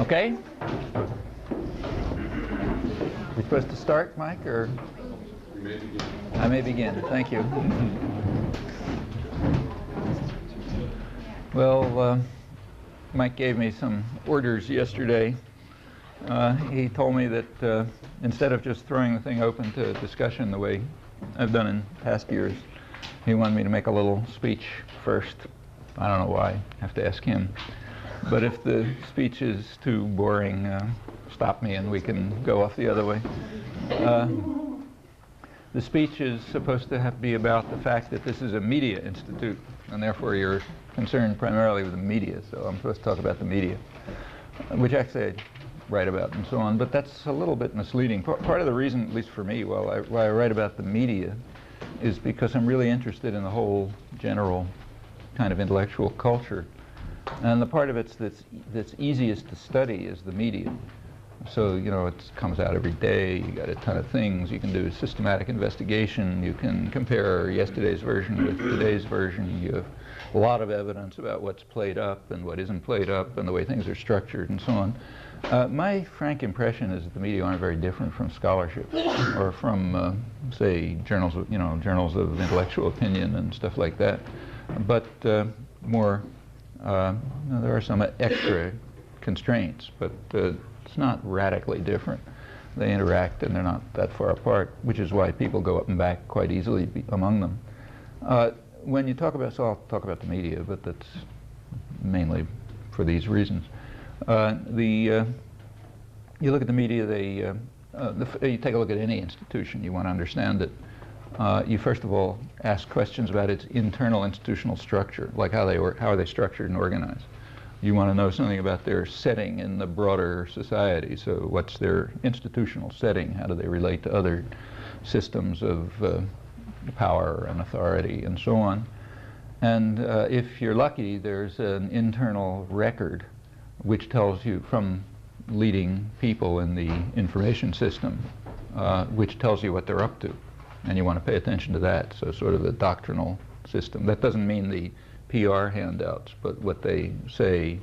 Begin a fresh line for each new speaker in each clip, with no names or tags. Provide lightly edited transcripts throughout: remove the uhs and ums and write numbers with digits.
Okay? We're supposed to start, Mike, or?
You may begin.
I may begin. Thank you. Well, Mike gave me some orders yesterday. He told me that instead of just throwing the thing open to discussion the way I've done in past years, he wanted me to make a little speech first. I don't know why. I have to ask him. But if the speech is too boring, stop me and we can go off the other way. The speech is supposed to be about the fact that this is a media institute, and therefore you're concerned primarily with the media. So I'm supposed to talk about the media, which actually I write about and so on. But that's a little bit misleading. Part of the reason, at least for me, why I write about the media is because I'm really interested in the whole general kind of intellectual culture. And the part of it that's easiest to study is the media. So, you know, it comes out every day. You got a ton of things. You can do systematic investigation. You can compare yesterday's version with today's version. You have a lot of evidence about what's played up and what isn't played up and the way things are structured and so on. My frank impression is that the media aren't very different from scholarship or from, say, journals of intellectual opinion and stuff like that. But more, there are some extra constraints, but it's not radically different. They interact and they're not that far apart, which is why people go up and back quite easily among them. When you talk about, so I'll talk about the media, but that's mainly for these reasons. You look at the media, you take a look at any institution, you want to understand it. You first of all ask questions about its internal institutional structure, like how are they structured and organized. You want to know something about their setting in the broader society. So what's their institutional setting? How do they relate to other systems of power and authority and so on? And if you're lucky, there's an internal record which tells you from leading people in the information system, which tells you what they're up to. And you want to pay attention to that. So sort of a doctrinal system. That doesn't mean the PR handouts, but what they say,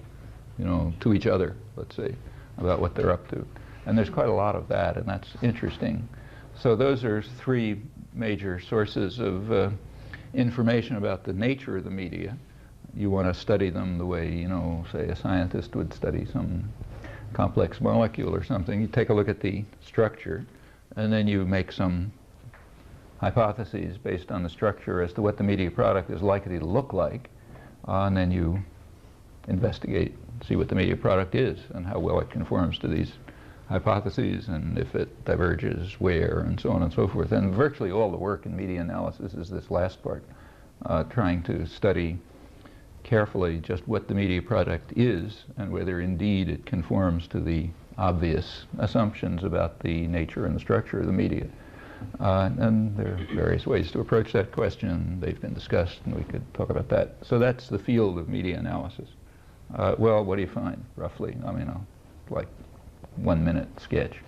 you know, to each other, let's say, about what they're up to. And there's quite a lot of that, and that's interesting. So those are three major sources of information about the nature of the media. You want to study them the way, you know, say a scientist would study some complex molecule or something. You take a look at the structure, and then you make some hypotheses based on the structure as to what the media product is likely to look like, and then you investigate, see what the media product is and how well it conforms to these hypotheses, and if it diverges, where, and so on and so forth. And virtually all the work in media analysis is this last part, trying to study carefully just what the media product is and whether indeed it conforms to the obvious assumptions about the nature and the structure of the media. And there are various ways to approach that question. They've been discussed, and we could talk about that. So that's the field of media analysis. Well, what do you find, roughly? I mean, like 1 minute sketch.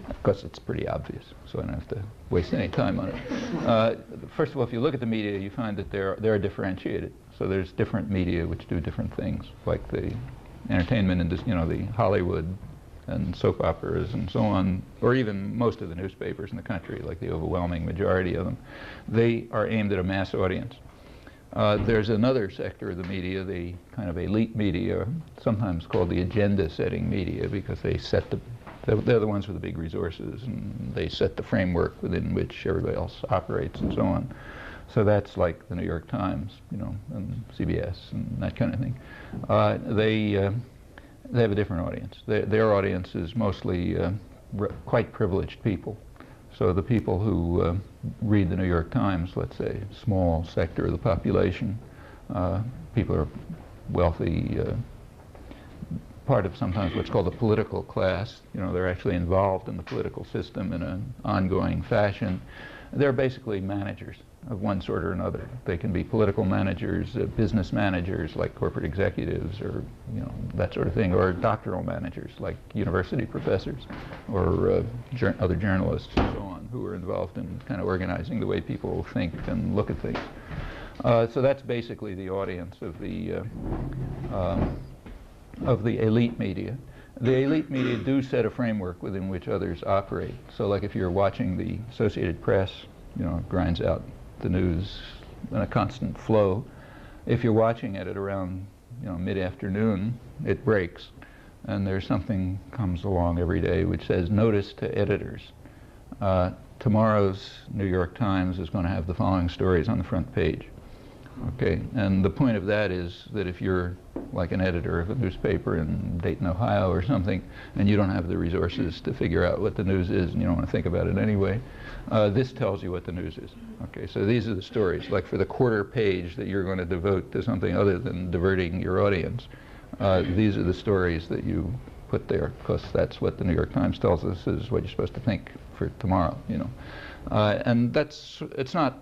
Of course, it's pretty obvious, so I don't have to waste any time on it. First of all, if you look at the media, you find that they're differentiated. So there's different media which do different things, like the entertainment industry, you know, the Hollywood and soap operas and so on, or even most of the newspapers in the country, like the overwhelming majority of them. They are aimed at a mass audience. There's another sector of the media, the kind of elite media, sometimes called the agenda-setting media, because they set they're the ones with the big resources, and they set the framework within which everybody else operates and so on. So that's like the New York Times, you know, and CBS and that kind of thing. They have a different audience. Their audience is mostly quite privileged people. So the people who read the New York Times, let's say, small sector of the population, people are wealthy, part of sometimes what's called the political class. You know, they're actually involved in the political system in an ongoing fashion. They're basically managers of one sort or another. They can be political managers, business managers like corporate executives, or that sort of thing, or doctoral managers like university professors, or other journalists and so on, who are involved in kind of organizing the way people think and look at things. So that's basically the audience of the elite media. The elite media do set a framework within which others operate. So like if you're watching the Associated Press, grinds out the news in a constant flow. If you're watching it at around mid-afternoon, it breaks. And there's something comes along every day which says, notice to editors. Tomorrow's New York Times is going to have the following stories on the front page. Okay, and the point of that is that if you're like an editor of a newspaper in Dayton, Ohio or something, and you don't have the resources to figure out what the news is, and you don't want to think about it anyway, this tells you what the news is. Okay, so these are the stories. Like for the quarter page that you're going to devote to something other than diverting your audience, these are the stories that you put there, because that's what the New York Times tells us is what you're supposed to think for tomorrow, and it's not,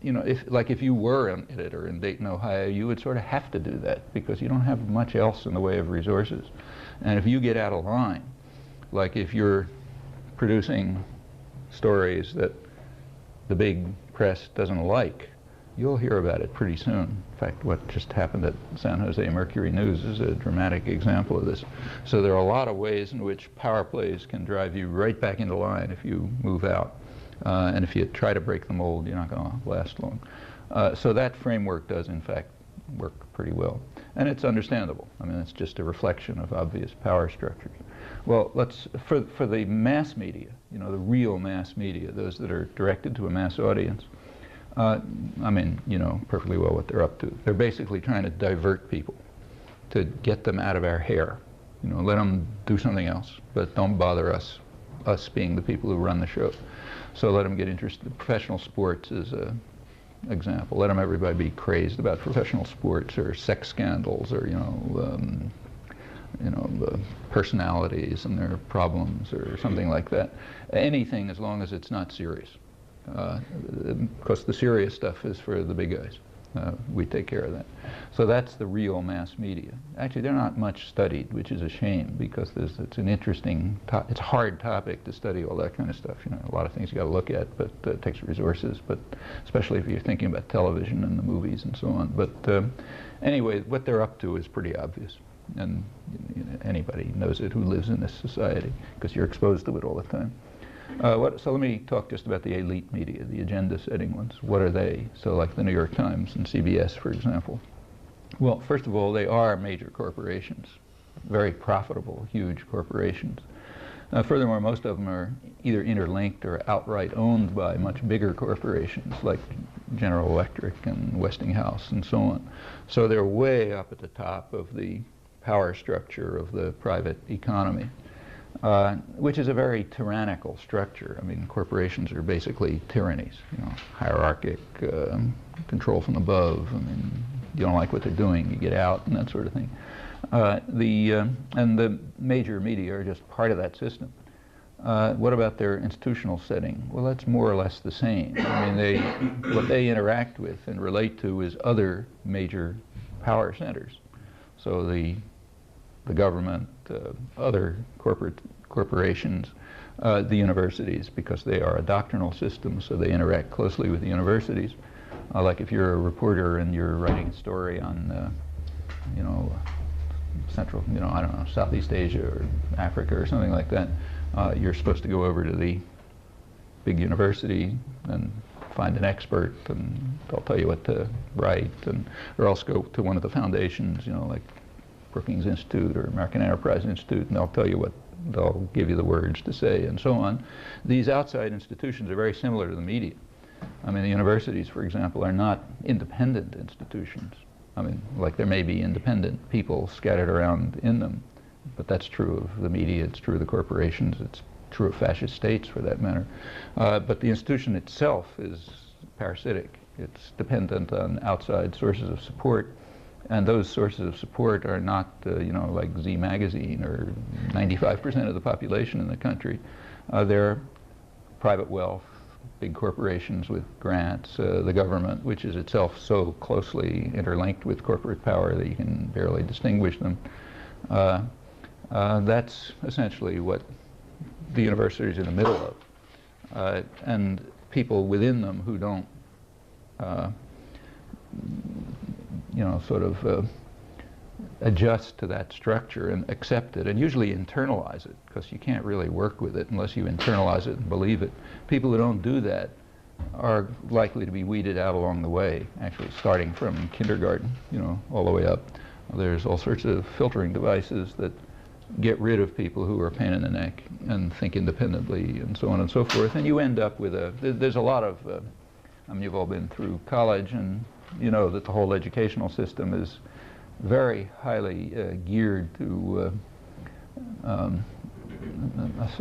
if you were an editor in Dayton, Ohio, you would sort of have to do that because you don't have much else in the way of resources. And if you get out of line, like if you're producing stories that the big press doesn't like, you'll hear about it pretty soon. In fact, what just happened at San Jose Mercury News is a dramatic example of this. So there are a lot of ways in which power plays can drive you right back into line if you move out. And if you try to break the mold, you're not going to last long. So that framework does, in fact, work pretty well. And it's understandable. I mean, it's just a reflection of obvious power structures. Well, for the mass media, the real mass media, those that are directed to a mass audience, I mean, you know perfectly well what they're up to. They're basically trying to divert people, to get them out of our hair. Let them do something else, but don't bother us being the people who run the show. So let them get interested. Professional sports is an example. Let them everybody be crazed about professional sports or sex scandals or the personalities and their problems or something like that. Anything as long as it's not serious. Because the serious stuff is for the big guys. We take care of that. So that's the real mass media. Actually, they're not much studied, which is a shame because it's an interesting, it's a hard topic to study all that kind of stuff. A lot of things you got to look at, but it takes resources. But especially if you're thinking about television and the movies and so on. But anyway, what they're up to is pretty obvious, and anybody knows it who lives in this society because you're exposed to it all the time. So let me talk just about the elite media, the agenda-setting ones. What are they? So like the New York Times and CBS, for example. Well, first of all, they are major corporations, very profitable, huge corporations. Furthermore, most of them are either interlinked or outright owned by much bigger corporations like General Electric and Westinghouse and so on. So they're way up at the top of the power structure of the private economy. Which is a very tyrannical structure. I mean, corporations are basically tyrannies, hierarchic, control from above. I mean, you don't like what they're doing, you get out, and that sort of thing. And the major media are just part of that system. What about their institutional setting? Well, that's more or less the same. I mean, what they interact with and relate to is other major power centers. So the government, other corporations, the universities, because they are a doctrinal system, so they interact closely with the universities. Like if you're a reporter and you're writing a story on, central, I don't know, Southeast Asia or Africa or something like that, you're supposed to go over to the big university and find an expert, and they'll tell you what to write, or else go to one of the foundations, like Brookings Institute or American Enterprise Institute, and they'll give you the words to say and so on. These outside institutions are very similar to the media. I mean, the universities, for example, are not independent institutions. I mean, like there may be independent people scattered around in them, but that's true of the media, it's true of the corporations, it's true of fascist states for that matter. But the institution itself is parasitic. It's dependent on outside sources of support. And those sources of support are not, like Z Magazine or 95% of the population in the country. They're private wealth, big corporations with grants, the government, which is itself so closely interlinked with corporate power that you can barely distinguish them. That's essentially what the university is in the middle of. And people within them who don't sort of adjust to that structure and accept it, and usually internalize it, because you can't really work with it unless you internalize it and believe it. People who don't do that are likely to be weeded out along the way, actually starting from kindergarten, all the way up. There's all sorts of filtering devices that get rid of people who are a pain in the neck and think independently and so on and so forth, and you end up with there's a lot of, you've all been through college, and you know that the whole educational system is very highly geared to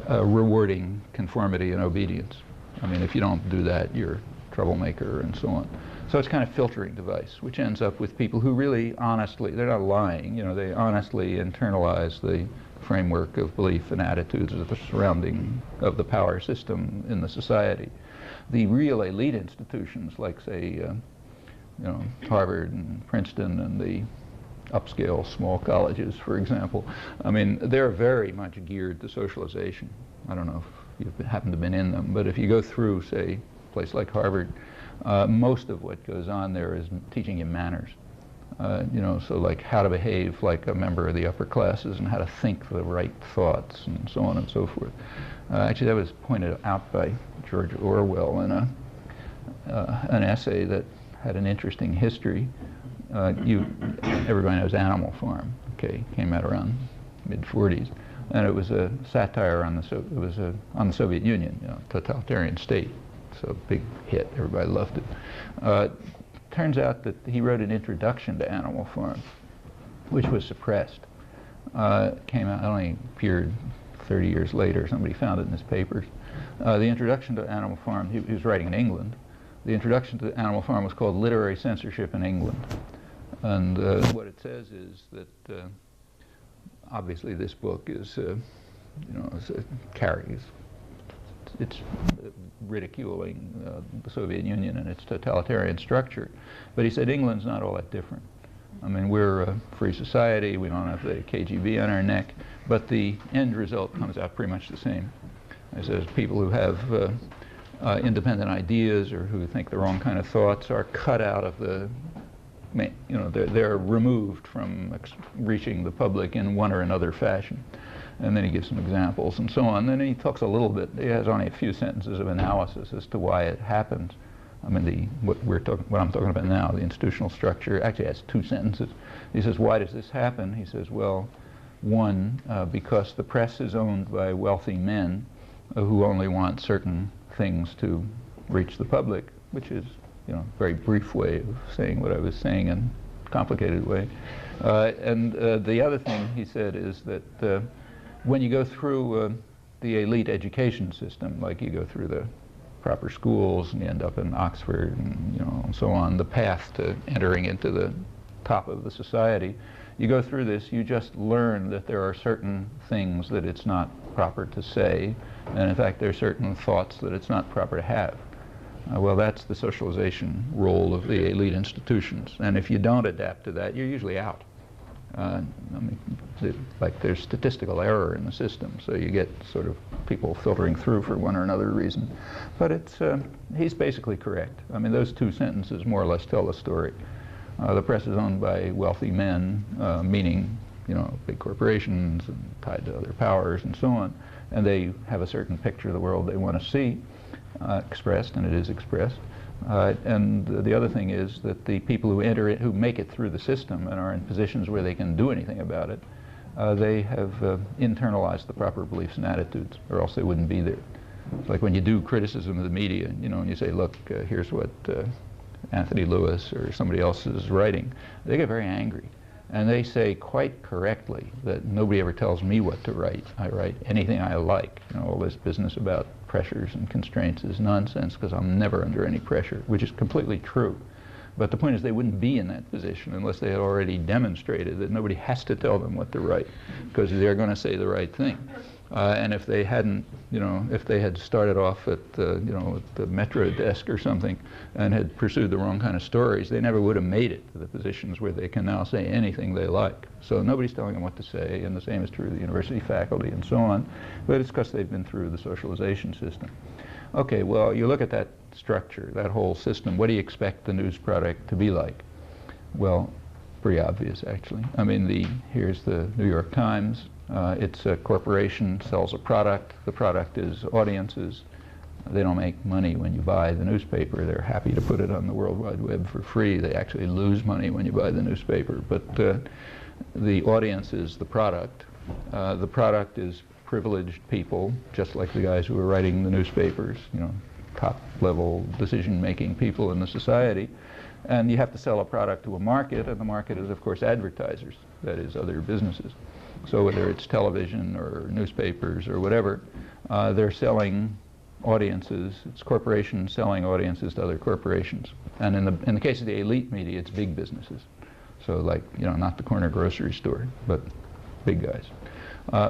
rewarding conformity and obedience. I mean, if you don't do that, you're a troublemaker and so on. So it's kind of filtering device, which ends up with people who really honestly, they're not lying, they honestly internalize the framework of belief and attitudes of the surrounding of the power system in the society. The real elite institutions, like say, Harvard and Princeton and the upscale small colleges, for example, I mean, they're very much geared to socialization. I don't know if you happen to have been in them, but if you go through, say, a place like Harvard, most of what goes on there is teaching you manners. So like how to behave like a member of the upper classes and how to think the right thoughts and so on and so forth. Actually, that was pointed out by George Orwell in an essay that had an interesting history. Everybody knows Animal Farm, okay, came out around mid-40s, and it was a satire on the Soviet Union, totalitarian state. So big hit, everybody loved it. Turns out that he wrote an introduction to Animal Farm, which was suppressed. Came out, only appeared 30 years later. Somebody found it in his papers. The introduction to Animal Farm, he was writing in England. The introduction to Animal Farm was called Literary Censorship in England. And what it says is that obviously this book is, it's ridiculing the Soviet Union and its totalitarian structure. But he said England's not all that different. I mean, we're a free society, we don't have the KGB on our neck, but the end result comes out pretty much the same. He says people who have independent ideas or who think the wrong kind of thoughts are cut out of the, they're removed from reaching the public in one or another fashion. And then he gives some examples and so on. Then he talks a little bit, he has only a few sentences of analysis as to why it happens. I mean, what I'm talking about now, the institutional structure, actually has 2 sentences. He says, why does this happen? He says, well, one, because the press is owned by wealthy men who only want certain things to reach the public, which is, a very brief way of saying what I was saying in a complicated way. And the other thing he said is that when you go through the elite education system, like you go through the proper schools and you end up in Oxford and so on, the path to entering into the top of the society, you go through this, you just learn that there are certain things that it's not proper to say, and in fact there are certain thoughts that it's not proper to have. Well, that's the socialization role of the elite institutions, and if you don't adapt to that, you're usually out. There's statistical error in the system, so you get sort of people filtering through for one or another reason. But he's basically correct. I mean, those 2 sentences more or less tell the story. The press is owned by wealthy men, meaning, big corporations and tied to other powers and so on, and they have a certain picture of the world they want to see expressed, and it is expressed. And the other thing is that the people who enter it, who make it through the system and are in positions where they can do anything about it, they have internalized the proper beliefs and attitudes, or else they wouldn't be there. It's like when you do criticism of the media, and you say, look, here's what Anthony Lewis or somebody else is writing, they get very angry. And they say quite correctly that nobody ever tells me what to write. I write anything I like. All this business about pressures and constraints is nonsense because I'm never under any pressure, which is completely true. But the point is they wouldn't be in that position unless they had already demonstrated that nobody has to tell them what to write because they're going to say the right thing. And if they hadn't, if they had started off at, at the Metro desk or something and had pursued the wrong kind of stories, they never would have made it to the positions where they can now say anything they like. So nobody's telling them what to say, and the same is true of the university faculty and so on, but it's because they've been through the socialization system. Okay, well, you look at that structure, that whole system, what do you expect the news product to be like? Well, pretty obvious, actually. I mean, here's the New York Times. It's a corporation, sells a product. The product is audiences. They don't make money when you buy the newspaper. They're happy to put it on the World Wide Web for free. They actually lose money when you buy the newspaper. But the audience is the product. The product is privileged people, just like the guys who are writing the newspapers, you know, top-level decision-making people in the society. And you have to sell a product to a market, and the market is, of course, advertisers, that is, other businesses. So whether it's television or newspapers or whatever, they're selling audiences. It's corporations selling audiences to other corporations. And in the case of the elite media, it's big businesses. So like, you know, not the corner grocery store, but big guys.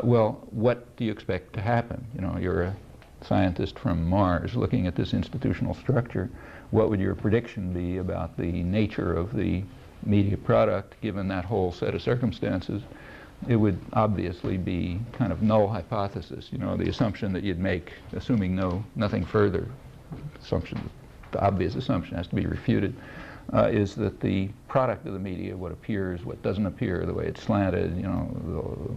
Well, what do you expect to happen? You know, you're a scientist from Mars looking at this institutional structure. What would your prediction be about the nature of the media product given that whole set of circumstances? It would obviously be kind of null hypothesis, you know, the assumption that you'd make, assuming nothing further, the obvious assumption has to be refuted, is that the product of the media, what appears, what doesn't appear, the way it's slanted, you know,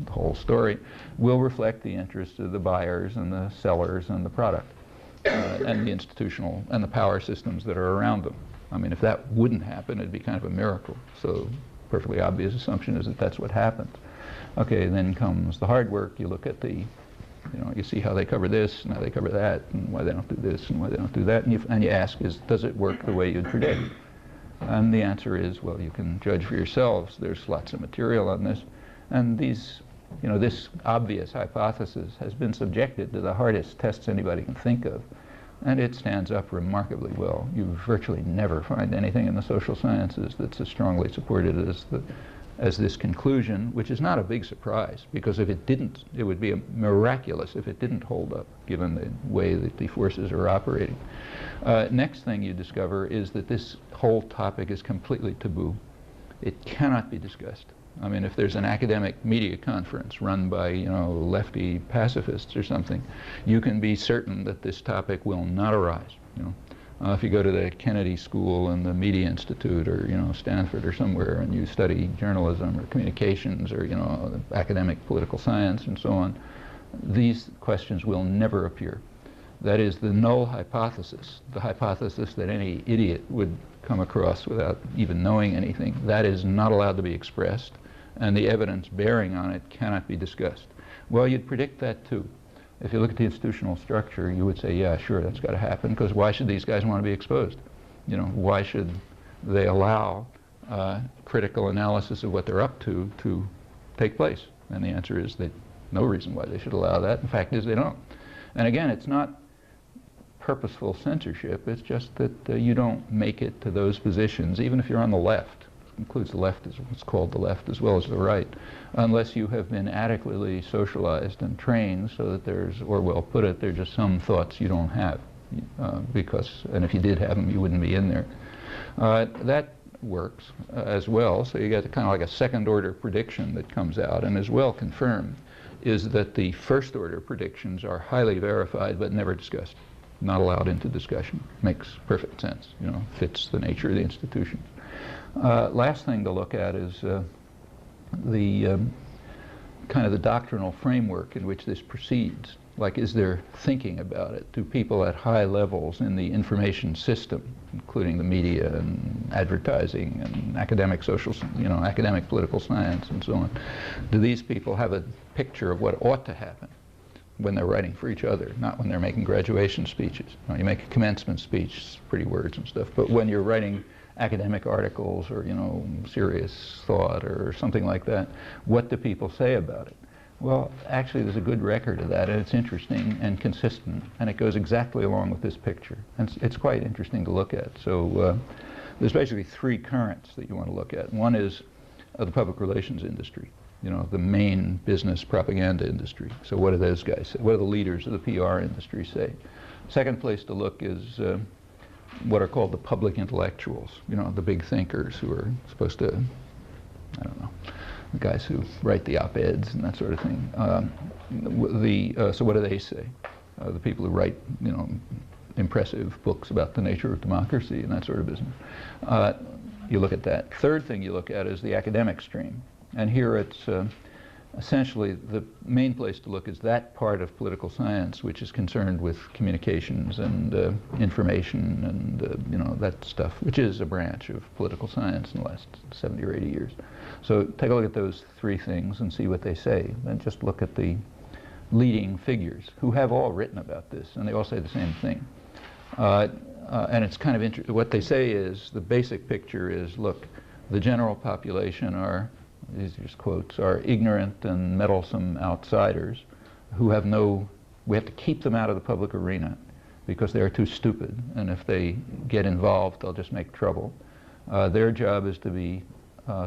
the whole story, will reflect the interests of the buyers and the sellers and the product, and the institutional and the power systems that are around them. I mean, if that wouldn't happen, it'd be kind of a miracle. So perfectly obvious assumption is that that's what happens. Okay, then comes the hard work. You look at the, you know, you see how they cover this and how they cover that and why they don't do this and why they don't do that, and you ask, does it work the way you'd predict? And the answer is, well, you can judge for yourselves. There's lots of material on this, and these, you know, this obvious hypothesis has been subjected to the hardest tests anybody can think of, and it stands up remarkably well. You virtually never find anything in the social sciences that's as strongly supported as this conclusion, which is not a big surprise, because if it didn't, it would be miraculous if it didn't hold up, given the way that the forces are operating. Next thing you discover is that this whole topic is completely taboo. It cannot be discussed. I mean, if there's an academic media conference run by, you know, lefty pacifists or something, you can be certain that this topic will not arise. You know, if you go to the Kennedy School and the Media Institute, or, you know, Stanford or somewhere, and you study journalism or communications or, you know, academic political science and so on, these questions will never appear. That is the null hypothesis, the hypothesis that any idiot would come across without even knowing anything. That is not allowed to be expressed, and the evidence bearing on it cannot be discussed. Well, you'd predict that too. If you look at the institutional structure, you would say, yeah, sure, that's got to happen, because why should these guys want to be exposed? You know, why should they allow critical analysis of what they're up to take place? And the answer is that no reason why they should allow that. The fact is they don't. And again, it's not purposeful censorship. It's just that you don't make it to those positions, even if you're on the left. It includes the left, as what's called the left, as well as the right, unless you have been adequately socialized and trained so that there's, Orwell put it, there's just some thoughts you don't have, and if you did have them, you wouldn't be in there. That works as well, so you get kind of like a second-order prediction that comes out, and is well confirmed, is that the first-order predictions are highly verified but never discussed. Not allowed into discussion. Makes perfect sense, you know, fits the nature of the institution. Last thing to look at is the kind of the doctrinal framework in which this proceeds. Like, is there thinking about it? Do people at high levels in the information system, including the media and advertising and academic social, you know, academic political science and so on, do these people have a picture of what ought to happen when they're writing for each other, not when they're making graduation speeches? You know, you make a commencement speech, pretty words and stuff, but when you're writing academic articles or, you know, serious thought or something like that, what do people say about it? Well, actually, there's a good record of that, and it's interesting and consistent, and it goes exactly along with this picture. And it's quite interesting to look at. So there's basically three currents that you want to look at. One is the public relations industry, you know, the main business propaganda industry. So what do those guys say? What do the leaders of the PR industry say? Second place to look is what are called the public intellectuals, you know, the big thinkers who are supposed to, I don't know, the guys who write the op-eds and that sort of thing. So what do they say? The people who write, you know, impressive books about the nature of democracy and that sort of business. you look at that. Third thing you look at is the academic stream. And here it's essentially the main place to look is that part of political science which is concerned with communications and information and you know, that stuff, which is a branch of political science in the last 70 or 80 years. So take a look at those three things and see what they say. Then just look at the leading figures who have all written about this, and they all say the same thing. And it's kind of interesting. What they say is, the basic picture is, look, the general population are, these are just quotes, are ignorant and meddlesome outsiders who have no, we have to keep them out of the public arena because they are too stupid, and if they get involved, they'll just make trouble. Their job is to be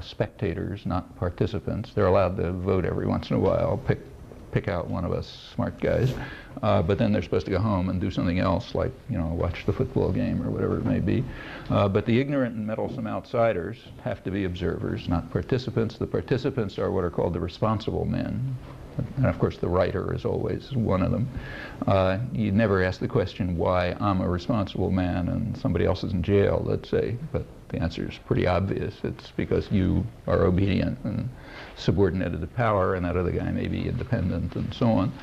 spectators, not participants. They're allowed to vote every once in a while, pick out one of us smart guys, but then they're supposed to go home and do something else, like, you know, watch the football game or whatever it may be. But the ignorant and meddlesome outsiders have to be observers, not participants. The participants are what are called the responsible men. And of course the writer is always one of them. You never ask the question why I'm a responsible man and somebody else is in jail, let's say, but the answer is pretty obvious. It's because you are obedient and subordinated to power, and that other guy may be independent and so on.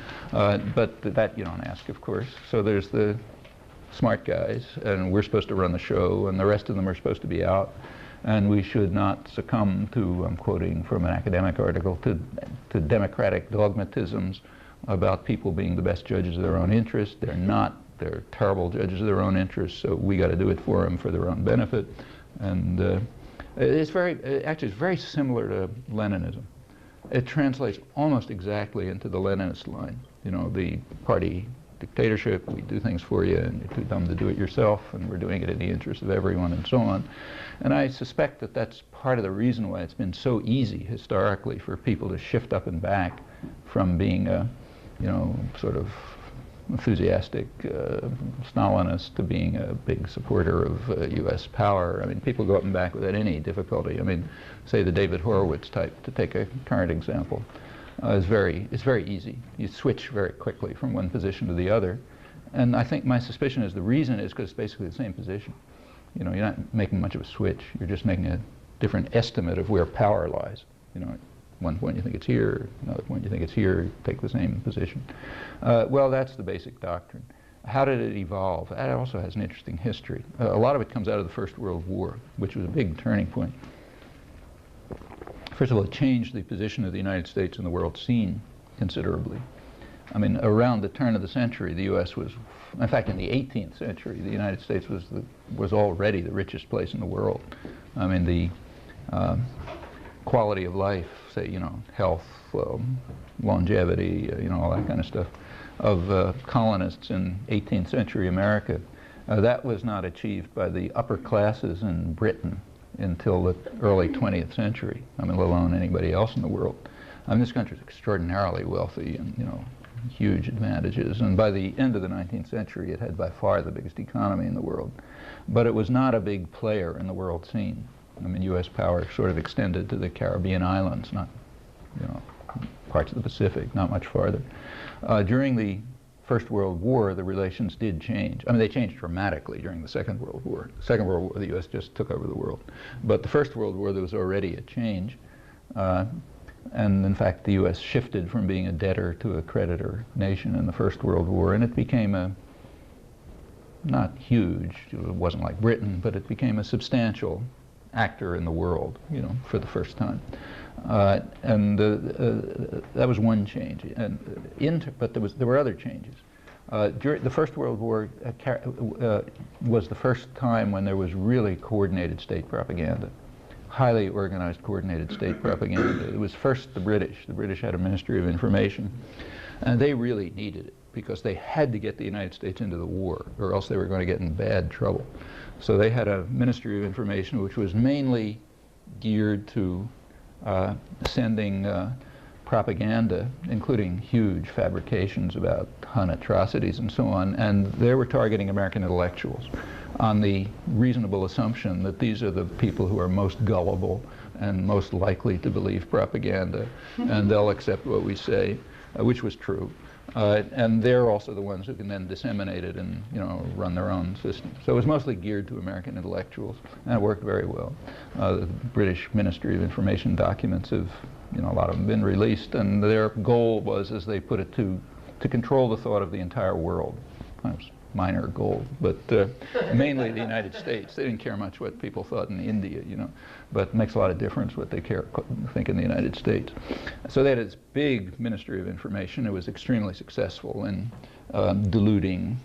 But that you don't ask, of course. So there's the smart guys, and we're supposed to run the show, and the rest of them are supposed to be out. And we should not succumb to, I'm quoting from an academic article, to democratic dogmatisms about people being the best judges of their own interests. They're not. They're terrible judges of their own interests, so we got to do it for them for their own benefit. And it's actually it's very similar to Leninism. It translates almost exactly into the Leninist line. You know, the party dictatorship, we do things for you, and you're too dumb to do it yourself, and we're doing it in the interest of everyone, and so on. And I suspect that that's part of the reason why it's been so easy historically for people to shift up and back from being a, you know, sort of enthusiastic Stalinist to being a big supporter of U.S. power. I mean, people go up and back without any difficulty. I mean, say the David Horowitz type, to take a current example, it's very easy. You switch very quickly from one position to the other. And I think my suspicion is the reason is because it's basically the same position. You know, you're not making much of a switch. You're just making a different estimate of where power lies. You know, at one point you think it's here, another point you think it's here, you take the same position. Well, that's the basic doctrine. How did it evolve? That also has an interesting history. A lot of it comes out of the First World War, which was a big turning point. First of all, it changed the position of the United States in the world scene considerably. I mean, around the turn of the century, the U.S. was, in fact, in the 18th century, the United States was already the richest place in the world. I mean, the quality of life, say, you know, health, longevity, you know, all that kind of stuff, of colonists in 18th century America, that was not achieved by the upper classes in Britain until the early 20th century. I mean, let alone anybody else in the world. I mean, this country is extraordinarily wealthy and, you know, huge advantages. And by the end of the 19th century, it had by far the biggest economy in the world. But it was not a big player in the world scene. I mean, U.S. power sort of extended to the Caribbean islands, not, you know, parts of the Pacific, not much farther. During the First World War, the relations did change. I mean, they changed dramatically during the Second World War. The Second World War, the U.S. just took over the world. But the First World War, there was already a change. And in fact, the U.S. shifted from being a debtor to a creditor nation in the First World War, and it became a, not huge, it wasn't like Britain, but it became a substantial actor in the world, you know, for the first time. That was one change. But there were other changes. During the First World War was the first time when there was really coordinated state propaganda. Highly organized, coordinated state propaganda. It was first the British. The British had a Ministry of Information, and they really needed it because they had to get the United States into the war, or else they were going to get in bad trouble. So they had a Ministry of Information which was mainly geared to sending propaganda, including huge fabrications about Hun atrocities and so on, and they were targeting American intellectuals on the reasonable assumption that these are the people who are most gullible and most likely to believe propaganda, and they'll accept what we say, which was true. And they're also the ones who can then disseminate it and, you know, run their own system. So it was mostly geared to American intellectuals, and it worked very well. The British Ministry of Information documents have, you know, a lot of them been released, and their goal was, as they put it, to control the thought of the entire world. Kind of minor goal, but mainly the United States. They didn't care much what people thought in India, you know, but it makes a lot of difference what they think in the United States. So they had this big Ministry of Information. It was extremely successful in deluding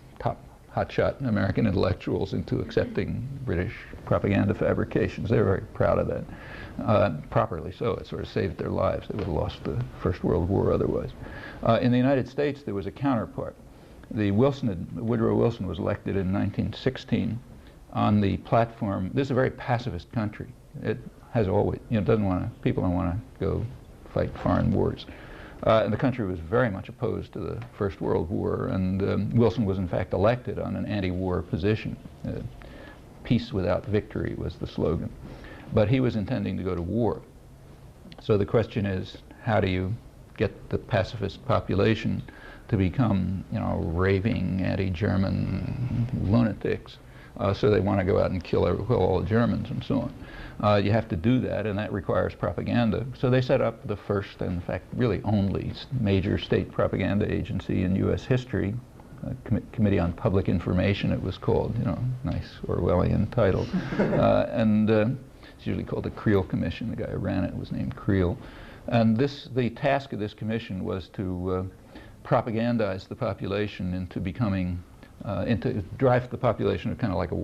hotshot American intellectuals into accepting British propaganda fabrications. They were very proud of that. Properly so. It sort of saved their lives. They would have lost the First World War otherwise. In the United States, there was a counterpart. Woodrow Wilson was elected in 1916 on the platform. This is a very pacifist country. It has always, you know, people don't want to go fight foreign wars. And the country was very much opposed to the First World War, and Wilson was in fact elected on an anti-war position. Peace without victory was the slogan. But he was intending to go to war. So the question is, how do you get the pacifist population to become, you know, raving anti-German lunatics, so they want to go out and kill all the Germans and so on. You have to do that, and that requires propaganda. So they set up the first, and in fact really only, major state propaganda agency in U.S. history, Committee on Public Information it was called, you know, nice Orwellian title. And it's usually called the Creel Commission. The guy who ran it was named Creel. And the task of this commission was to propagandize the population into becoming, drive the population to kind of like a,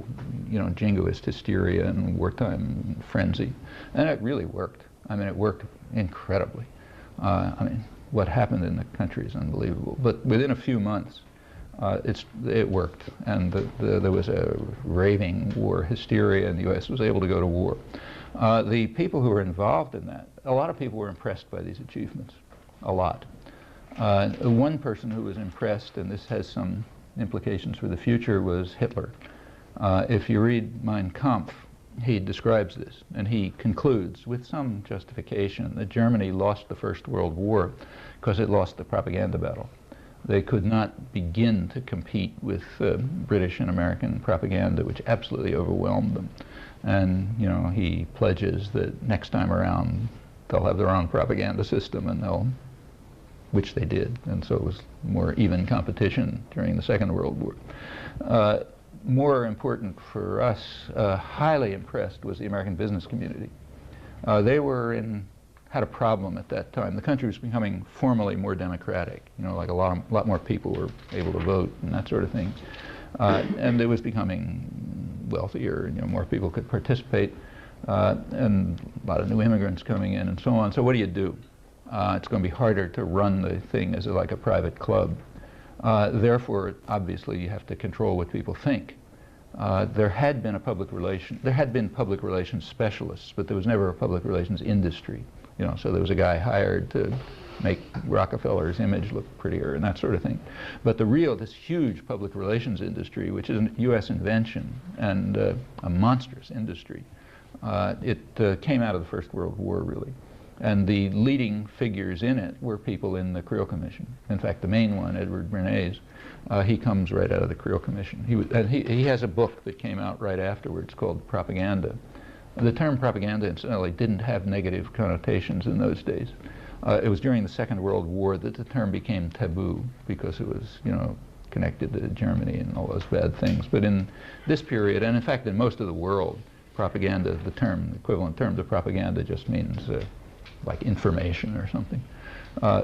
you know, jingoist hysteria and wartime frenzy. And it really worked. I mean, it worked incredibly. I mean, what happened in the country is unbelievable. But within a few months, it worked. And there was a raving war hysteria, and the U.S. was able to go to war. The people who were involved in that, a lot of people were impressed by these achievements, a lot. One person who was impressed, and this has some implications for the future, was Hitler. If you read Mein Kampf, he describes this, and he concludes, with some justification, that Germany lost the First World War because it lost the propaganda battle. They could not begin to compete with British and American propaganda, which absolutely overwhelmed them. And, you know, he pledges that next time around they'll have their own propaganda system, and which they did, and so it was more even competition during the Second World War. More important for us, highly impressed, was the American business community. They had a problem at that time. The country was becoming formally more democratic. You know, like a lot more people were able to vote and that sort of thing, and it was becoming wealthier. You know, more people could participate, and a lot of new immigrants coming in and so on. So what do? It's going to be harder to run the thing as like a private club. Therefore, obviously, you have to control what people think. There had been public relations specialists, but there was never a public relations industry. You know, so there was a guy hired to make Rockefeller's image look prettier and that sort of thing. But this huge public relations industry, which is a U.S. invention and a monstrous industry, it came out of the First World War, really. And the leading figures in it were people in the Creel Commission. In fact, the main one, Edward Bernays, he comes right out of the Creel Commission. He has a book that came out right afterwards called Propaganda. The term propaganda, incidentally, didn't have negative connotations in those days. It was during the Second World War that the term became taboo because it was, you know, connected to Germany and all those bad things. But in this period, and in fact in most of the world, propaganda, the equivalent term to propaganda just means like information or something.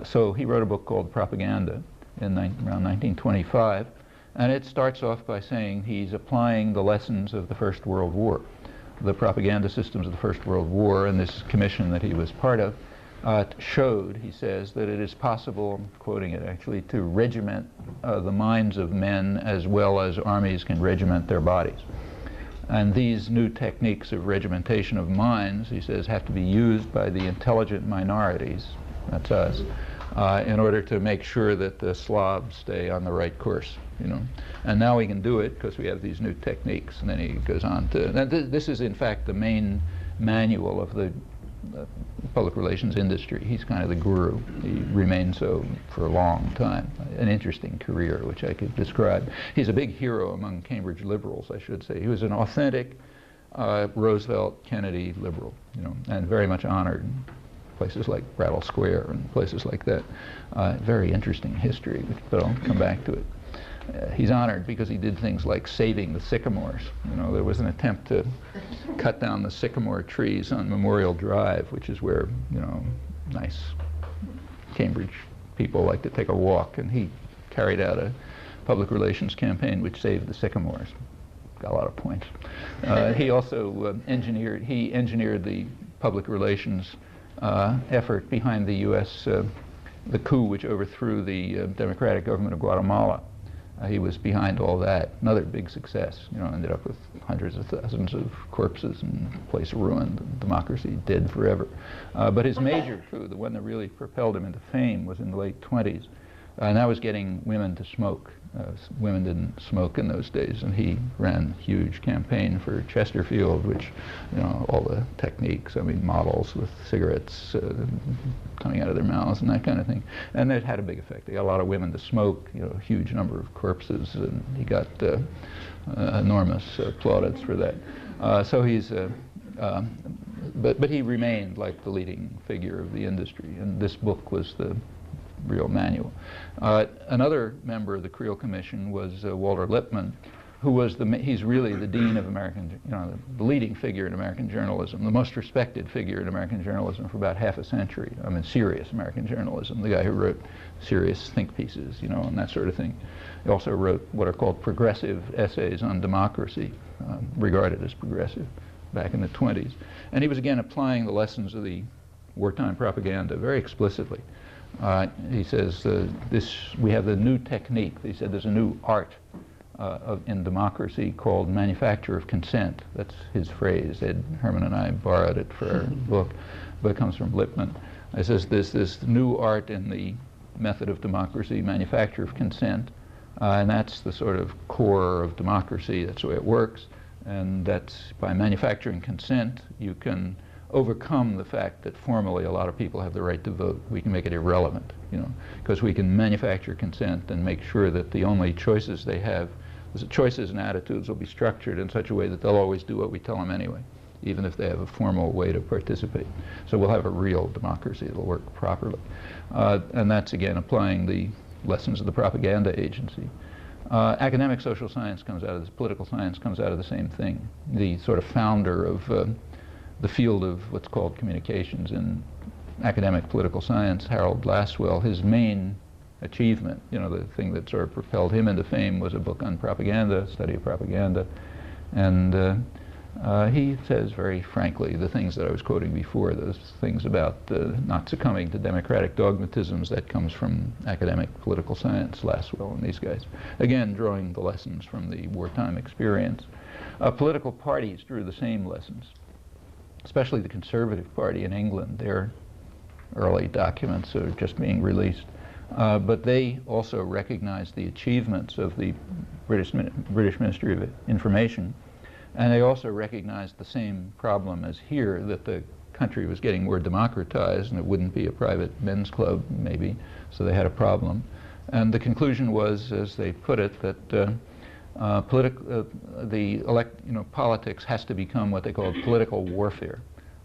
So he wrote a book called Propaganda in around 1925, and it starts off by saying he's applying the lessons of the First World War, the propaganda systems of the First World War, and this commission that he was part of showed, he says, that it is possible, I'm quoting it actually, to regiment the minds of men as well as armies can regiment their bodies. And these new techniques of regimentation of minds, he says, have to be used by the intelligent minorities, that's us, in order to make sure that the Slavs stay on the right course, you know. And now we can do it because we have these new techniques. And then he goes on to, and this is in fact the main manual of the public relations industry. He's kind of the guru. He remained so for a long time. An interesting career, which I could describe. He's a big hero among Cambridge liberals, I should say. He was an authentic Roosevelt, Kennedy liberal, you know, and very much honored in places like Brattle Square and places like that. Very interesting history, but I'll come back to it. He's honored because he did things like saving the sycamores. You know, there was an attempt to cut down the sycamore trees on Memorial Drive, which is where, you know, nice Cambridge people like to take a walk, and he carried out a public relations campaign which saved the sycamores. Got a lot of points. He also engineered the public relations effort behind the U.S. The coup which overthrew the democratic government of Guatemala. He was behind all that. Another big success. You know, ended up with hundreds of thousands of corpses and the place ruined, and democracy dead forever. But his major coup, the one that really propelled him into fame, was in the late 20s. And that was getting women to smoke. Women didn't smoke in those days, and he ran a huge campaign for Chesterfield, which, you know, all the techniques, I mean, models with cigarettes coming out of their mouths and that kind of thing. And it had a big effect. They got a lot of women to smoke, you know, a huge number of corpses, and he got enormous plaudits for that. So he's, but he remained like the leading figure of the industry, and this book was the real manual. Another member of the Creel Commission was Walter Lippmann, who was he's really the dean of American, you know, the leading figure in American journalism, the most respected figure in American journalism for about half a century. I mean, serious American journalism, the guy who wrote serious think pieces, you know, and that sort of thing. He also wrote what are called progressive essays on democracy, regarded as progressive back in the 20s. And he was again applying the lessons of the wartime propaganda very explicitly. He says, we have the new technique. He said there's a new art in democracy called manufacture of consent. That's his phrase. Ed Herman and I borrowed it for our book, but it comes from Lippmann. He says there's this new art in the method of democracy, manufacture of consent, and that's the sort of core of democracy. That's the way it works, and that's by manufacturing consent, you can overcome the fact that formally a lot of people have the right to vote. We can make it irrelevant, you know, because we can manufacture consent and make sure that the only choices they have, the choices and attitudes will be structured in such a way that they'll always do what we tell them anyway, even if they have a formal way to participate. So we'll have a real democracy that'll work properly. And that's, again, applying the lessons of the propaganda agency. Academic social science comes out of this, political science comes out of the same thing. The sort of founder of the field of what's called communications in academic political science, Harold Lasswell, his main achievement, you know, the thing that sort of propelled him into fame, was a book on propaganda, study of propaganda. And he says very frankly the things that I was quoting before, those things about not succumbing to democratic dogmatisms, that comes from academic political science, Lasswell and these guys. Again, drawing the lessons from the wartime experience. Political parties drew the same lessons, especially the Conservative Party in England. Their early documents are just being released. But they also recognized the achievements of the British Ministry of Information, and they also recognized the same problem as here, that the country was getting more democratized and it wouldn't be a private men's club, maybe, so they had a problem. And the conclusion was, as they put it, that politics has to become what they called political warfare,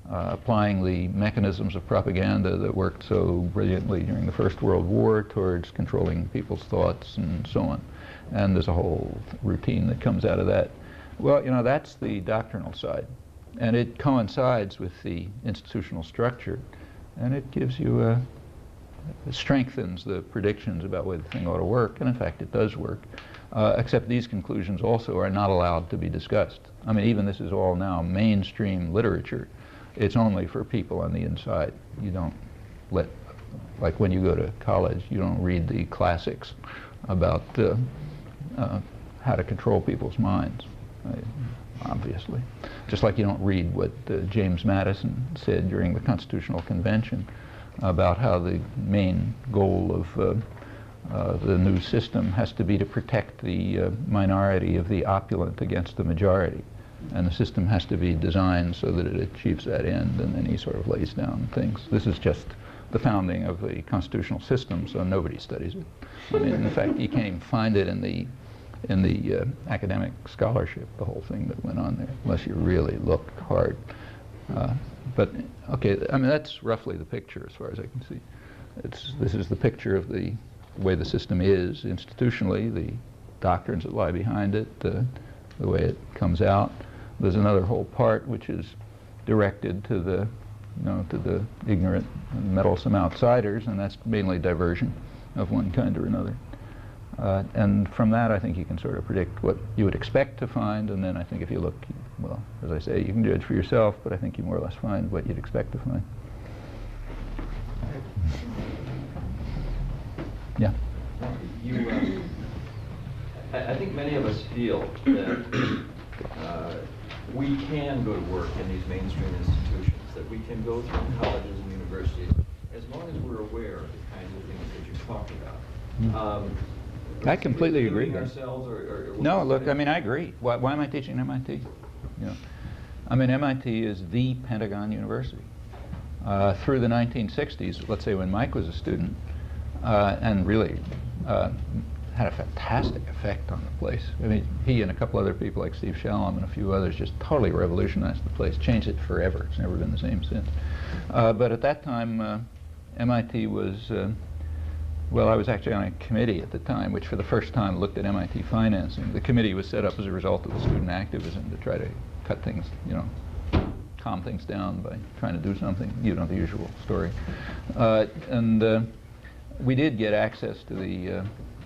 applying the mechanisms of propaganda that worked so brilliantly during the First World War towards controlling people's thoughts and so on. And there's a whole routine that comes out of that. Well, you know, that's the doctrinal side, and it coincides with the institutional structure, and it gives you it strengthens the predictions about whether the thing ought to work, and in fact it does work. Except these conclusions also are not allowed to be discussed. I mean, even this is all now mainstream literature. It's only for people on the inside. You don't let, like when you go to college, you don't read the classics about how to control people's minds, obviously. Just like you don't read what James Madison said during the Constitutional Convention about how the main goal of the new system has to be to protect the minority of the opulent against the majority. And the system has to be designed so that it achieves that end, and then he sort of lays down things. This is just the founding of the constitutional system, so nobody studies it. I mean, in fact, you can't even find it in the academic scholarship, the whole thing that went on there, unless you really look hard. But okay, I mean, that's roughly the picture as far as I can see. This is the picture of the way the system is institutionally, the doctrines that lie behind it, the way it comes out. There's another whole part which is directed to the, to the ignorant and meddlesome outsiders, and that's mainly diversion of one kind or another. And from that, I think you can sort of predict what you would expect to find, and then I think if you look, well, as I say, you can judge for yourself, but I think you more or less find what you'd expect to find. Yeah?
I think many of us feel that we can go to work in these mainstream institutions, that we can go through colleges and universities, as long as we're aware of the kinds of things that you're talking about.
I completely agree.
Ourselves
no, look, I mean, I agree. Why am I teaching at MIT? I mean, MIT is the Pentagon University. Through the 1960s, let's say when Mike was a student, and really had a fantastic effect on the place. I mean, he and a couple other people like Steve Shalom and a few others just totally revolutionized the place, changed it forever. It's never been the same since. But at that time, MIT was, well, I was actually on a committee at the time, which for the first time looked at MIT financing. The committee was set up as a result of the student activism to try to cut things, calm things down by trying to do something, the usual story. We did get access to the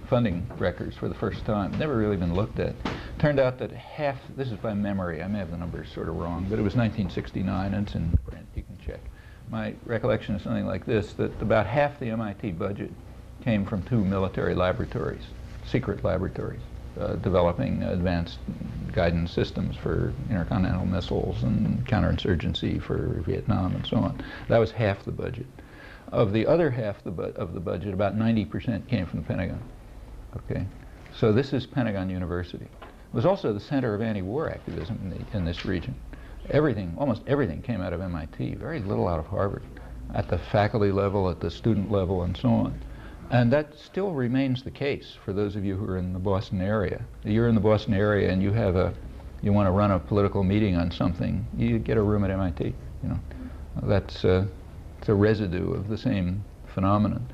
funding records for the first time. Never really been looked at. Turned out that half, this is by memory, I may have the numbers sort of wrong, but it was 1969, and it's in print, you can check. My recollection is something like this, that about half the MIT budget came from 2 military laboratories, secret laboratories, developing advanced guidance systems for intercontinental missiles and counterinsurgency for Vietnam and so on. That was half the budget. Of the other half of the budget, about 90% came from the Pentagon. Okay, so this is Pentagon University. It was also the center of anti-war activism in this region. Everything, almost everything came out of MIT, very little out of Harvard, at the faculty level, at the student level, and so on. And that still remains the case for those of you who are in the Boston area. You're in the Boston area and you want to run a political meeting on something, you get a room at MIT. That's it's a residue of the same phenomenon.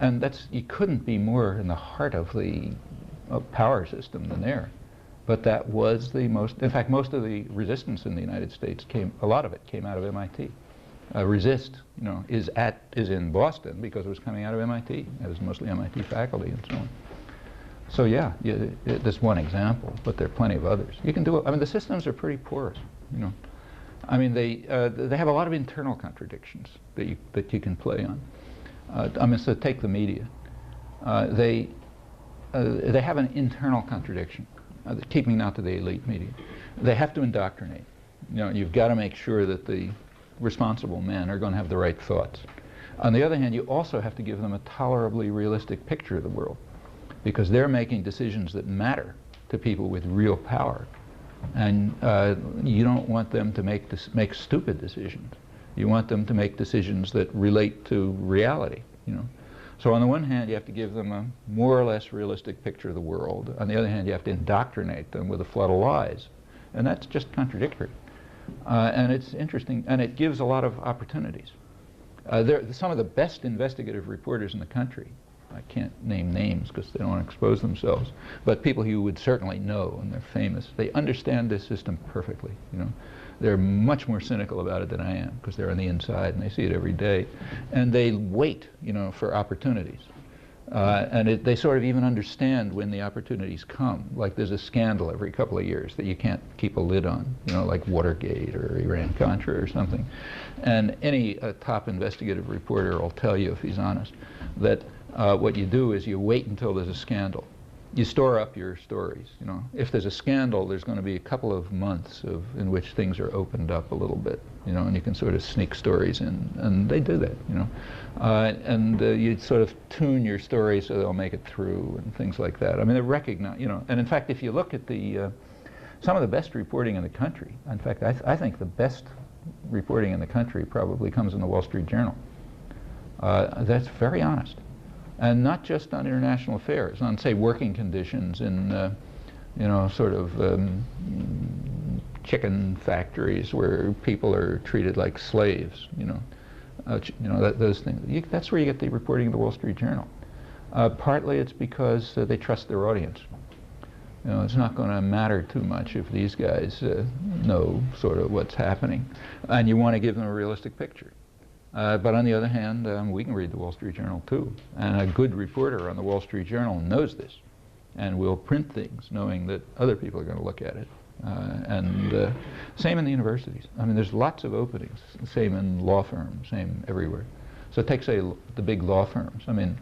And you couldn't be more in the heart of the power system than there. But that was the most, in fact, most of the resistance in the United States a lot of it came out of MIT. Resist, is in Boston because it was coming out of MIT. It was mostly MIT faculty and so on. So yeah, that's one example, but there are plenty of others. You can do it. I mean, the systems are pretty porous, I mean, they have a lot of internal contradictions that you can play on. I mean, so take the media. They have an internal contradiction, keeping not to the elite media. They have to indoctrinate. You've got to make sure that the responsible men are going to have the right thoughts. On the other hand, you also have to give them a tolerably realistic picture of the world, because they're making decisions that matter to people with real power. And you don't want them to make stupid decisions. You want them to make decisions that relate to reality, So on the one hand, you have to give them a more or less realistic picture of the world. On the other hand, you have to indoctrinate them with a flood of lies. And that's just contradictory. And it's interesting, and it gives a lot of opportunities. Some of the best investigative reporters in the country, I can't name names because they don't want to expose themselves, but people you would certainly know, and they're famous, they understand this system perfectly. They're much more cynical about it than I am because they're on the inside and they see it every day. And they wait, for opportunities. And they sort of even understand when the opportunities come. Like there's a scandal every couple of years that you can't keep a lid on, like Watergate or Iran-Contra or something. And any top investigative reporter will tell you, if he's honest, that what you do is you wait until there's a scandal. You store up your stories. If there's a scandal, there's going to be a couple of months in which things are opened up a little bit, and you can sort of sneak stories in, and they do that, and you sort of tune your story so they'll make it through and things like that. I mean, they recognize, and in fact, if you look at the Some of the best reporting in the country, in fact, I think the best reporting in the country probably comes in the Wall Street Journal. That's very honest. And not just on international affairs, on, say, working conditions in, you know, sort of chicken factories where people are treated like slaves, you know, those things. That's where you get the reporting of the Wall Street Journal. Partly it's because they trust their audience. You know, it's not going to matter too much if these guys know sort of what's happening, and you want to give them a realistic picture. But on the other hand, we can read the Wall Street Journal too, and a good reporter on the Wall Street Journal knows this, and will print things knowing that other people are going to look at it. And same in the universities. I mean, there's lots of openings. Same in law firms, same everywhere. So take, say, the big law firms. I mean,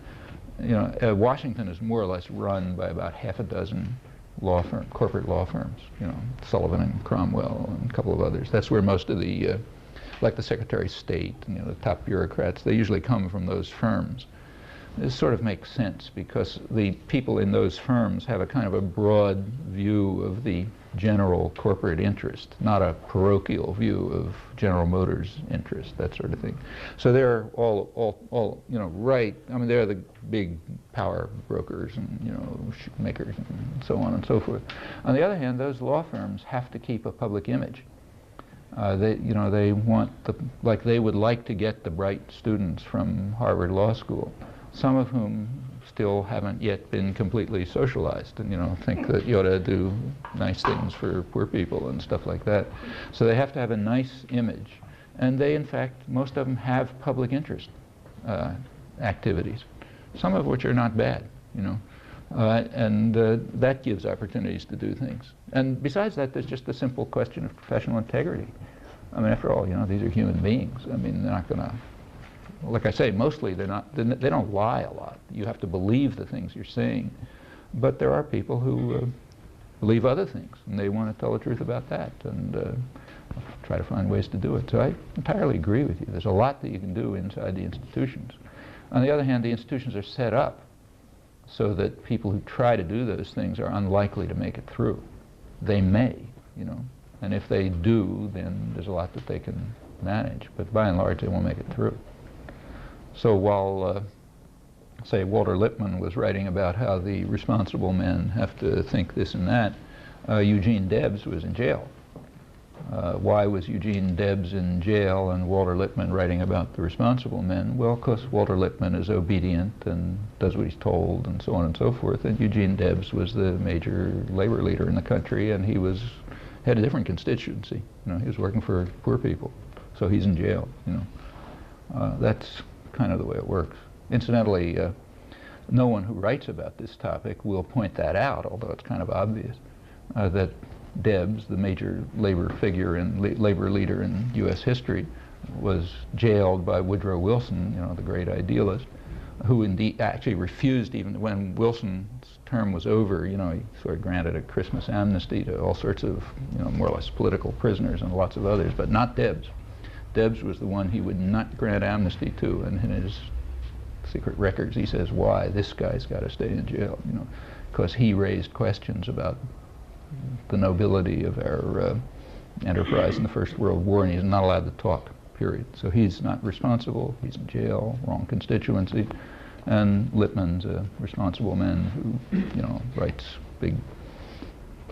you know, Washington is more or less run by about half a dozen corporate law firms. You know, Sullivan and Cromwell and a couple of others. That's where most of the, like the Secretary of State, and, you know, the top bureaucrats, they usually come from those firms. This sort of makes sense because the people in those firms have a kind of a broad view of the general corporate interest, not a parochial view of General Motors' interest, that sort of thing. So they're all you know, right. I mean, they're the big power brokers and, you know, makers and so on and so forth. On the other hand, those law firms have to keep a public image. You know, they want like they would like to get the bright students from Harvard Law School, some of whom still haven't yet been completely socialized and, you know, think that you ought to do nice things for poor people and stuff like that. So they have to have a nice image. And they, in fact, most of them have public interest activities, some of which are not bad, you know. And that gives opportunities to do things. And besides that, there's just the simple question of professional integrity. I mean, after all, you know, these are human beings. I mean, they're not going to, like I say, mostly they don't lie a lot. You have to believe the things you're saying. But there are people who believe other things, and they want to tell the truth about that, and try to find ways to do it. So I entirely agree with you. There's a lot that you can do inside the institutions. On the other hand, the institutions are set up so that people who try to do those things are unlikely to make it through. They may, you know, and if they do, then there's a lot that they can manage, but by and large, they won't make it through. So while, say, Walter Lippmann was writing about how the responsible men have to think this and that, Eugene Debs was in jail. Why was Eugene Debs in jail and Walter Lippmann writing about the responsible men? Well, because Walter Lippmann is obedient and does what he's told and so on and so forth, and Eugene Debs was the major labor leader in the country, and he had a different constituency. You know, he was working for poor people, so he's in jail, you know. That's kind of the way it works. Incidentally, no one who writes about this topic will point that out, although it's kind of obvious, that Debs, the major labor figure and labor leader in U.S. history, was jailed by Woodrow Wilson, you know, the great idealist, who indeed actually refused, even when Wilson's term was over, you know, he sort of granted a Christmas amnesty to all sorts of, you know, more or less political prisoners and lots of others, but not Debs. Debs was the one he would not grant amnesty to, and in his secret records he says, why, this guy's got to stay in jail, you know, because he raised questions about the nobility of our enterprise in the First World War, and he's not allowed to talk, period. So he's not responsible, he's in jail, wrong constituency, and Lippmann's a responsible man who, you know, writes big,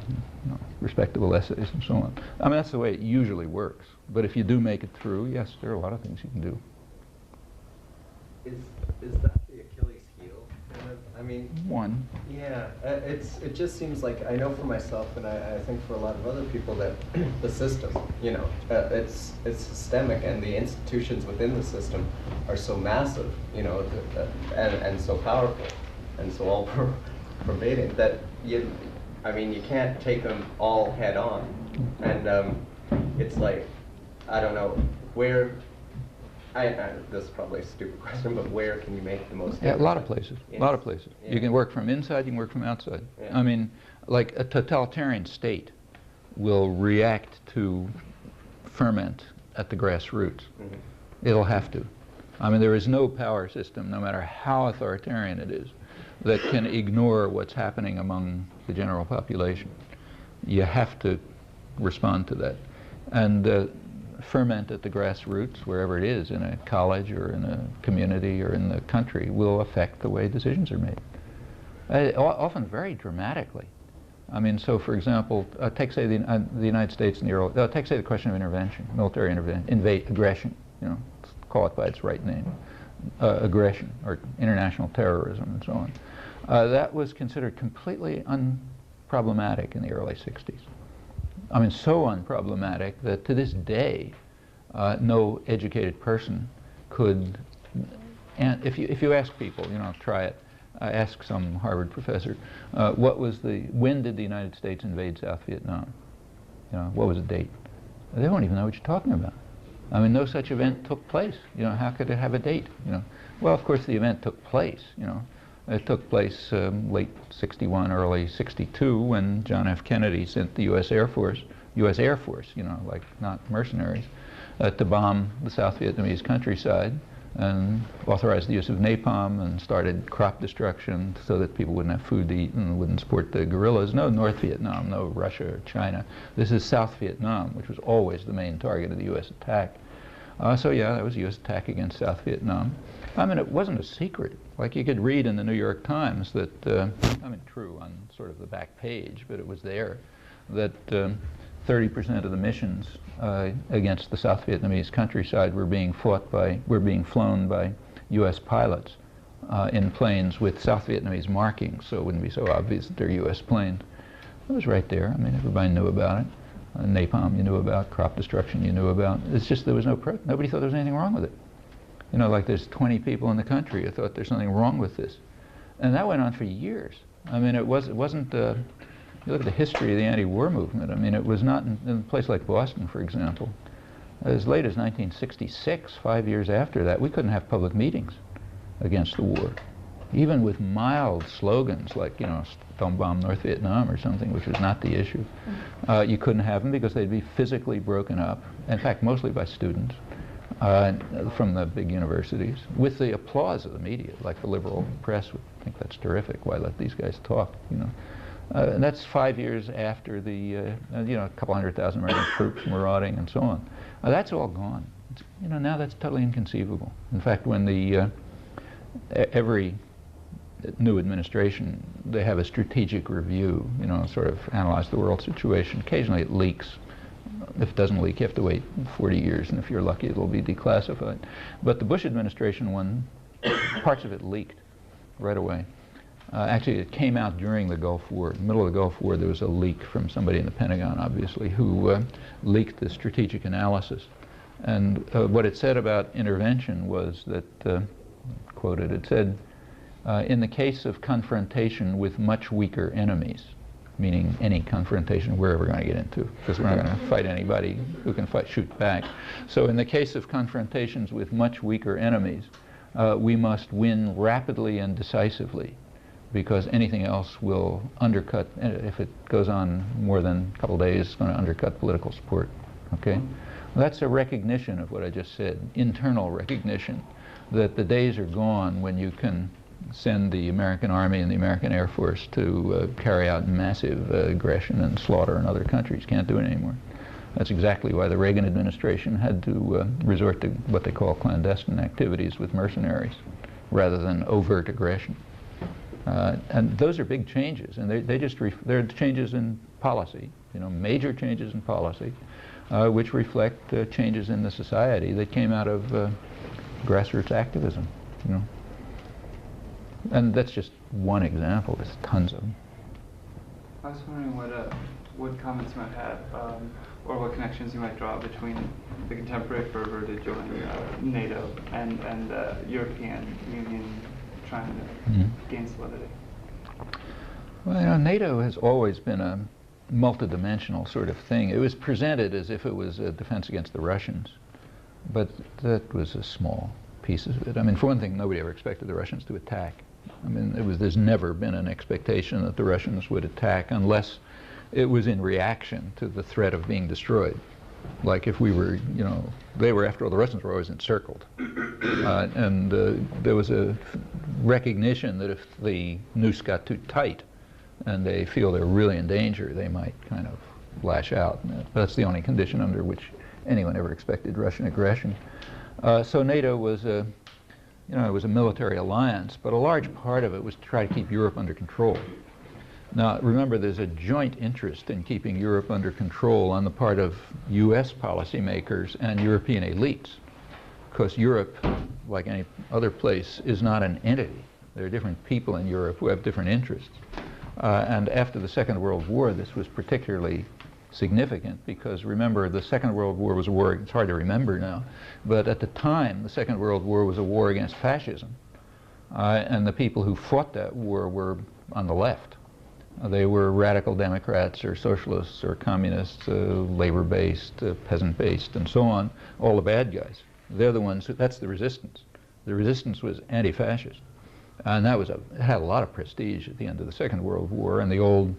you know, respectable essays and so on. I mean, that's the way it usually works. But if you do make it through, yes, there are a lot of things you can do.
Is that the Achilles heel? Kind of? I mean,
one.
Yeah, it just seems like, I know for myself, and I think for a lot of other people, that the system, you know, it's systemic, and the institutions within the system are so massive, you know, and so powerful, and so all pervading that I mean, you can't take them all head on, and it's like, I don't know where. This is probably a stupid question, but where can you make the most difference?
Yeah, a lot of places. A lot of places. Yeah. You can work from inside, you can work from outside. Yeah. I mean, like a totalitarian state will react to ferment at the grassroots. Mm-hmm. It'll have to. I mean, there is no power system, no matter how authoritarian it is, that can ignore what's happening among the general population. You have to respond to that. And ferment at the grassroots, wherever it is, in a college or in a community or in the country, will affect the way decisions are made. Often very dramatically. I mean, so for example, take say the United States in the early, take say the question of intervention, military intervention, aggression, you know, let's call it by its right name, aggression or international terrorism and so on. That was considered completely unproblematic in the early 60s. I mean, so unproblematic that to this day, no educated person could, and if you ask people, you know, try it, ask some Harvard professor, when did the United States invade South Vietnam? You know, what was the date? They won't even know what you're talking about. I mean, no such event took place. You know, how could it have a date? You know, well, of course, the event took place. You know, it took place late '61, early '62, when John F. Kennedy sent the U.S. Air Force, you know, like not mercenaries, to bomb the South Vietnamese countryside, and authorized the use of napalm and started crop destruction so that people wouldn't have food to eat and wouldn't support the guerrillas. No North Vietnam, no Russia or China. This is South Vietnam, which was always the main target of the U.S. attack. So yeah, that was a U.S. attack against South Vietnam. I mean, it wasn't a secret. Like you could read in the New York Times that, I mean, true on sort of the back page, but it was there, that 30% of the missions against the South Vietnamese countryside were being flown by U.S. pilots in planes with South Vietnamese markings, so it wouldn't be so obvious that they're U.S. planes. It was right there. I mean, everybody knew about it. Napalm you knew about, crop destruction you knew about. It's just there was nobody thought there was anything wrong with it. You know, like there's 20 people in the country who thought there's something wrong with this. And that went on for years. I mean, it wasn't, you look at the history of the anti-war movement. I mean, it was not in a place like Boston, for example. As late as 1966, 5 years after that, we couldn't have public meetings against the war. Even with mild slogans like, you know, don't bomb North Vietnam or something, which was not the issue. You couldn't have them because they'd be physically broken up, in fact, mostly by students from the big universities, with the applause of the media, like the liberal press would think that's terrific. Why let these guys talk, you know? And that's 5 years after the, you know, a couple 100,000 American troops marauding and so on. That's all gone. You know, now that's totally inconceivable. In fact, when the, every new administration, they have a strategic review, you know, sort of analyze the world situation. Occasionally it leaks. If it doesn't leak, you have to wait 40 years, and if you're lucky, it'll be declassified. But the Bush administration one, parts of it leaked right away. Actually, it came out during the Gulf War. In the middle of the Gulf War, there was a leak from somebody in the Pentagon, obviously, who leaked the strategic analysis. And what it said about intervention was that, quoted, it said, in the case of confrontation with much weaker enemies, meaning any confrontation we're ever going to get into, because we're not going to fight anybody who can shoot back. So in the case of confrontations with much weaker enemies, we must win rapidly and decisively, because anything else will undercut, if it goes on more than a couple of days, it's going to undercut political support. Okay? Well, that's a recognition of what I just said, internal recognition, that the days are gone when you can send the American Army and the American Air Force to carry out massive aggression and slaughter in other countries. Can't do it anymore. That's exactly why the Reagan administration had to resort to what they call clandestine activities with mercenaries rather than overt aggression. And those are big changes, and they're changes in policy, you know, major changes in policy, which reflect changes in the society that came out of grassroots activism, you know. And that's just one example. There's tons of them.
I was wondering what comments you might have, or what connections you might draw between the contemporary fervor to join NATO and the European Union trying to gain solidity.
Well, you know, NATO has always been a multidimensional sort of thing. It was presented as if it was a defense against the Russians, but that was a small piece of it. I mean, for one thing, nobody ever expected the Russians to attack. I mean, there's never been an expectation that the Russians would attack unless it was in reaction to the threat of being destroyed. Like if we were, you know, they were, after all, the Russians were always encircled. And there was a recognition that if the noose got too tight, and they feel they're really in danger, they might kind of lash out. That's the only condition under which anyone ever expected Russian aggression. So NATO was a, it was a military alliance, but a large part of it was to try to keep Europe under control. Now, remember, there's a joint interest in keeping Europe under control on the part of U.S. policymakers and European elites, because Europe, like any other place, is not an entity. There are different people in Europe who have different interests. And after the Second World War, this was particularly significant because, remember, the Second World War was a war, it's hard to remember now, but at the time, the Second World War was a war against fascism. And the people who fought that war were on the left. They were radical Democrats or socialists or communists, labor-based, peasant-based, and so on, all the bad guys. They're the ones that's the resistance. The resistance was anti-fascist. And that was it had a lot of prestige at the end of the Second World War, and the old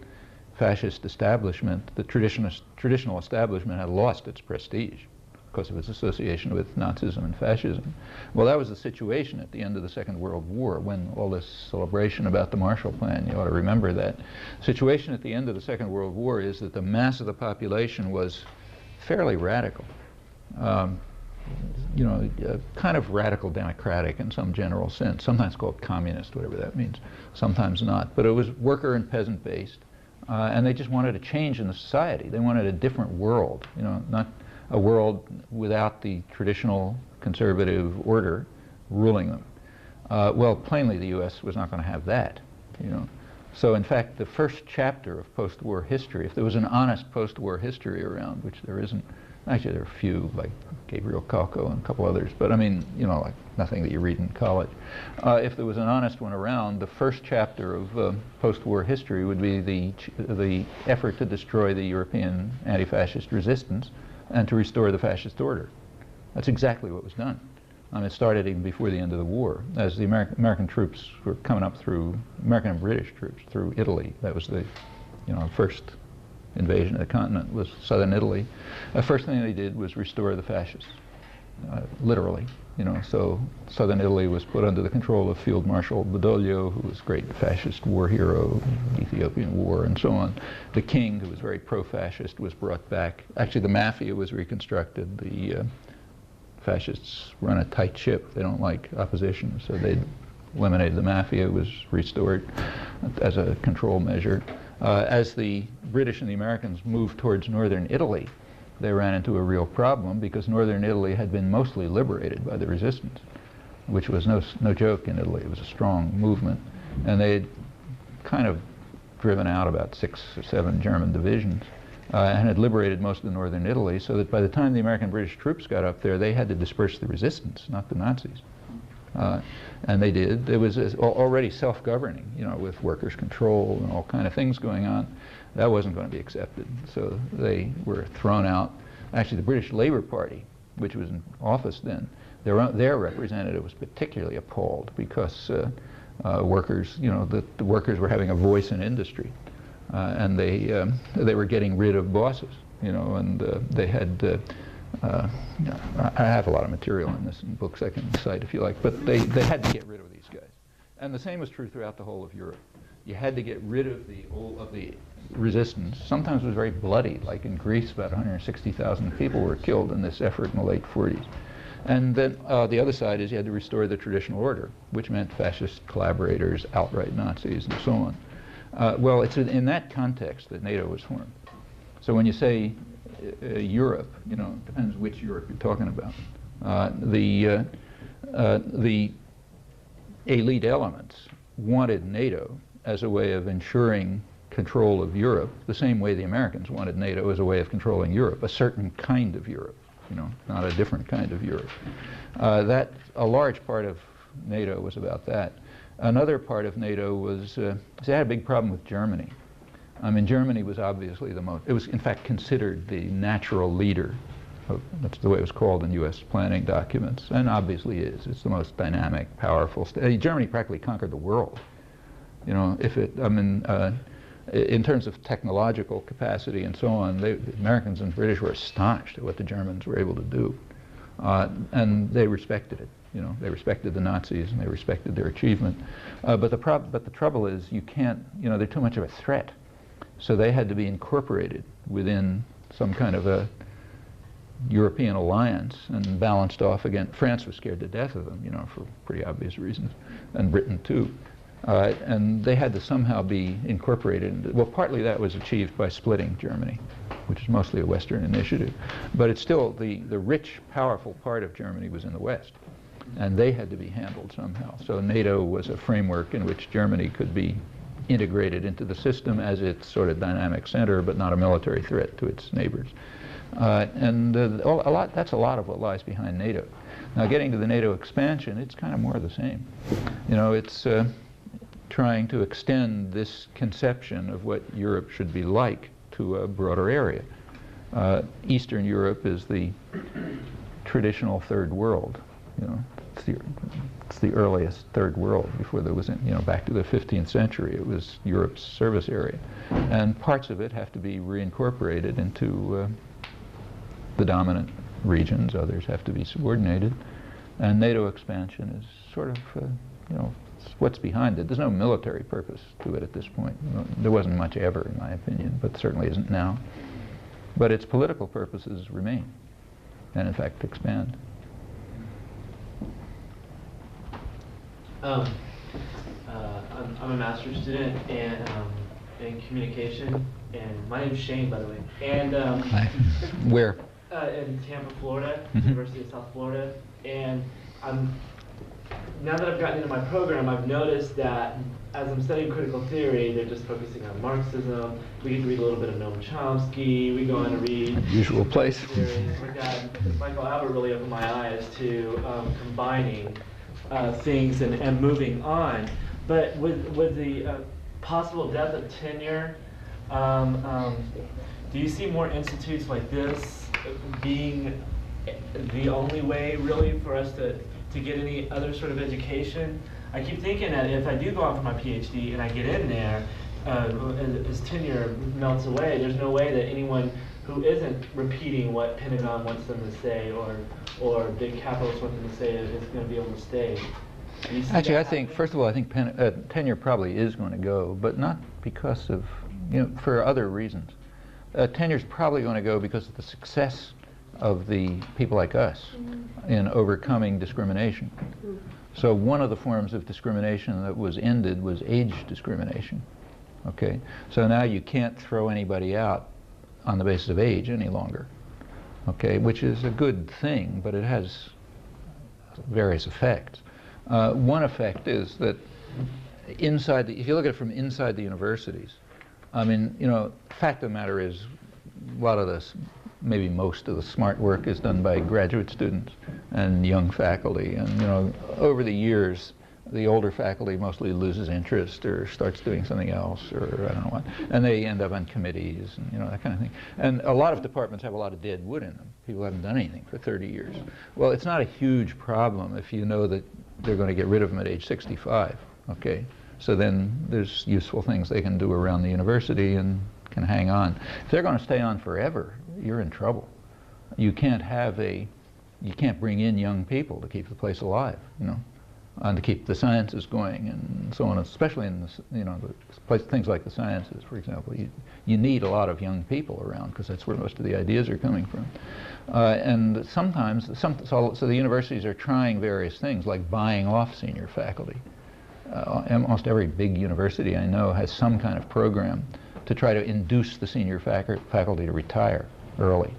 fascist establishment, the traditional establishment, had lost its prestige because of its association with Nazism and fascism. Well, that was the situation at the end of the Second World War, when all this celebration about the Marshall Plan, you ought to remember that. The situation at the end of the Second World War is that the mass of the population was fairly radical. Kind of radical democratic in some general sense, sometimes called communist, whatever that means, sometimes not. But it was worker and peasant based, and they just wanted a change in the society. They wanted a different world, not a world without the traditional conservative order ruling them. Well, plainly the U.S. was not going to have that, So in fact, the first chapter of post-war history, if there was an honest post-war history around, which there isn't, actually there are a few, like Gabriel Kalko and a couple others, but I mean, like nothing that you read in college. If there was an honest one around, the first chapter of post-war history would be the effort to destroy the European anti-fascist resistance and to restore the fascist order. That's exactly what was done. It started even before the end of the war, as the American troops were coming up through, American and British troops, through Italy. That was the, first invasion of the continent was southern Italy. The first thing they did was restore the fascists, literally. So southern Italy was put under the control of Field Marshal Badoglio, who was a great fascist war hero, Ethiopian War, and so on. The king, who was very pro-fascist, was brought back. Actually, the mafia was reconstructed. The fascists run a tight ship. They don't like opposition, so they eliminated the mafia. It was restored as a control measure. As the British and the Americans moved towards northern Italy, they ran into a real problem because northern Italy had been mostly liberated by the resistance, which was no joke in Italy. It was a strong movement. And they had kind of driven out about 6 or 7 German divisions and had liberated most of northern Italy, so that by the time the American British troops got up there, they had to disperse the resistance, not the Nazis. And they did. It was already self-governing, with workers' control and all kind of things going on. That wasn't going to be accepted. So they were thrown out. Actually, the British Labour Party, which was in office then, their representative was particularly appalled because workers, the workers were having a voice in industry. And they were getting rid of bosses, and they had I have a lot of material in this in books I can cite if you like, but they had to get rid of these guys. And the same was true throughout the whole of Europe. You had to get rid of the resistance. Sometimes it was very bloody, like in Greece, about 160,000 people were killed in this effort in the late 40s. And then the other side is you had to restore the traditional order, which meant fascist collaborators, outright Nazis, and so on. Well, it's in that context that NATO was formed. So when you say Europe, it depends which Europe you're talking about. The elite elements wanted NATO as a way of ensuring control of Europe, the same way the Americans wanted NATO as a way of controlling Europe, a certain kind of Europe, not a different kind of Europe. That a large part of NATO was about that. Another part of NATO was, they had a big problem with Germany. Germany was obviously it was in fact considered the natural leader. That's the way it was called in U.S. planning documents, and obviously is. It's the most dynamic, powerful state. Germany practically conquered the world. In terms of technological capacity and so on, the Americans and British were astonished at what the Germans were able to do. And they respected it. You know, they respected the Nazis and they respected their achievement. But the trouble is you can't, you know, they're too much of a threat. So they had to be incorporated within some kind of a European alliance and balanced off against. France was scared to death of them, you know, for pretty obvious reasons, and Britain too. And they had to somehow be incorporated. Well, partly that was achieved by splitting Germany, which is mostly a Western initiative. But it's still, the rich, powerful part of Germany was in the West. And they had to be handled somehow. So NATO was a framework in which Germany could be integrated into the system as its sort of dynamic center, but not a military threat to its neighbors. That's a lot of what lies behind NATO. Now, getting to the NATO expansion, it's kind of more of the same. You know, it's trying to extend this conception of what Europe should be like to a broader area. Eastern Europe is the traditional third world. You know, it's the earliest third world before there was, you know, back to the 15th century. It was Europe's service area, and parts of it have to be reincorporated into the dominant regions. Others have to be subordinated, and NATO expansion is sort of, you know, what's behind it. There's no military purpose to it at this point. You know, there wasn't much ever, in my opinion, but certainly isn't now. But its political purposes remain, and in fact expand.
I'm a master's student in communication, and my name's Shane, by the way. And
Where?
In Tampa, Florida,
Mm-hmm.
University of South Florida. And now that I've gotten into my program, I've noticed that as I'm studying critical theory, they're just focusing on Marxism. We get to read a little bit of Noam Chomsky. We go on to read
Usual place.
My dad, Michael Albert, really opened my eyes to combining things and moving on. But with the possible death of tenure, do you see more institutes like this being the only way really for us to get any other sort of education? I keep thinking that if I do go on for my PhD and I get in there, as tenure melts away, there's no way that anyone who isn't repeating what Pentagon wants them to say or big capitalists want them to say is going to be able to stay.
Actually, I think, first of all, I think tenure probably is going to go, but not because of, you know, for other reasons. Tenure's probably going to go because of the success of the people like us in overcoming discrimination. So one of the forms of discrimination that was ended was age discrimination. Okay, so now you can't throw anybody out on the basis of age any longer. Okay, which is a good thing, but it has various effects. One effect is that if you look at it from inside the universities, I mean, you know, fact of the matter is a lot of this, maybe most of the smart work is done by graduate students and young faculty. And, you know, over the years, the older faculty mostly loses interest or starts doing something else or I don't know what. And they end up on committees and, you know, that kind of thing. And a lot of departments have a lot of dead wood in them. People haven't done anything for 30 years. Well, it's not a huge problem if you know that they're going to get rid of them at age 65, okay? So then there's useful things they can do around the university and can hang on. If they're going to stay on forever, you're in trouble. You can't bring in young people to keep the place alive, you know, and to keep the sciences going and so on, especially in the, you know, things like the sciences, for example. You need a lot of young people around because that's where most of the ideas are coming from. And sometimes, so the universities are trying various things like buying off senior faculty. Almost every big university I know has some kind of program to try to induce the senior faculty to retire early.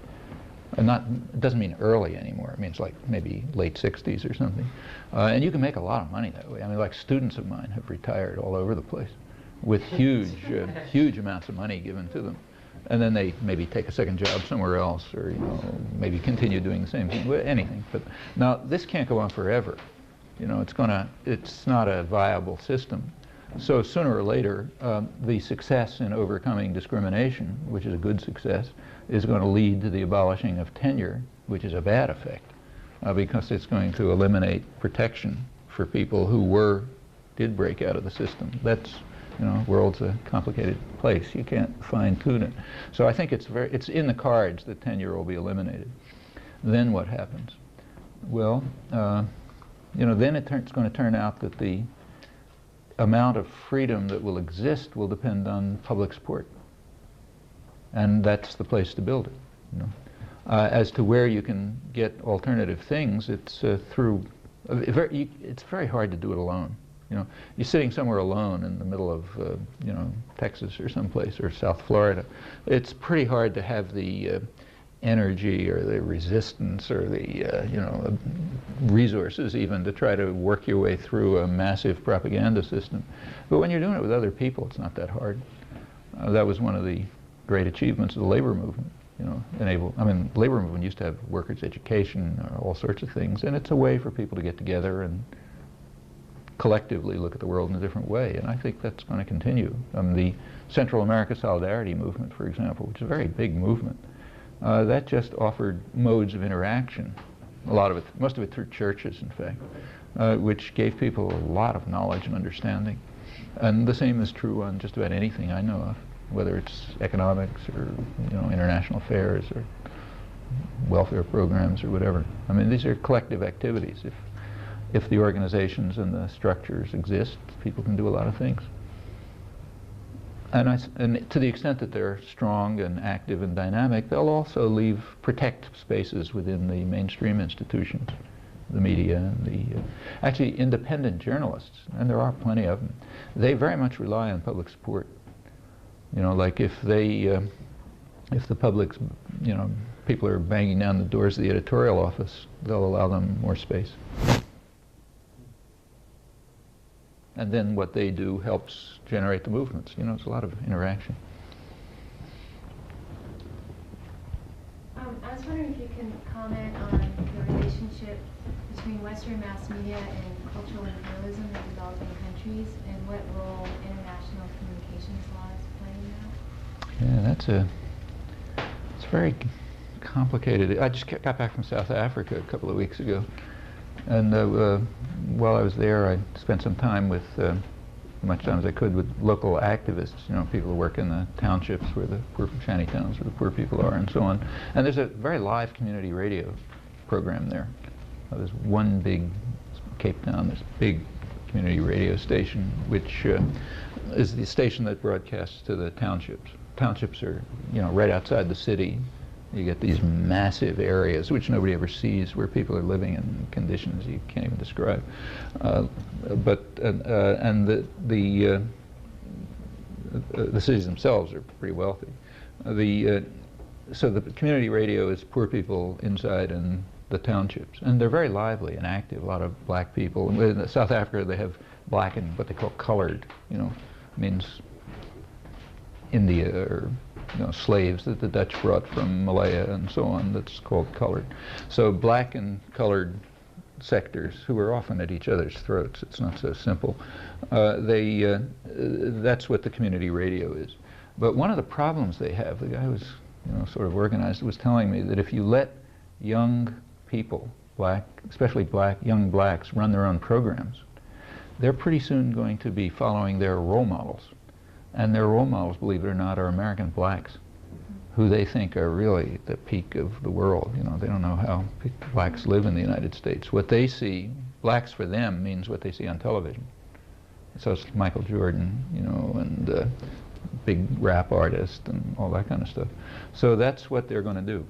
And it doesn't mean early anymore. It means like maybe late 60s or something. And you can make a lot of money that way. I mean, like students of mine have retired all over the place with huge, huge amounts of money given to them. And then they maybe take a second job somewhere else or, you know, maybe continue doing the same thing, anything. But now this can't go on forever. You know, it's not a viable system. So sooner or later, the success in overcoming discrimination, which is a good success, is going to lead to the abolishing of tenure, which is a bad effect, because it's going to eliminate protection for people who did break out of the system. That's, you know, the world's a complicated place. You can't fine-tune it. So I think it's in the cards that tenure will be eliminated. Then what happens? Well, then it's going to turn out that the amount of freedom that will exist will depend on public support. And that's the place to build it. As to where you can get alternative things, it's through. It's very hard to do it alone. You're sitting somewhere alone in the middle of, Texas or someplace, or South Florida. It's pretty hard to have the energy or the resistance or the, resources even to try to work your way through a massive propaganda system. But when you're doing it with other people, it's not that hard. That was one of the great achievements of the labor movement. Labor movement used to have workers' education, all sorts of things, and it's a way for people to get together and collectively look at the world in a different way, and I think that's going to continue. The Central America Solidarity Movement, for example, which is a very big movement, that just offered modes of interaction, a lot of it, most of it through churches, in fact, which gave people a lot of knowledge and understanding. And the same is true on just about anything I know of, whether it's economics or international affairs or welfare programs or whatever. These are collective activities. If the organizations and the structures exist, people can do a lot of things. And to the extent that they're strong and active and dynamic, they'll also protect spaces within the mainstream institutions, the media, and the actually independent journalists, and there are plenty of them. They very much rely on public support. Like if the public's, people are banging down the doors of the editorial office, they'll allow them more space. And then what they do helps generate the movements. It's a lot of interaction.
I was wondering if you can comment on the relationship between Western mass media and cultural imperialism in developing countries, and what role international communications laws play in that.
Yeah, it's very complicated. I just got back from South Africa a couple of weeks ago. And while I was there, I spent some time with, as much time as I could, with local activists, people who work in the townships where the poor shanty towns where the poor people are, and so on. And there's a very live community radio program there. There's one big, Cape Town, there's a big community radio station, which is the station that broadcasts to the townships. Townships are, right outside the city. You get these massive areas which nobody ever sees, where people are living in conditions you can't even describe. And the cities themselves are pretty wealthy. So the community radio is poor people inside in the townships, and they're very lively and active. A lot of black people. In South Africa, they have black and what they call colored. Means India or slaves that the Dutch brought from Malaya and so on. That's called colored. So black and colored sectors who are often at each other's throats. It's not so simple. That's what the community radio is. But one of the problems they have, the guy who was sort of organized, was telling me that if you let young people, especially young blacks, run their own programs, they're pretty soon going to be following their role models. And their role models, believe it or not, are American blacks, who they think are really the peak of the world. They don't know how blacks live in the United States. What they see, blacks for them, means what they see on television. So it's Michael Jordan, and big rap artist and all that kind of stuff. So that's what they're going to do,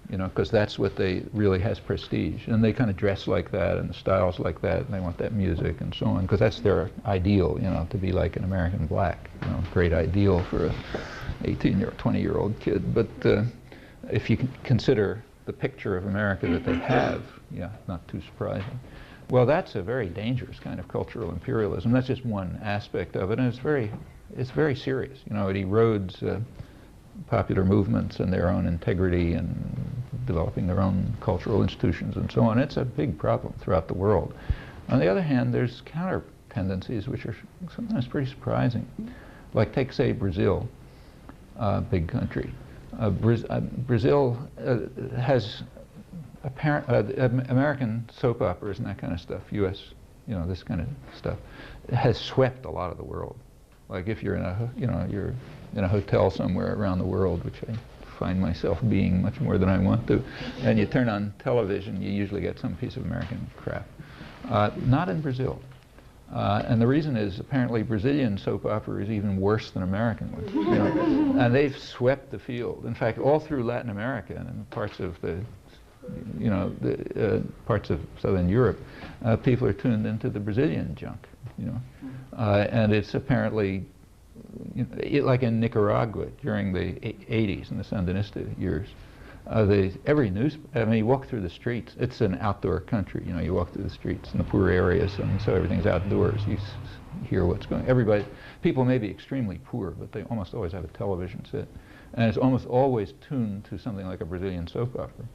because that's what really has prestige. And they kind of dress like that and the styles like that, and they want that music and so on, because that's their ideal, to be like an American black. Great ideal for a 18-year-old, 20-year-old kid. But if you consider the picture of America that they have, not too surprising. Well, that's a very dangerous kind of cultural imperialism. That's just one aspect of it, and it's very serious. It erodes popular movements and their own integrity and developing their own cultural institutions and so on. It's a big problem throughout the world. On the other hand, there's counter tendencies which are sometimes pretty surprising. Like take, say, Brazil, big country. Brazil has American soap operas and that kind of stuff, U.S., this kind of stuff, has swept a lot of the world. Like if you're in you're in a hotel somewhere around the world, which I find myself being much more than I want to. And you turn on television, you usually get some piece of American crap. Not in Brazil. And the reason is apparently Brazilian soap opera is even worse than American ones. You know? And they've swept the field. In fact, all through Latin America and parts of the, you know, parts of Southern Europe, people are tuned into the Brazilian junk. You know, and it's apparently, you know, like in Nicaragua during the 80s and the Sandinista years. Every news, I mean, you walk through the streets, it's an outdoor country, you know, you walk through the streets in the poor areas, and so everything's outdoors. You hear what's going on. People may be extremely poor, but they almost always have a television set. And it's almost always tuned to something like a Brazilian soap opera.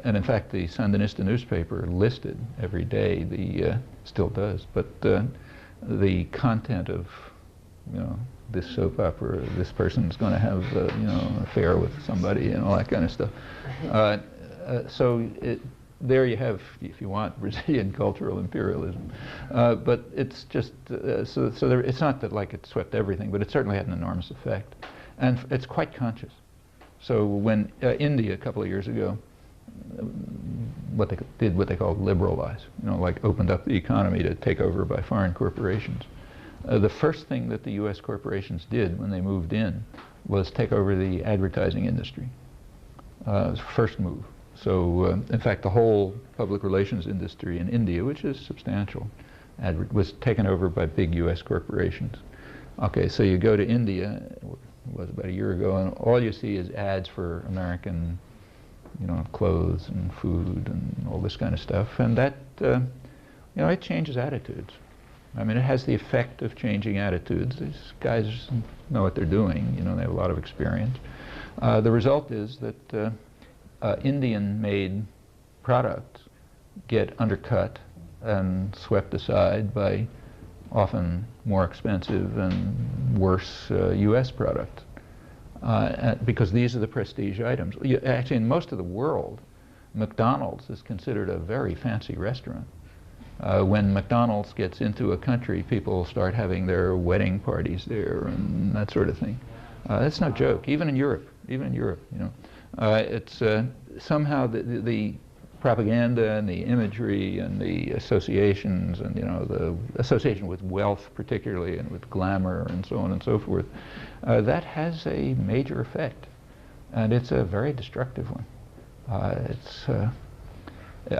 And in fact, the Sandinista newspaper listed every day, still does, but the content of, you know, this soap opera, this person's going to have, you know, an affair with somebody and all that kind of stuff. So there you have, if you want, Brazilian cultural imperialism. But it's just, it's not that like it swept everything, but it certainly had an enormous effect. And it's quite conscious. So when India a couple of years ago, what they called liberalize, you know, like opened up the economy to take over by foreign corporations. The first thing that the U.S. corporations did when they moved in was take over the advertising industry. It was the first move. So, in fact, the whole public relations industry in India, which is substantial, was taken over by big U.S. corporations. Okay, so you go to India, it was about a year ago, and all you see is ads for American, you know, clothes and food and all this kind of stuff, and that, you know, it changes attitudes. I mean, it has the effect of changing attitudes. These guys know what they're doing. You know, they have a lot of experience. The result is that Indian-made products get undercut and swept aside by often more expensive and worse U.S. products. Because these are the prestige items. Actually, in most of the world, McDonald's is considered a very fancy restaurant. When McDonald's gets into a country, people start having their wedding parties there and that sort of thing. That's no joke. Even in Europe, you know, it's somehow the propaganda and the imagery and the associations and, you know, the association with wealth particularly and with glamour and so on and so forth, that has a major effect, and it's a very destructive one.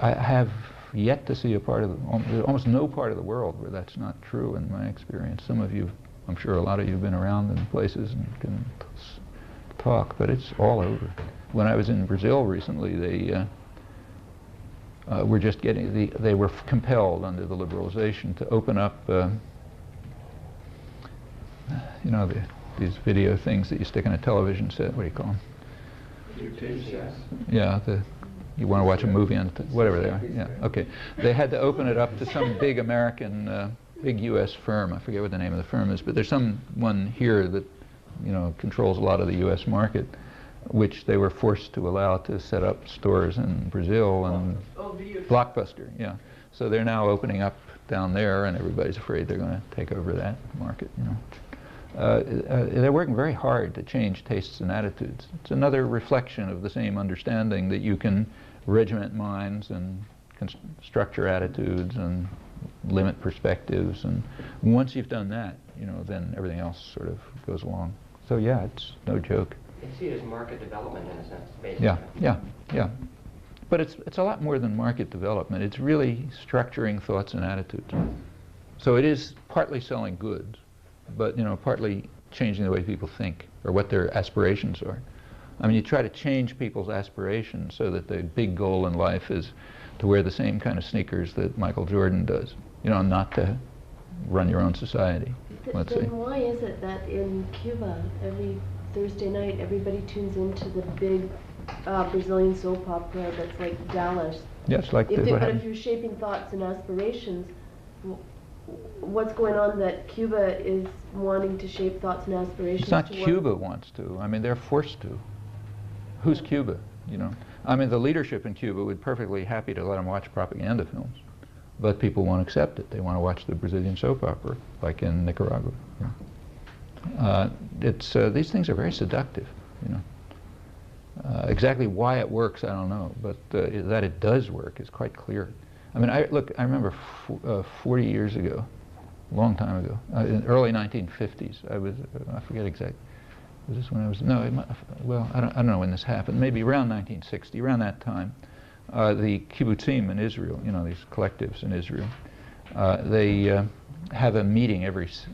I have yet to see a part of almost no part of the world where that's not true in my experience. Some of you, I'm sure a lot of you have been around in places and can talk, but it's all over. When I was in Brazil recently, they were just getting, they were compelled under the liberalization to open up, you know, these video things that you stick in a television set, what do you call them? Yeah, you want to watch a movie on, whatever they are, yeah, okay. They had to open it up to some big American, big U.S. firm. I forget what the name of the firm is, but there's someone here that, you know, controls a lot of the U.S. market, which they were forced to allow to set up stores in Brazil and Blockbuster, yeah. So they're now opening up down there, and everybody's afraid they're going to take over that market, you know. They're working very hard to change tastes and attitudes. It's another reflection of the same understanding that you can regiment minds and structure attitudes and limit perspectives, and once you've done that, you know, then everything else sort of goes along. So yeah, it's no joke.
They see it as market development in a sense, basically.
Yeah. But it's a lot more than market development. It's really structuring thoughts and attitudes. So it is partly selling goods, but, you know, partly changing the way people think or what their aspirations are. I mean, you try to change people's aspirations so that the big goal in life is to wear the same kind of sneakers that Michael Jordan does, you know, not to run your own society. Let's see.
Then why is it that in Cuba, every Thursday night, everybody tunes into the big Brazilian soap opera that's like Dallas?
Yes, like
but
happened.
if you're shaping thoughts and aspirations, what's going on that Cuba is wanting to shape thoughts and aspirations?
It's not Cuba wants to. I mean, they're forced to. Who's Cuba, you know? I mean, the leadership in Cuba would be perfectly happy to let them watch propaganda films, but people won't accept it. They want to watch the Brazilian soap opera, like in Nicaragua. Yeah. These things are very seductive, you know. Exactly why it works, I don't know, but that it does work is quite clear. I mean, I remember 40 years ago, a long time ago, in the early 1950s, I forget exactly. Was this when I was, no, well, I don't know when this happened, maybe around 1960, around that time. The kibbutzim in Israel, you know, these collectives in Israel, they have a meeting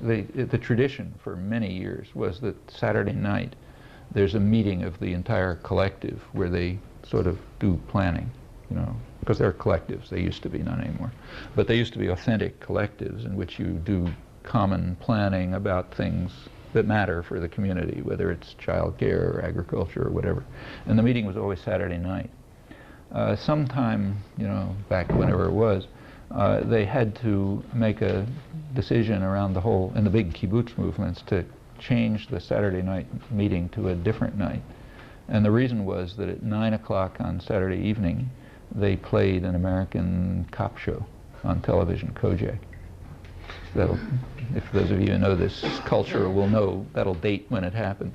the tradition for many years was that Saturday night there's a meeting of the entire collective where they sort of do planning, you know, because they're collectives. They used to be, not anymore. But they used to be authentic collectives in which you do common planning about things that matter for the community, whether it's child care or agriculture or whatever. And the meeting was always Saturday night. Sometime, you know, back whenever it was, they had to make a decision around the whole, in the big kibbutz movements, to change the Saturday night meeting to a different night. And the reason was that at 9 o'clock on Saturday evening, they played an American cop show on television, Kojak. That'll, if those of you who know this culture will know, that'll date when it happened.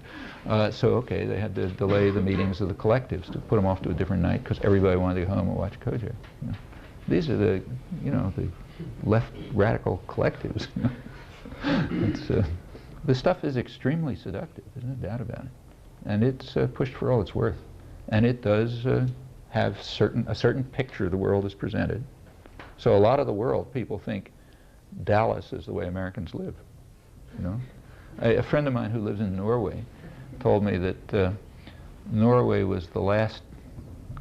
So, okay, they had to delay the meetings of the collectives to put them off to a different night because everybody wanted to go home and watch Kojak. You know. These are the, you know, the left radical collectives. You know. The stuff is extremely seductive, there's no doubt about it. And it's pushed for all it's worth. And it does have a certain picture the world is presented. So a lot of the world, people think Dallas is the way Americans live. You know? A friend of mine who lives in Norway told me that Norway was the last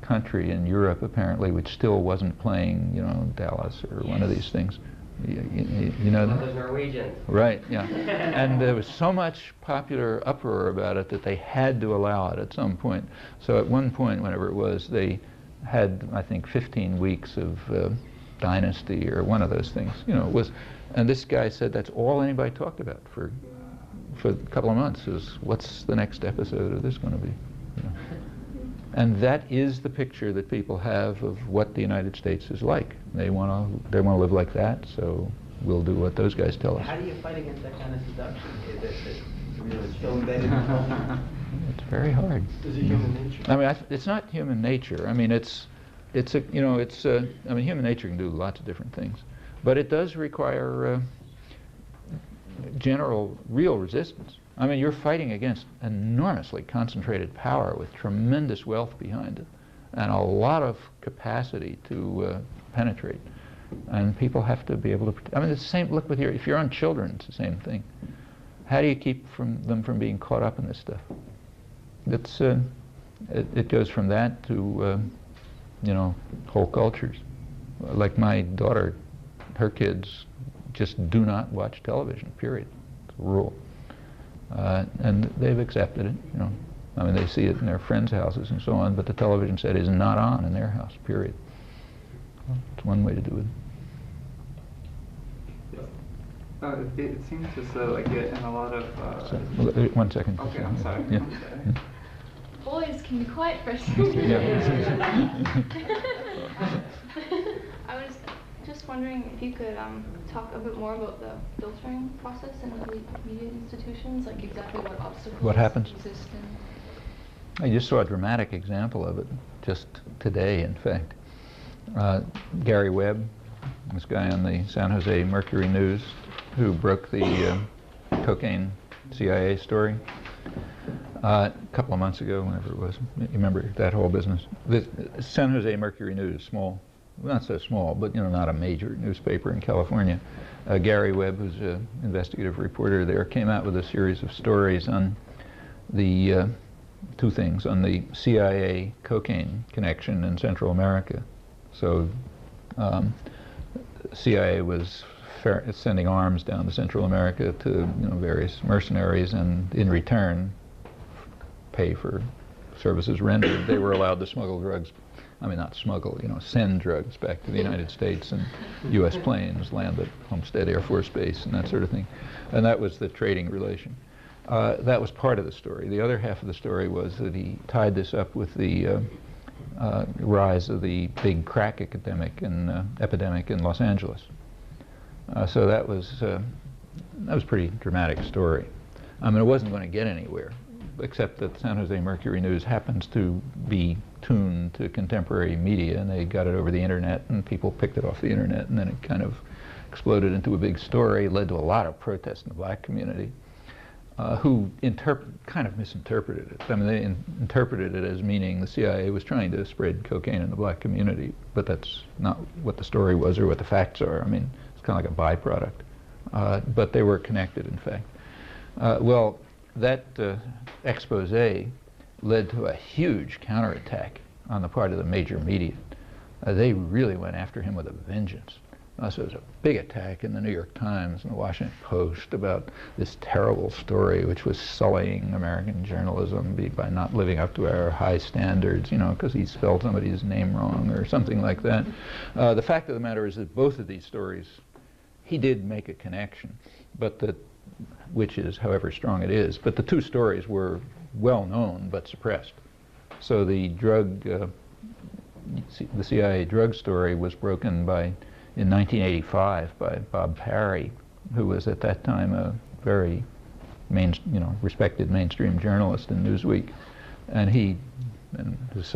country in Europe, apparently, which still wasn't playing, you know, Dallas or one of these things. You know that?
Those Norwegians.
Right, yeah. And there was so much popular uproar about it that they had to allow it at some point. So at one point, whenever it was, they had, I think, 15 weeks of Dynasty or one of those things. You know, it was, and this guy said that's all anybody talked about for a couple of months is what's the next episode of this going to be? You know? And that is the picture that people have of what the United States is like. They want to live like that, so we'll do what those guys tell us.
How do you fight against that kind of seduction? Is it really so embedded in the culture?
It's very hard.
Is it human nature?
I mean, it's not human nature. I mean, I mean, human nature can do lots of different things, but it does require general, real resistance. I mean, you're fighting against enormously concentrated power with tremendous wealth behind it and a lot of capacity to penetrate. And people have to be able to, I mean, it's the same, look with if you're on children, it's the same thing. How do you keep them from being caught up in this stuff? It's, it goes from that to, you know, whole cultures. Like my daughter, her kids just do not watch television, period. It's a rule. And they've accepted it, you know. I mean, they see it in their friends' houses and so on, but the television set is not on in their house, period. Well, it's one way to do it.
It seems as though, like, in a lot of...
One second.
Okay, I'm sorry.
Yeah.
I'm sorry.
Boys, can be quiet for a
Yeah.
I was just wondering if you could talk a bit more about the filtering process in elite media institutions, like exactly what obstacles
What happens?
exist in.
I just saw a dramatic example of it just today, in fact. Gary Webb, this guy on the San Jose Mercury News, who broke the cocaine CIA story a couple of months ago, whenever it was. You remember that whole business? The San Jose Mercury News, small, not so small, but, you know, not a major newspaper in California. Gary Webb, who's an investigative reporter there, came out with a series of stories on the two things, on the CIA cocaine connection in Central America. So CIA was sending arms down to Central America to, you know, various mercenaries, and in return pay for services rendered. They were allowed to smuggle drugs. I mean, not smuggle, you know, send drugs back to the United States, and U.S. planes land at Homestead Air Force Base and that sort of thing. And that was the trading relation. That was part of the story. The other half of the story was that he tied this up with the rise of the big crack epidemic in Los Angeles. So that was a pretty dramatic story. I mean, it wasn't going to get anywhere, except that the San Jose Mercury News happens to be tuned to contemporary media, and they got it over the internet, and people picked it off the internet, and then it kind of exploded into a big story, led to a lot of protest in the black community, who kind of misinterpreted it. I mean, they interpreted it as meaning the CIA was trying to spread cocaine in the black community, but that's not what the story was or what the facts are. I mean, it's kind of like a byproduct. But they were connected, in fact. Well, that expose led to a huge counterattack on the part of the major media. They really went after him with a vengeance. So it was a big attack in the New York Times and the Washington Post about this terrible story which was sullying American journalism by not living up to our high standards, you know, because he spelled somebody's name wrong or something like that. The fact of the matter is that both of these stories, he did make a connection, but which is however strong it is, but the two stories were well known but suppressed. So the CIA drug story was broken in 1985 by Bob Parry, who was at that time a very respected mainstream journalist in Newsweek, and he and his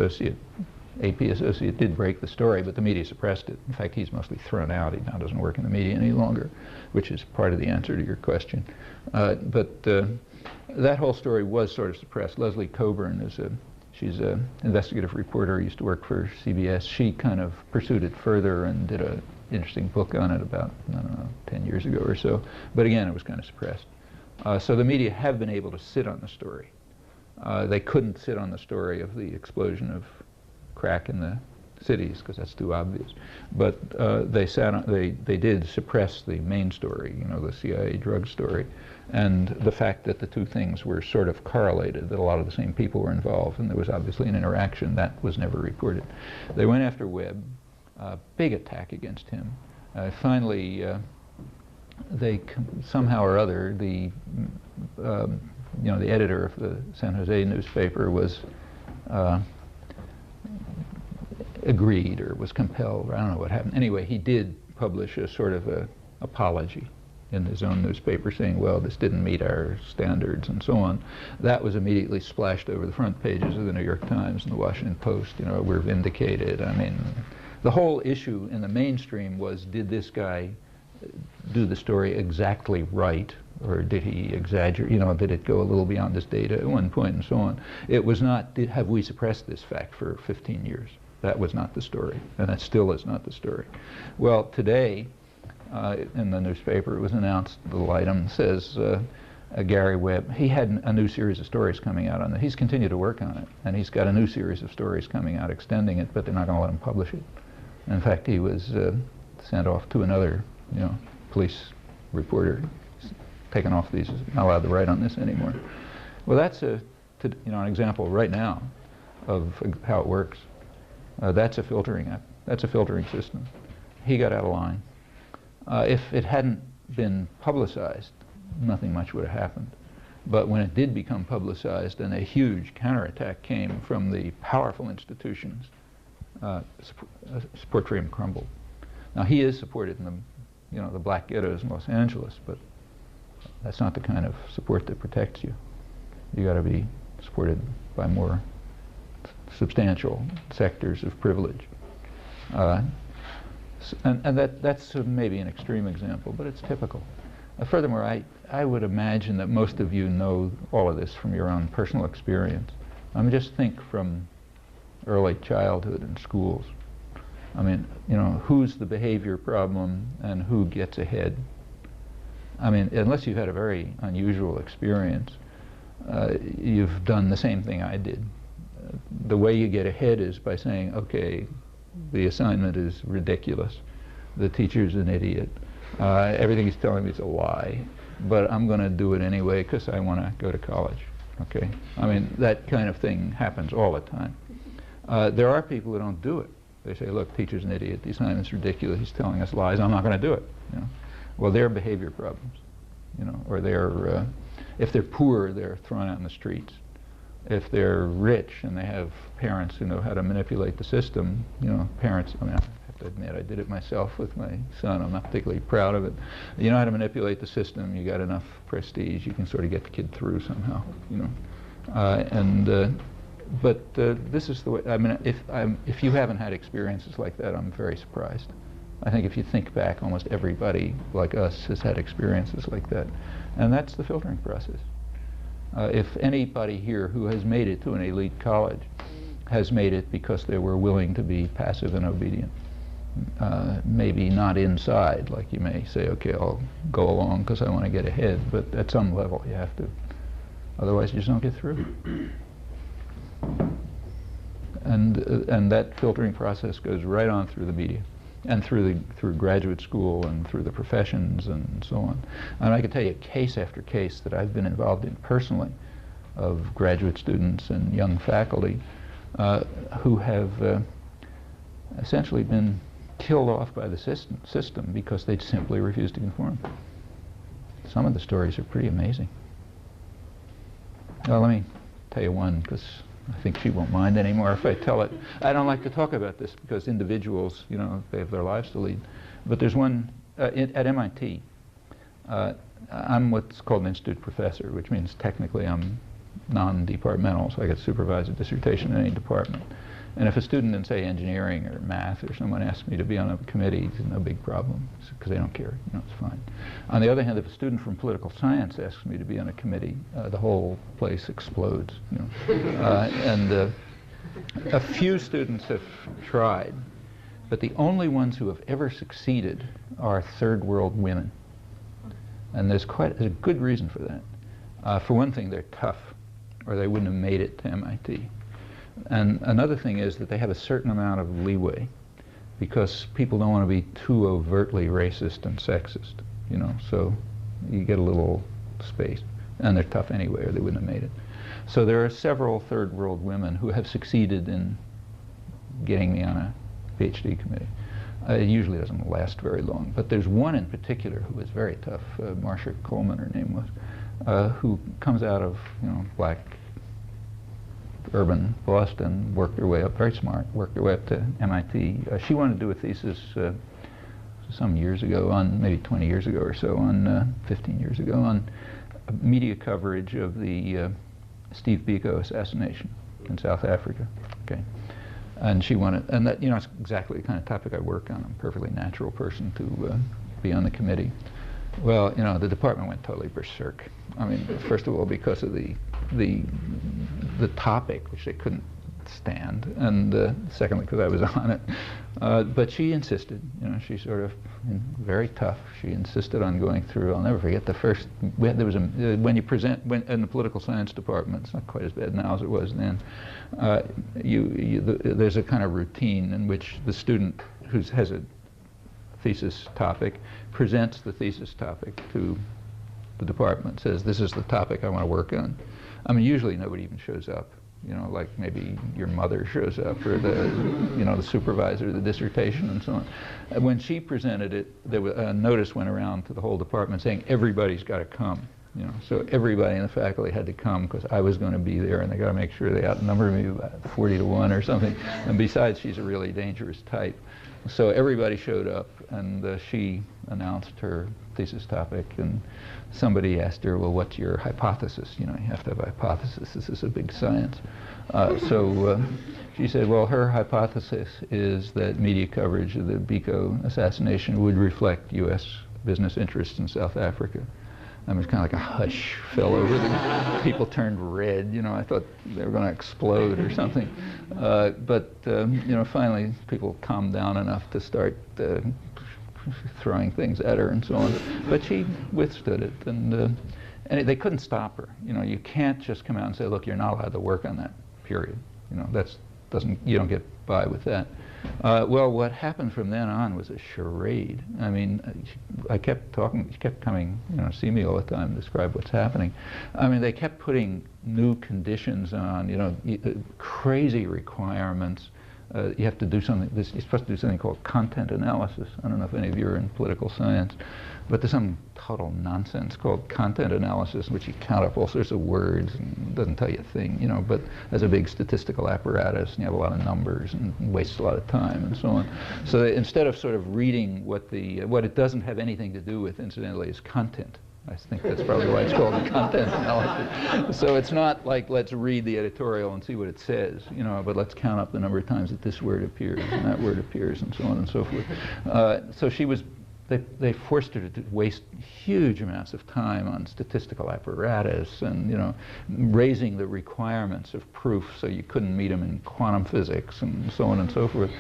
AP associate did break the story, but the media suppressed it. In fact, he's mostly thrown out. He now doesn't work in the media any longer, which is part of the answer to your question. But that whole story was sort of suppressed. Leslie Coburn she's an investigative reporter, used to work for CBS. She kind of pursued it further and did an interesting book on it about, I don't know, 10 years ago or so. But again, it was kind of suppressed. So the media have been able to sit on the story. They couldn't sit on the story of the explosion of crack in the cities, because that's too obvious. But they did suppress the main story, you know, the CIA drug story, and the fact that the two things were sort of correlated, that a lot of the same people were involved, and there was obviously an interaction. That was never reported. They went after Webb, big attack against him. Finally, they somehow or other, the editor of the San Jose newspaper was agreed or was compelled. I don't know what happened. Anyway, he did publish a sort of a apology in his own newspaper saying, well, this didn't meet our standards and so on. That was immediately splashed over the front pages of the New York Times and the Washington Post. You know, we're vindicated. I mean, the whole issue in the mainstream was, did this guy do the story exactly right, or did he exaggerate? You know, did it go a little beyond his data at one point and so on? It was not, have we suppressed this fact for 15 years? That was not the story, and that still is not the story. Well, today, in the newspaper, it was announced, the little item says, Gary Webb, he had a new series of stories coming out on it. He's continued to work on it, and he's got a new series of stories coming out extending it, but they're not going to let him publish it. In fact, he was sent off to another, police reporter, taken off these, not allowed to write on this anymore. Well, that's an example right now of how it works. That's a filtering system. He got out of line. If it hadn't been publicized, nothing much would have happened. But when it did become publicized and a huge counterattack came from the powerful institutions, support for him crumbled. Now, he is supported in the black ghettos in Los Angeles, but that's not the kind of support that protects you. You got to be supported by more substantial sectors of privilege. And that's maybe an extreme example, but it's typical. Furthermore, I would imagine that most of you know all of this from your own personal experience. Just think from early childhood and schools. I mean, who's the behavior problem and who gets ahead? I mean, unless you've had a very unusual experience, you've done the same thing I did. The way you get ahead is by saying, okay, the assignment is ridiculous. The teacher's an idiot. Everything he's telling me is a lie, but I'm going to do it anyway because I want to go to college. Okay? I mean, that kind of thing happens all the time. There are people who don't do it. They say, look, teacher's an idiot. The assignment's ridiculous. He's telling us lies. I'm not going to do it. Well, they're behavior problems. Or they're, if they're poor, they're thrown out in the streets. If they're rich and they have parents who know how to manipulate the system, parents, I have to admit, I did it myself with my son. I'm not particularly proud of it. You know how to manipulate the system. You got enough prestige. You can sort of get the kid through somehow, This is the way. I mean, if you haven't had experiences like that, I'm very surprised. I think if you think back, almost everybody like us has had experiences like that, and that's the filtering process. If anybody here who has made it to an elite college has made it because they were willing to be passive and obedient. Maybe not inside, like you may say, okay, I'll go along because I want to get ahead, but at some level you have to. Otherwise you just don't get through. And that filtering process goes right on through the media and through graduate school and through the professions and so on. And I could tell you case after case that I've been involved in personally of graduate students and young faculty who have essentially been killed off by the system because they simply refuse to conform. Some of the stories are pretty amazing. Well, let me tell you one, because I think she won't mind anymore if I tell it. I don't like to talk about this because individuals, you know, they have their lives to lead. But there's one at MIT. I'm what's called an institute professor, which means technically I'm non-departmental, so I get to supervise a dissertation in any department. And if a student in, say, engineering or math or someone asks me to be on a committee, it's no big problem, because they don't care, you know, it's fine. On the other hand, if a student from political science asks me to be on a committee, the whole place explodes, you know. A few students have tried, but the only ones who have ever succeeded are third world women. And there's a good reason for that. For one thing, they're tough, or they wouldn't have made it to MIT. And another thing is that they have a certain amount of leeway because people don't want to be too overtly racist and sexist, you know, so you get a little space. And they're tough anyway, or they wouldn't have made it. So there are several third world women who have succeeded in getting me on a PhD committee. It usually doesn't last very long, but there's one in particular who is very tough, Marcia Coleman, her name was, who comes out of, you know, black urban Boston, worked her way up, very smart, worked her way up to MIT. She wanted to do a thesis some years ago, on maybe 20 years ago or so, on 15 years ago, on media coverage of the Steve Biko assassination in South Africa. Okay, and she wanted, and that, you know, it's exactly the kind of topic I work on. I'm a perfectly natural person to be on the committee. Well, you know, the department went totally berserk. I mean, first of all, because of the topic, which they couldn't stand, and secondly, because I was on it. But she insisted, you know, she sort of, very tough, she insisted on going through. I'll never forget the first, there was when you present, in the political science department, it's not quite as bad now as it was then, there's a kind of routine in which the student who has a thesis topic presents the thesis topic to the department, says, this is the topic I want to work on. I mean, usually nobody even shows up, you know, like maybe your mother shows up, or the, you know, the supervisor of the dissertation and so on. And when she presented it, there was a notice went around to the whole department saying everybody's got to come, you know. So everybody in the faculty had to come because I was going to be there, and they got to make sure they outnumber me about 40 to 1 or something. And besides, she's a really dangerous type. So everybody showed up, and she announced her thesis topic, and somebody asked her, well, what's your hypothesis? You know, you have to have a hypothesis. This is a big science. So she said, well, her hypothesis is that media coverage of the Biko assassination would reflect U.S. business interests in South Africa. I mean, it was kind of like a hush fell over them. People turned red, you know, I thought they were going to explode or something. But you know, finally people calmed down enough to start throwing things at her and so on. But she withstood it, and they couldn't stop her. You know, you can't just come out and say, look, you're not allowed to work on that, period. You know, you don't get by with that. Well, what happened from then on was a charade. I mean, I kept talking, she kept coming, you know, see me all the time, describe what's happening. I mean, they kept putting new conditions on, you know, crazy requirements. You have to do something, you're supposed to do something called content analysis. I don't know if any of you are in political science, but there's some total nonsense called content analysis in which you count up all sorts of words and it doesn't tell you a thing, you know, but as a big statistical apparatus, and you have a lot of numbers and wastes a lot of time and so on. So instead of sort of reading what it doesn't have anything to do with, incidentally, is content. I think that's probably why it's called a content analysis. So it's not like let's read the editorial and see what it says, you know, but let's count up the number of times that this word appears and that word appears and so on and so forth. So she was, they forced her to waste huge amounts of time on statistical apparatus and, you know, raising the requirements of proof so you couldn't meet them in quantum physics and so on and so forth.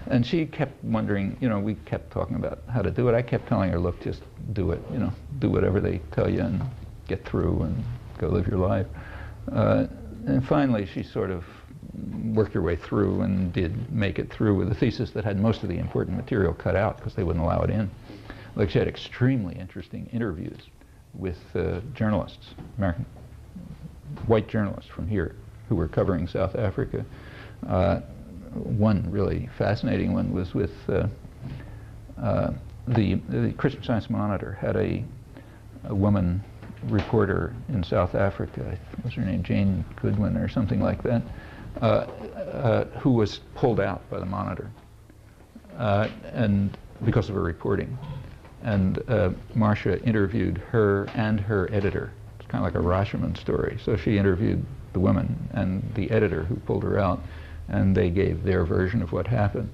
And she kept wondering, you know, we kept talking about how to do it. I kept telling her, look, just do it, you know, do whatever they tell you and get through and go live your life. And finally, she sort of worked her way through and did make it through with a thesis that had most of the important material cut out because they wouldn't allow it in. Like she had extremely interesting interviews with journalists, American white journalists from here who were covering South Africa. One really fascinating one was with the Christian Science Monitor had a woman reporter in South Africa, what was her name, Jane Goodwin or something like that, who was pulled out by the Monitor and because of her reporting. And Marcia interviewed her and her editor. It's kind of like a Rashomon story. So she interviewed the woman and the editor who pulled her out, and they gave their version of what happened.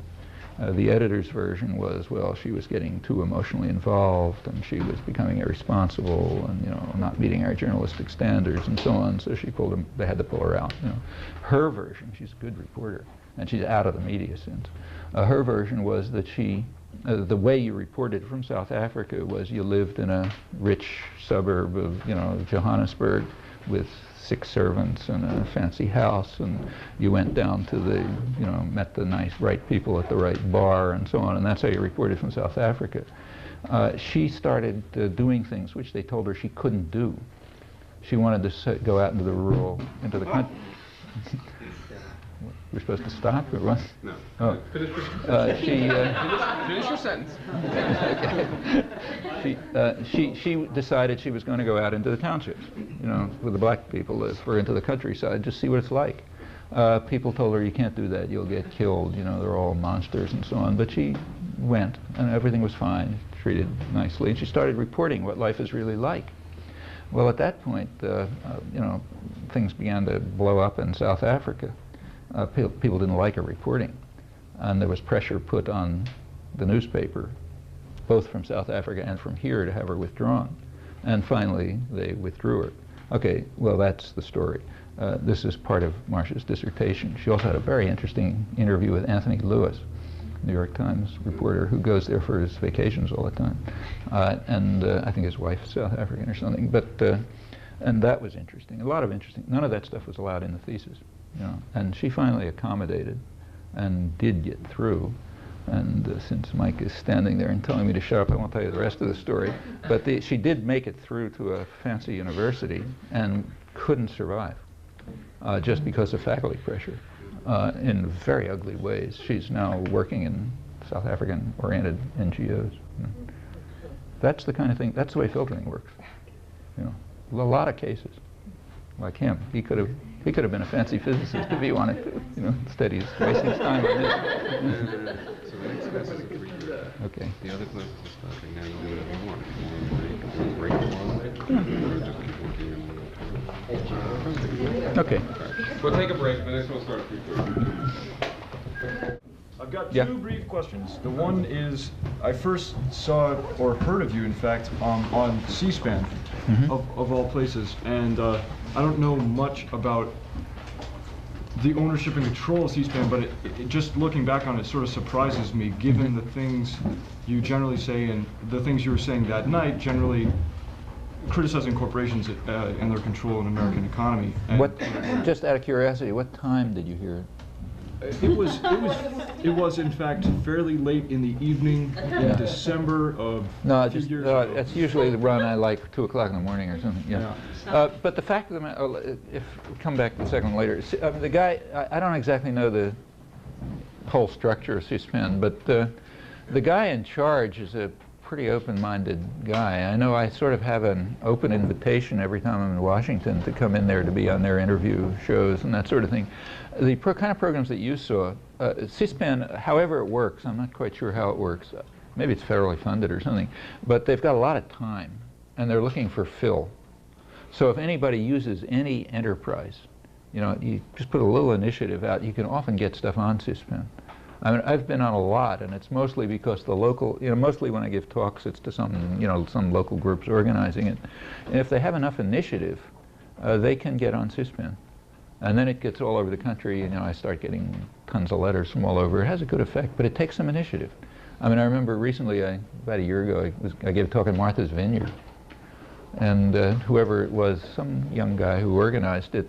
The editor's version was, well, she was getting too emotionally involved, and she was becoming irresponsible, and, you know, not meeting our journalistic standards, and so on. So she pulled them. They had to pull her out. You know, her version. She's a good reporter, and she's out of the media since. Her version was that she. The way you reported from South Africa was you lived in a rich suburb of, you know, Johannesburg with 6 servants and a fancy house, and you went down to the, you know, met the nice right people at the right bar and so on, and that's how you reported from South Africa. She started doing things which they told her she couldn't do. She wanted to go out into the rural, into the country. We're supposed to stop or what?
No.
Oh.
Finish your sentence.
Okay. She decided she was going to go out into the townships, you know, where the black people live, or into the countryside, just see what it's like. People told her, you can't do that, you'll get killed, you know, they're all monsters and so on. But she went, and everything was fine, treated nicely, and she started reporting what life is really like. Well, at that point, you know, things began to blow up in South Africa. People didn't like her reporting, and there was pressure put on the newspaper, both from South Africa and from here, to have her withdrawn. And finally, they withdrew her. Okay, well, that's the story. This is part of Marcia's dissertation. She also had a very interesting interview with Anthony Lewis, New York Times reporter, who goes there for his vacations all the time. And I think his wife is South African or something. But and that was interesting. A lot of interesting. None of that stuff was allowed in the thesis. You know, and she finally accommodated and did get through. And since Mike is standing there and telling me to shut up, I won't tell you the rest of the story. But she did make it through to a fancy university and couldn't survive just because of faculty pressure in very ugly ways. She's now working in South African-oriented NGOs. You know. That's the kind of thing, that's the way filtering works. You know, a lot of cases. Like him, he could have been a fancy physicist if he wanted to. You know, instead he's wasting his time on this.
So the next class is at 3.
Okay.
The other class is starting. Now you do whatever you want. If you want to break the wall,
Okay.
We'll take a break. The next one will start at 3:30.
I've got two brief questions. The one is, I first saw or heard of you, in fact, on C-SPAN, of all places, and I don't know much about the ownership and control of C-SPAN, but it just looking back on it sort of surprises me, given the things you generally say and the things you were saying that night, generally criticizing corporations and their control in the American economy. And
what, just out of curiosity, what time did you hear it?
It was in fact fairly late in the evening in December of years ago.
That's usually the run I like, 2 o'clock in the morning or something. Yeah. But the fact of the matter, if we come back to the second one later, the guy, I don't exactly know the whole structure of C-SPAN, but the guy in charge is a pretty open-minded guy. I know I sort of have an open invitation every time I'm in Washington to come in there to be on their interview shows and that sort of thing. The kind of programs that you saw, C-SPAN, however it works, I'm not quite sure how it works. Maybe it's federally funded or something, but they've got a lot of time and they're looking for fill. So if anybody uses any enterprise, you know, you just put a little initiative out, you can often get stuff on C-SPAN. I mean, I've been on a lot, and it's mostly because the local, you know, mostly when I give talks, it's to some, you know, some local groups organizing it. And if they have enough initiative, they can get on C-SPAN. And then it gets all over the country, and, you know, I start getting tons of letters from all over. It has a good effect, but it takes some initiative. I mean, I remember recently, about a year ago, I gave a talk at Martha's Vineyard. And whoever it was, some young guy who organized it,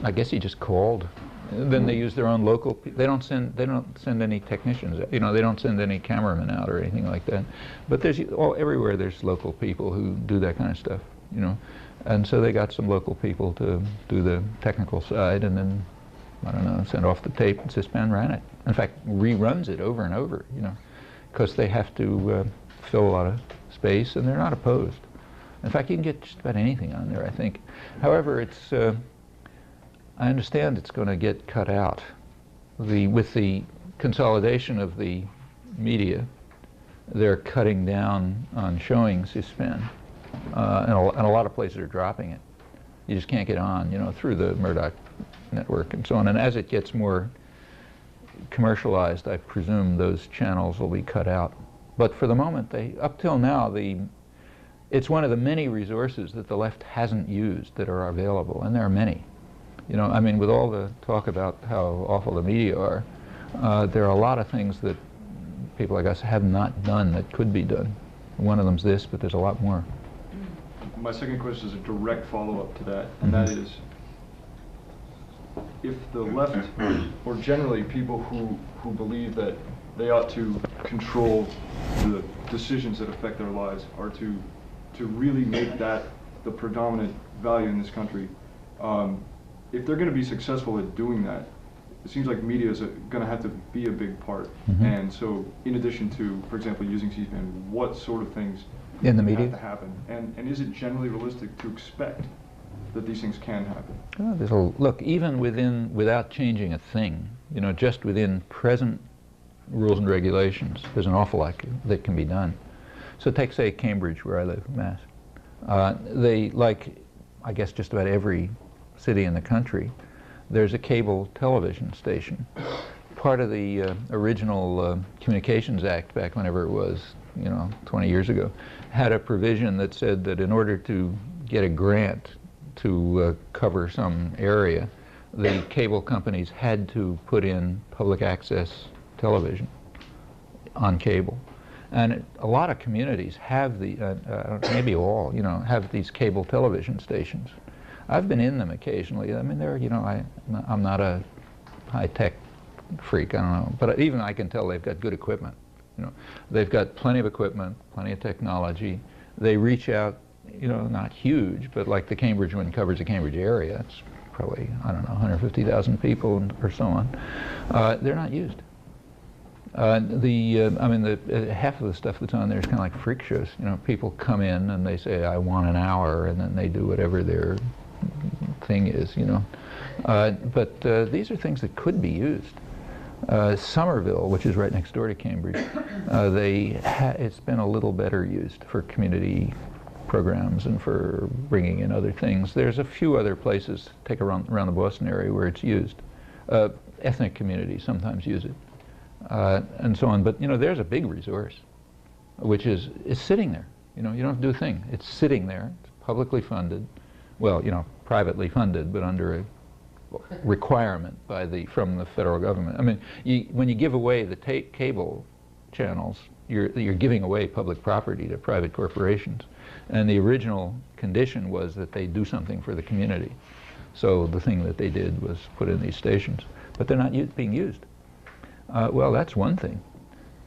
I guess he just called. And then they use their own local. They don't send any technicians. You know, they don't send any cameramen out or anything like that. But there's everywhere there's local people who do that kind of stuff. You know, and so they got some local people to do the technical side, and then I don't know, send off the tape, and C-SPAN ran it. In fact, reruns it over and over. You know, because they have to fill a lot of space, and they're not opposed. In fact, you can get just about anything on there, I think. However, it's I understand it's going to get cut out. With the consolidation of the media, they're cutting down on showing C-SPAN, and a lot of places are dropping it. You just can't get on, you know, through the Murdoch network and so on. And as it gets more commercialized, I presume those channels will be cut out. But for the moment, up till now, it's one of the many resources that the left hasn't used that are available, and there are many. You know, I mean, with all the talk about how awful the media are, there are a lot of things that people like us have not done that could be done. One of them's this, but there's a lot more.
My second question is a direct follow-up to that, and that is, if the left, or generally people who believe that they ought to control the decisions that affect their lives, are to really make that the predominant value in this country, if they're going to be successful at doing that, it seems like media is going to have to be a big part. And so, in addition to, for example, using C-SPAN, what sort of things
in the media
have to happen? And is it generally realistic to expect that these things can happen?
Look, even without changing a thing, you know, just within present rules and regulations, there's an awful lot that can be done. So take, say, Cambridge, where I live, Mass. They, like, I guess just about every city in the country, there's a cable television station. Part of the original Communications Act, back whenever it was, you know, 20 years ago, had a provision that said that in order to get a grant to cover some area, the cable companies had to put in public access television on cable. And a lot of communities have maybe all, you know, have these cable television stations. I've been in them occasionally. I mean, they're, you know, I'm not a high-tech freak, I don't know, but even I can tell they've got good equipment. You know, they've got plenty of equipment, plenty of technology. They reach out, you know, not huge, but like the Cambridge one covers the Cambridge area. It's probably, I don't know, 150,000 people or so on. They're not used. I mean, half of the stuff that's on there is kind of like freak shows. You know, people come in and they say, I want an hour, and then they do whatever their thing is, you know. But these are things that could be used. Somerville, which is right next door to Cambridge, it's been a little better used for community programs and for bringing in other things. There's a few other places, take around the Boston area, where it's used. Ethnic communities sometimes use it, and so on. But, you know, there's a big resource, which is sitting there. You know, you don't have to do a thing. It's sitting there. It's publicly funded. Well, you know, privately funded, but under a requirement from the federal government. I mean, when you give away the cable channels, you're giving away public property to private corporations. And the original condition was that they do something for the community. So the thing that they did was put in these stations. But they're not being used. Well, that's one thing.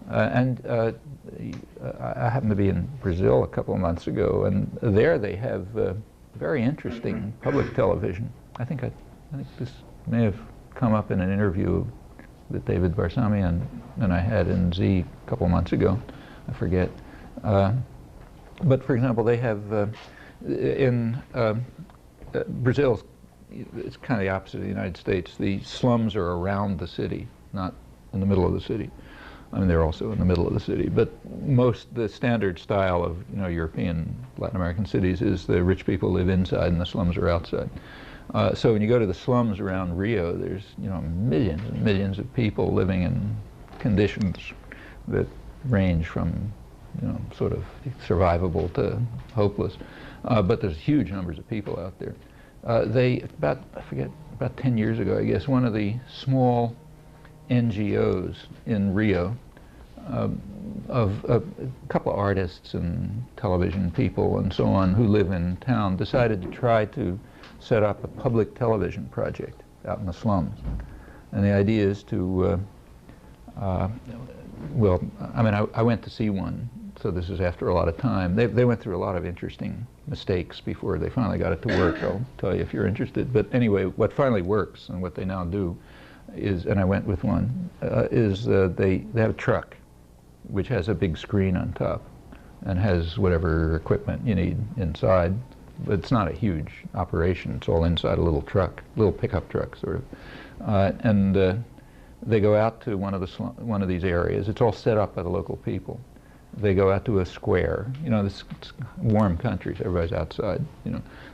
I happened to be in Brazil a couple of months ago, and there they have very interesting public television. I think this may have come up in an interview that David Barsamian and I had in Z a couple of months ago. I forget. But for example, they have in Brazil, it's kind of the opposite of the United States. The slums are around the city, not in the middle of the city. I mean, they're also in the middle of the city, but the standard style of, European, Latin American cities is the rich people live inside and the slums are outside. So when you go to the slums around Rio, there's, millions and millions of people living in conditions that range from, sort of survivable to hopeless. But there's huge numbers of people out there. About 10 years ago, I guess, one of the small NGOs in Rio, of a couple of artists and television people and so on who live in town, decided to try to set up a public television project out in the slums. And the idea is to, well, I mean, I went to see one, so this is after a lot of time. They went through a lot of interesting mistakes before they finally got it to work. I'll tell you if you're interested. But anyway, what finally works and what they now do is, and I went with one, is they have a truck which has a big screen on top and has whatever equipment you need inside. But it's not a huge operation. It's all inside a little truck, little pickup truck, sort of. And they go out to one of these areas. It's all set up by the local people. They go out to a square. This warm countries, everybody's outside.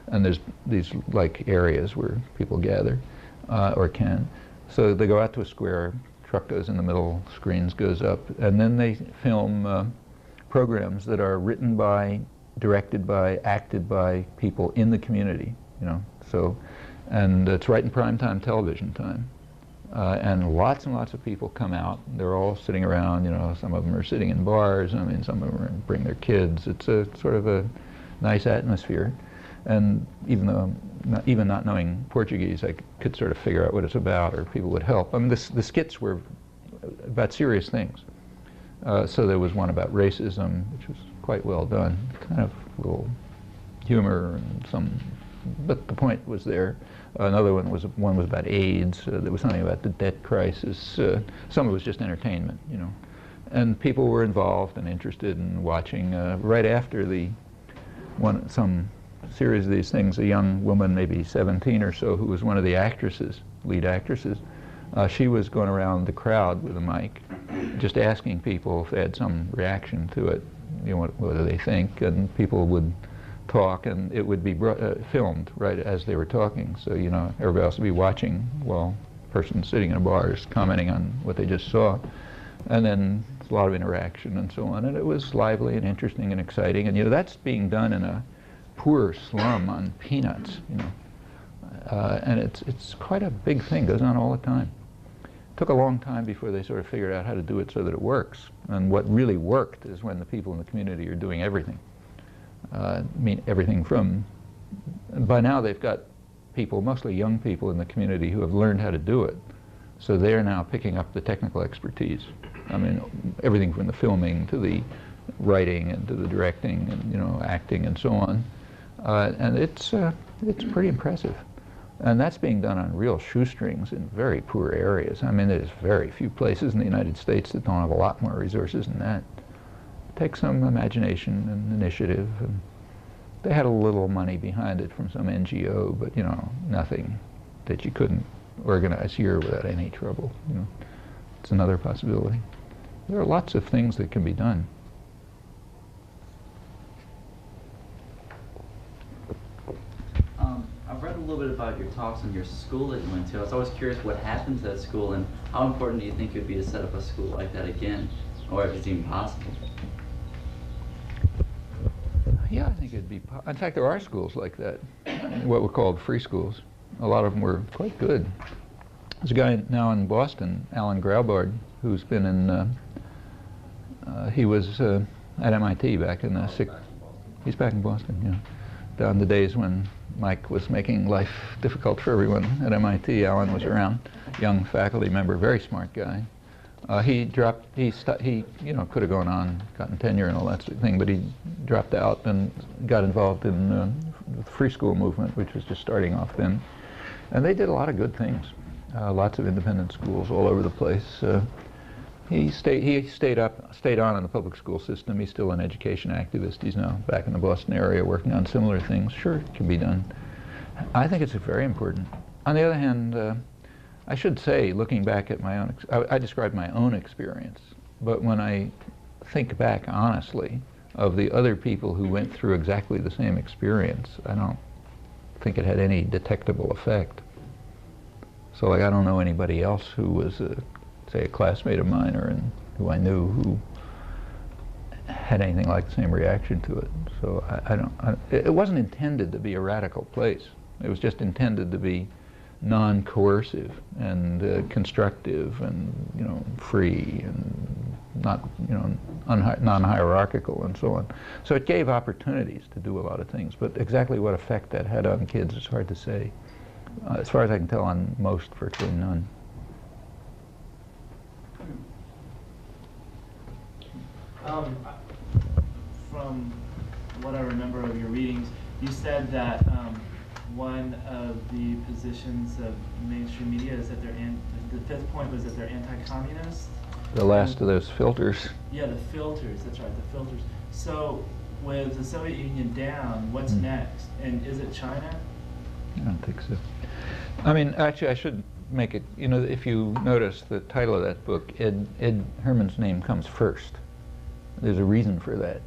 And there's these like areas where people gather or can. So they go out to a square. Truck goes in the middle, screens goes up, and then they film programs that are written by, directed by, acted by people in the community. So, and it's right in primetime television time. And lots of people come out. They're all sitting around, some of them are sitting in bars. I mean, some of them bring their kids. It's a sort of a nice atmosphere. And even though, even not knowing Portuguese, I could sort of figure out what it's about, or people would help. I mean, the skits were about serious things. So there was one about racism, which was quite well done, kind of a little humor and some, but the point was there. Another one was about AIDS. There was something about the debt crisis. Some of it was just entertainment, And people were involved and interested in watching. Right after some series of these things, a young woman, maybe 17 or so, who was one of the lead actresses, she was going around the crowd with a mic, just asking people if they had some reaction to it, what do they think, and people would talk, and it would be filmed right as they were talking. So, everybody else would be watching while a person sitting in a bar is commenting on what they just saw. And then a lot of interaction and so on. And it was lively and interesting and exciting. And, that's being done in a poor slum on peanuts, and it's quite a big thing. Goes on all the time. It took a long time before they sort of figured out how to do it so that it works. And what really worked is when the people in the community are doing everything. Everything from, by now they've got people, mostly young people in the community, who have learned how to do it. So they're now picking up the technical expertise. Everything from the filming to the writing and to the directing and, acting and so on. And it's pretty impressive. And that's being done on real shoestrings in very poor areas. There's very few places in the United States that don't have a lot more resources than that. It takes some imagination and initiative. And they had a little money behind it from some NGO, but, nothing that you couldn't organize here without any trouble. It's another possibility. There are lots of things that can be done.
I've read a little bit about your talks and your school that you went to. I was always curious what happened to that school, and how important do you think it would be to set up a school like that again, or if it's even possible?
Yeah, I think it'd be, in fact, there are schools like that, what were called free schools. A lot of them were quite good. There's a guy now in Boston, Alan Graubard, who's been in, he was at MIT back in the he's back in Boston, down the days when Mike was making life difficult for everyone at MIT. Alan was around, young faculty member, very smart guy. He could have gone on, gotten tenure and all that sort of thing, but he dropped out and got involved in the free school movement, which was just starting off then. And they did a lot of good things. Lots of independent schools all over the place. He stayed on in the public school system. He's still an education activist. He's now back in the Boston area working on similar things. Sure, it can be done. I think it's very important. On the other hand, I should say, looking back at my own, I described my own experience But when I think back honestly of the other people who went through exactly the same experience, I don't think it had any detectable effect. So like I don't know anybody else who was, say, a classmate of mine or who I knew who had anything like the same reaction to it. So it wasn't intended to be a radical place. It was just intended to be non-coercive and constructive and, you know, free and not, you know, non-hierarchical and so on. So it gave opportunities to do a lot of things, but exactly what effect that had on kids is hard to say. As far as I can tell, on most, virtually none.
From what I remember of your readings, you said that one of the positions of mainstream media is that the fifth point was that they're anti-communist.
The last of those filters.
Yeah, the filters, that's right, the filters. So with the Soviet Union down, what's next? And is it China?
I don't think so. I mean, actually, I should make it, you know, if you notice the title of that book, Ed Herman's name comes first. There's a reason for that.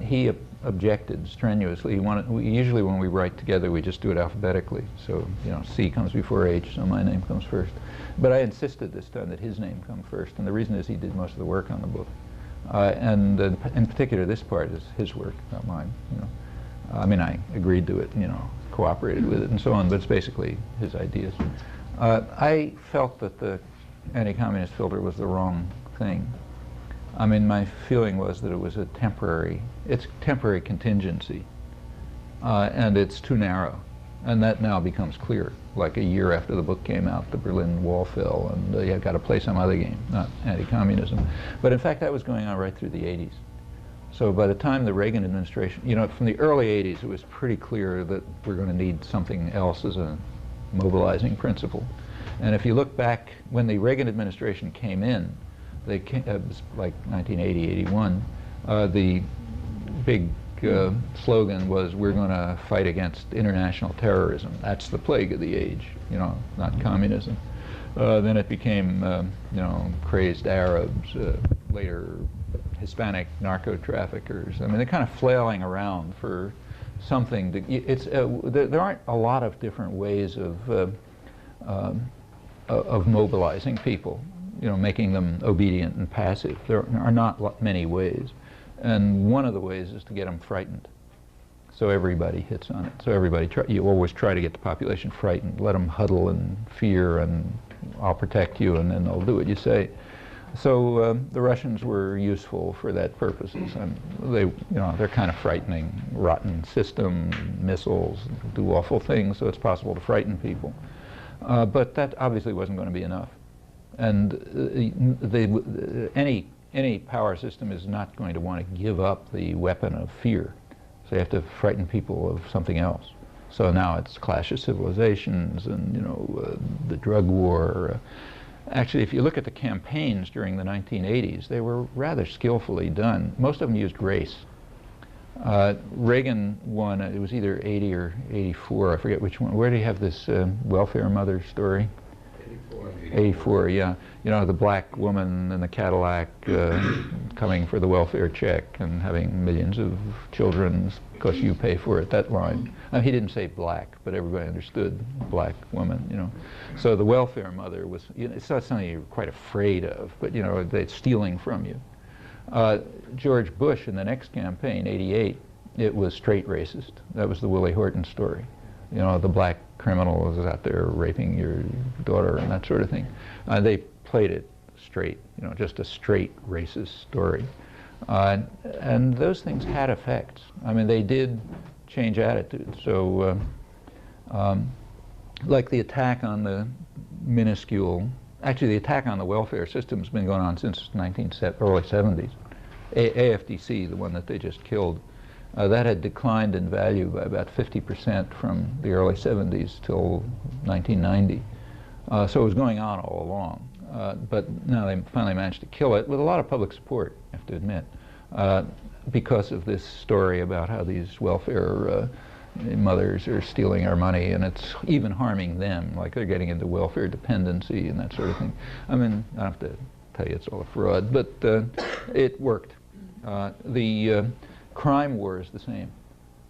He objected strenuously. Usually when we write together, we just do it alphabetically. So, you know, C comes before H, so my name comes first. But I insisted this time that his name come first, and the reason is he did most of the work on the book. And in particular, this part is his work, not mine. You know, I mean, I agreed to it, you know, cooperated with it and so on, but it's basically his ideas. I felt that the anti-communist filter was the wrong thing. I mean, my feeling was that it was it's temporary contingency, and it's too narrow. And that now becomes clear. Like a year after the book came out, the Berlin Wall fell, and you got to play some other game, not anti-communism. But in fact, that was going on right through the 80s. So by the time the Reagan administration, you know, from the early 80s, it was pretty clear that we're going to need something else as a mobilizing principle. And if you look back, when the Reagan administration came in, it was like 1980, 81, the big slogan was, we're going to fight against international terrorism. That's the plague of the age, you know, not communism. Then it became, you know, crazed Arabs, later Hispanic narco-traffickers. I mean, they're kind of flailing around for something. There aren't a lot of different ways of mobilizing people, you know, making them obedient and passive. There are not many ways. And one of the ways is to get them frightened. So everybody hits on it. So you always try to get the population frightened. Let them huddle in fear, and I'll protect you, and then they'll do what you say. So the Russians were useful for that purposes. And they're kind of frightening, rotten system, missiles, do awful things, so it's possible to frighten people. But that obviously wasn't going to be enough. And any power system is not going to want to give up the weapon of fear. So you have to frighten people of something else. So now it's Clash of Civilizations and, you know, the drug war. Actually, if you look at the campaigns during the 1980s, they were rather skillfully done. Most of them used race. Reagan won, it was either 80 or 84, I forget which one. Where do you have this welfare mother story? 84, yeah. You know, the black woman in the Cadillac coming for the welfare check and having millions of children because you pay for it, that line. He didn't say black, but everybody understood black woman, you know. So the welfare mother was, you know, it's not something you're quite afraid of, but, you know, they're stealing from you. George Bush in the next campaign, 88, it was straight racist. That was the Willie Horton story. You know, the black criminal is out there raping your daughter and that sort of thing. They played it straight, you know, just a straight racist story. And those things had effects. I mean, they did change attitudes. So, like the attack on the minuscule, actually the attack on the welfare system has been going on since early 70s. AFDC, the one that they just killed, that had declined in value by about 50% from the early 70s till 1990. So it was going on all along. But now they finally managed to kill it with a lot of public support, I have to admit, because of this story about how these welfare mothers are stealing our money, and it's even harming them, like they're getting into welfare dependency and that sort of thing. I mean, I don't have to tell you it's all a fraud, but it worked. The crime war is the same.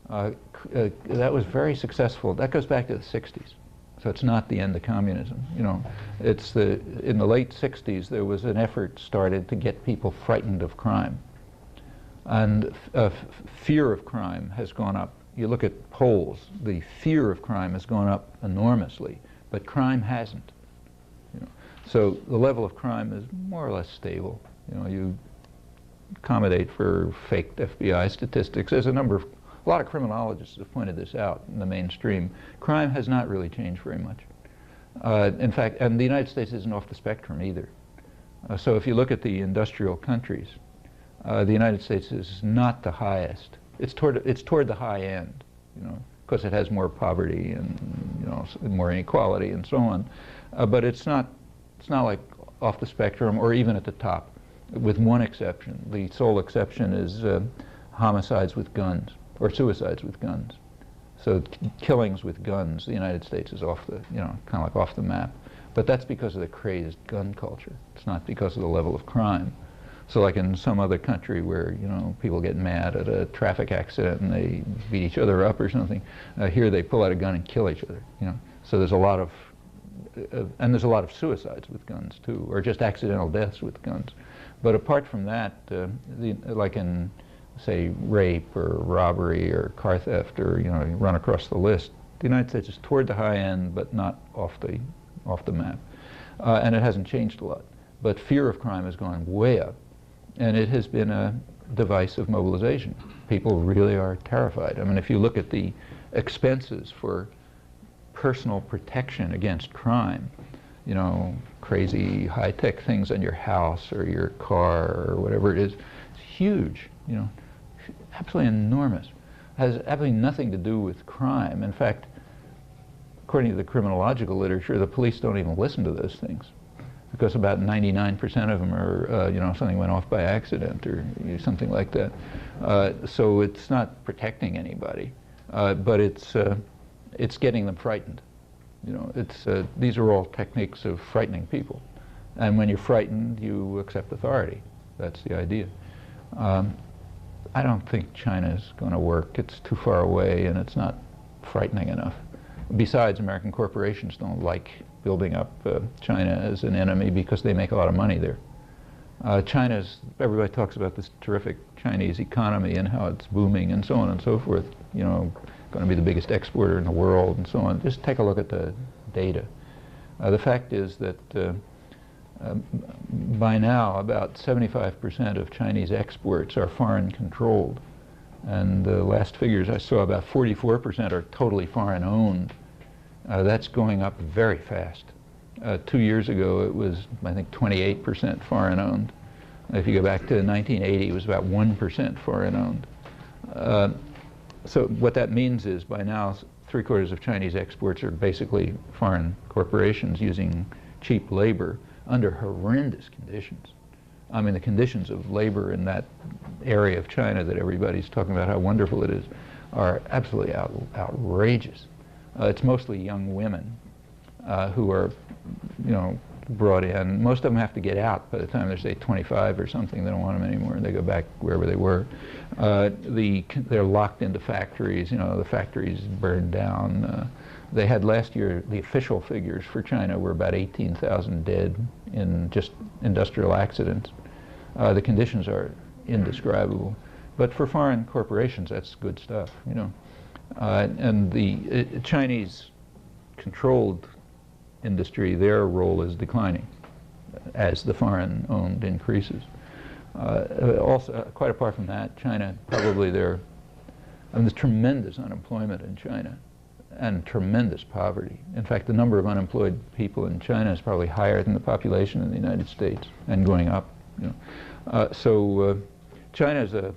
That was very successful. That goes back to the 60s. So it's not the end of communism. You know, it's in the late 60s there was an effort started to get people frightened of crime. And fear of crime has gone up. You look at polls, the fear of crime has gone up enormously, but crime hasn't. You know, so the level of crime is more or less stable. You know, you accommodate for faked FBI statistics. There's a lot of criminologists have pointed this out in the mainstream. Crime has not really changed very much. In fact, and the United States isn't off the spectrum either. So if you look at the industrial countries, the United States is not the highest. It's toward the high end, you know, because it has more poverty and, you know, more inequality and so on. But it's not like off the spectrum or even at the top, with one exception. The sole exception is homicides with guns or suicides with guns. So killings with guns, the United States is off the, you know, kind of like off the map. But that's because of the crazed gun culture. It's not because of the level of crime. So like in some other country where, you know, people get mad at a traffic accident and they beat each other up or something, here they pull out a gun and kill each other, you know. So there's a lot of, and there's a lot of suicides with guns too, or just accidental deaths with guns. But apart from that, like in, say, rape or robbery or car theft, or, you know, you run across the list, the United States is toward the high end, but not off the map. And it hasn't changed a lot. But fear of crime has gone way up, and it has been a device of mobilization. People really are terrified. I mean, if you look at the expenses for personal protection against crime, you know, crazy high-tech things on your house or your car or whatever it is, it's huge, you know, absolutely enormous. Has absolutely nothing to do with crime. In fact, according to the criminological literature, the police don't even listen to those things, because about 99% of them are, you know, something went off by accident or, you know, something like that. So it's not protecting anybody, but it's getting them frightened. You know, these are all techniques of frightening people. And when you're frightened, you accept authority. That's the idea. I don't think China's going to work. It's too far away and it's not frightening enough. Besides, American corporations don't like building up China as an enemy because they make a lot of money there. Everybody talks about this terrific Chinese economy and how it's booming and so on and so forth, you know, going to be the biggest exporter in the world and so on. Just take a look at the data. The fact is that by now about 75% of Chinese exports are foreign controlled. And the last figures I saw, about 44% are totally foreign owned. That's going up very fast. 2 years ago it was, I think, 28% foreign owned. If you go back to 1980, it was about 1% foreign owned. So what that means is by now 3/4 of Chinese exports are basically foreign corporations using cheap labor under horrendous conditions. I mean, the conditions of labor in that area of China that everybody's talking about how wonderful it is are absolutely outrageous. It's mostly young women who are, you know, brought in. Most of them have to get out by the time they're, say, 25 or something. They don't want them anymore, and they go back wherever they were. They're locked into factories. You know, the factories burned down. They had last year, the official figures for China were about 18,000 dead in just industrial accidents. The conditions are indescribable. But for foreign corporations, that's good stuff, you know. And the Chinese controlled industry, their role is declining as the foreign-owned increases. Also, quite apart from that, China, probably there's tremendous unemployment in China and tremendous poverty. In fact, the number of unemployed people in China is probably higher than the population in the United States, and going up. You know, so China is a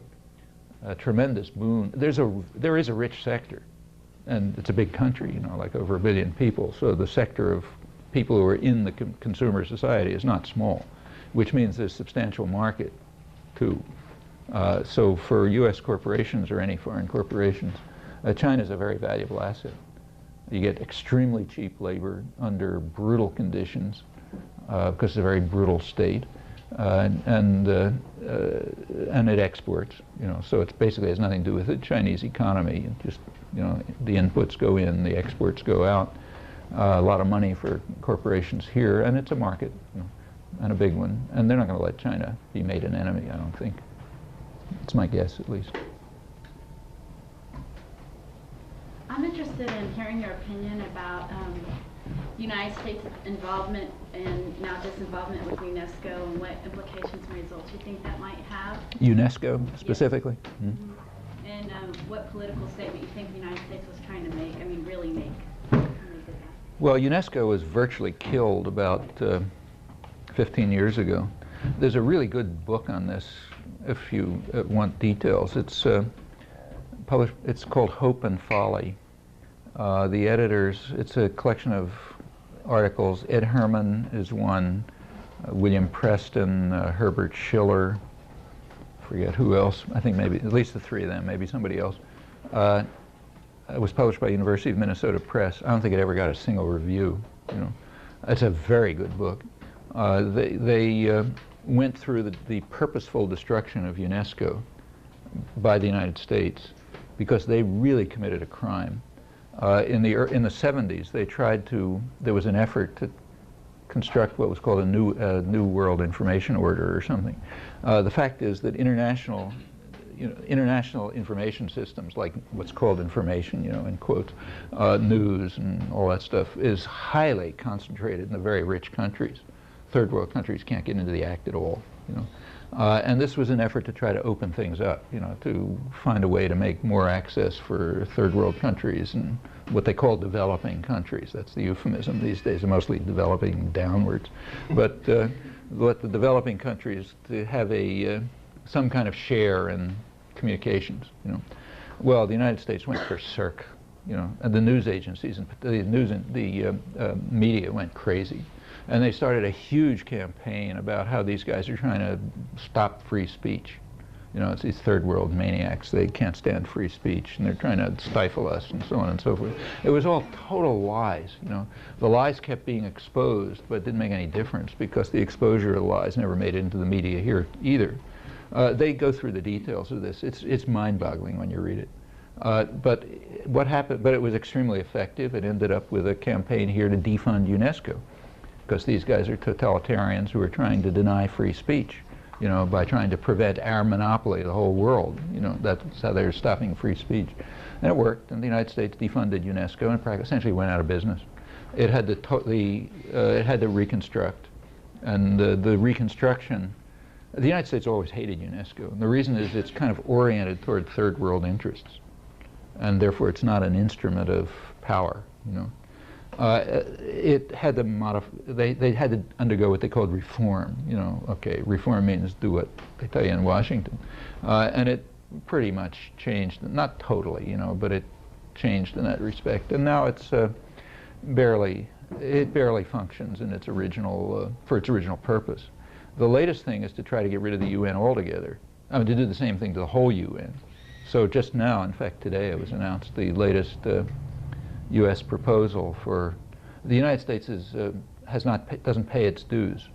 tremendous boon. There is a rich sector, and it's a big country. You know, like over 1 billion people. So the sector of people who are in the consumer society is not small, which means there's substantial market too. So for U.S. corporations or any foreign corporations, China is a very valuable asset. You get extremely cheap labor under brutal conditions because it's a very brutal state. and it exports. You know, so it basically has nothing to do with the Chinese economy. It just, you know, the inputs go in, the exports go out. A lot of money for corporations here, and it's a market, you know, and a big one. And they're not going to let China be made an enemy, I don't think. It's my guess, at least.
I'm interested in hearing your opinion about United States involvement and now disinvolvement with UNESCO and what implications and results you think that might have.
UNESCO, specifically?
Yes. Mm-hmm. And what political statement you think the United States was trying to make, I mean, really make when they did that.
Well, UNESCO was virtually killed about 15 years ago. There's a really good book on this if you want details. It's published. It's called Hope and Folly. The editors, it's a collection of articles. Ed Herman is one, William Preston, Herbert Schiller, forget who else. I think maybe at least the three of them, maybe somebody else. It was published by University of Minnesota Press. I don't think it ever got a single review. You know, it's a very good book. They went through the purposeful destruction of UNESCO by the United States because they really committed a crime. In the 70s, they tried to. There was an effort to construct what was called a new World Information Order or something. The fact is that international information systems, like what's called information, you know, in quotes, news and all that stuff, is highly concentrated in the very rich countries. Third world countries can't get into the act at all, you know. And this was an effort to try to open things up, you know, to find a way to make more access for third world countries and what they call developing countries. That's the euphemism these days. They're mostly developing downwards. But let the developing countries to have some kind of share in communications, you know. Well, the United States went berserk, you know, and the news agencies and the media went crazy. And they started a huge campaign about how these guys are trying to stop free speech. You know, it's these third world maniacs. They can't stand free speech, and they're trying to stifle us, and so on and so forth. It was all total lies, you know. The lies kept being exposed, but it didn't make any difference because the exposure of the lies never made it into the media here either. They go through the details of this. It's mind-boggling when you read it. But what happened? But it was extremely effective. It ended up with a campaign here to defund UNESCO, because these guys are totalitarians who are trying to deny free speech, you know, by trying to prevent our monopoly of the whole world. You know, that's how they're stopping free speech. And it worked, and the United States defunded UNESCO and essentially went out of business. It had to reconstruct, and the reconstruction, the United States always hated UNESCO, and the reason is it's kind of oriented toward third world interests, and therefore it's not an instrument of power, you know. It had to they had to undergo what they called reform. You know, okay, reform means do what they tell you in Washington, and it pretty much changed. Not totally, you know, but it changed in that respect. And now it's barely functions in its original for its original purpose. The latest thing is to try to get rid of the UN altogether. I mean, to do the same thing to the whole UN. So just now, in fact, today it was announced the latest U.S. proposal for the United States doesn't pay its dues.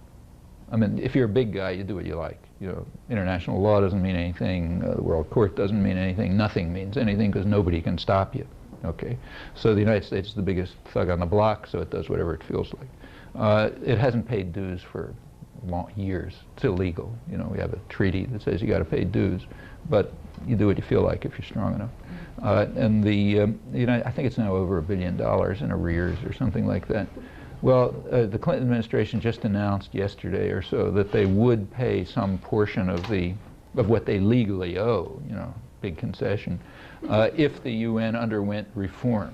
I mean, if you're a big guy, you do what you like. You know, international law doesn't mean anything. The World Court doesn't mean anything. Nothing means anything because nobody can stop you. Okay, so the United States is the biggest thug on the block, so it does whatever it feels like. It hasn't paid dues for years. It's illegal. You know, we have a treaty that says you got to pay dues, but you do what you feel like if you're strong enough. And I think it's now over $1 billion in arrears or something like that. Well, the Clinton administration just announced yesterday or so that they would pay some portion of what they legally owe. You know, big concession, if the UN underwent reform.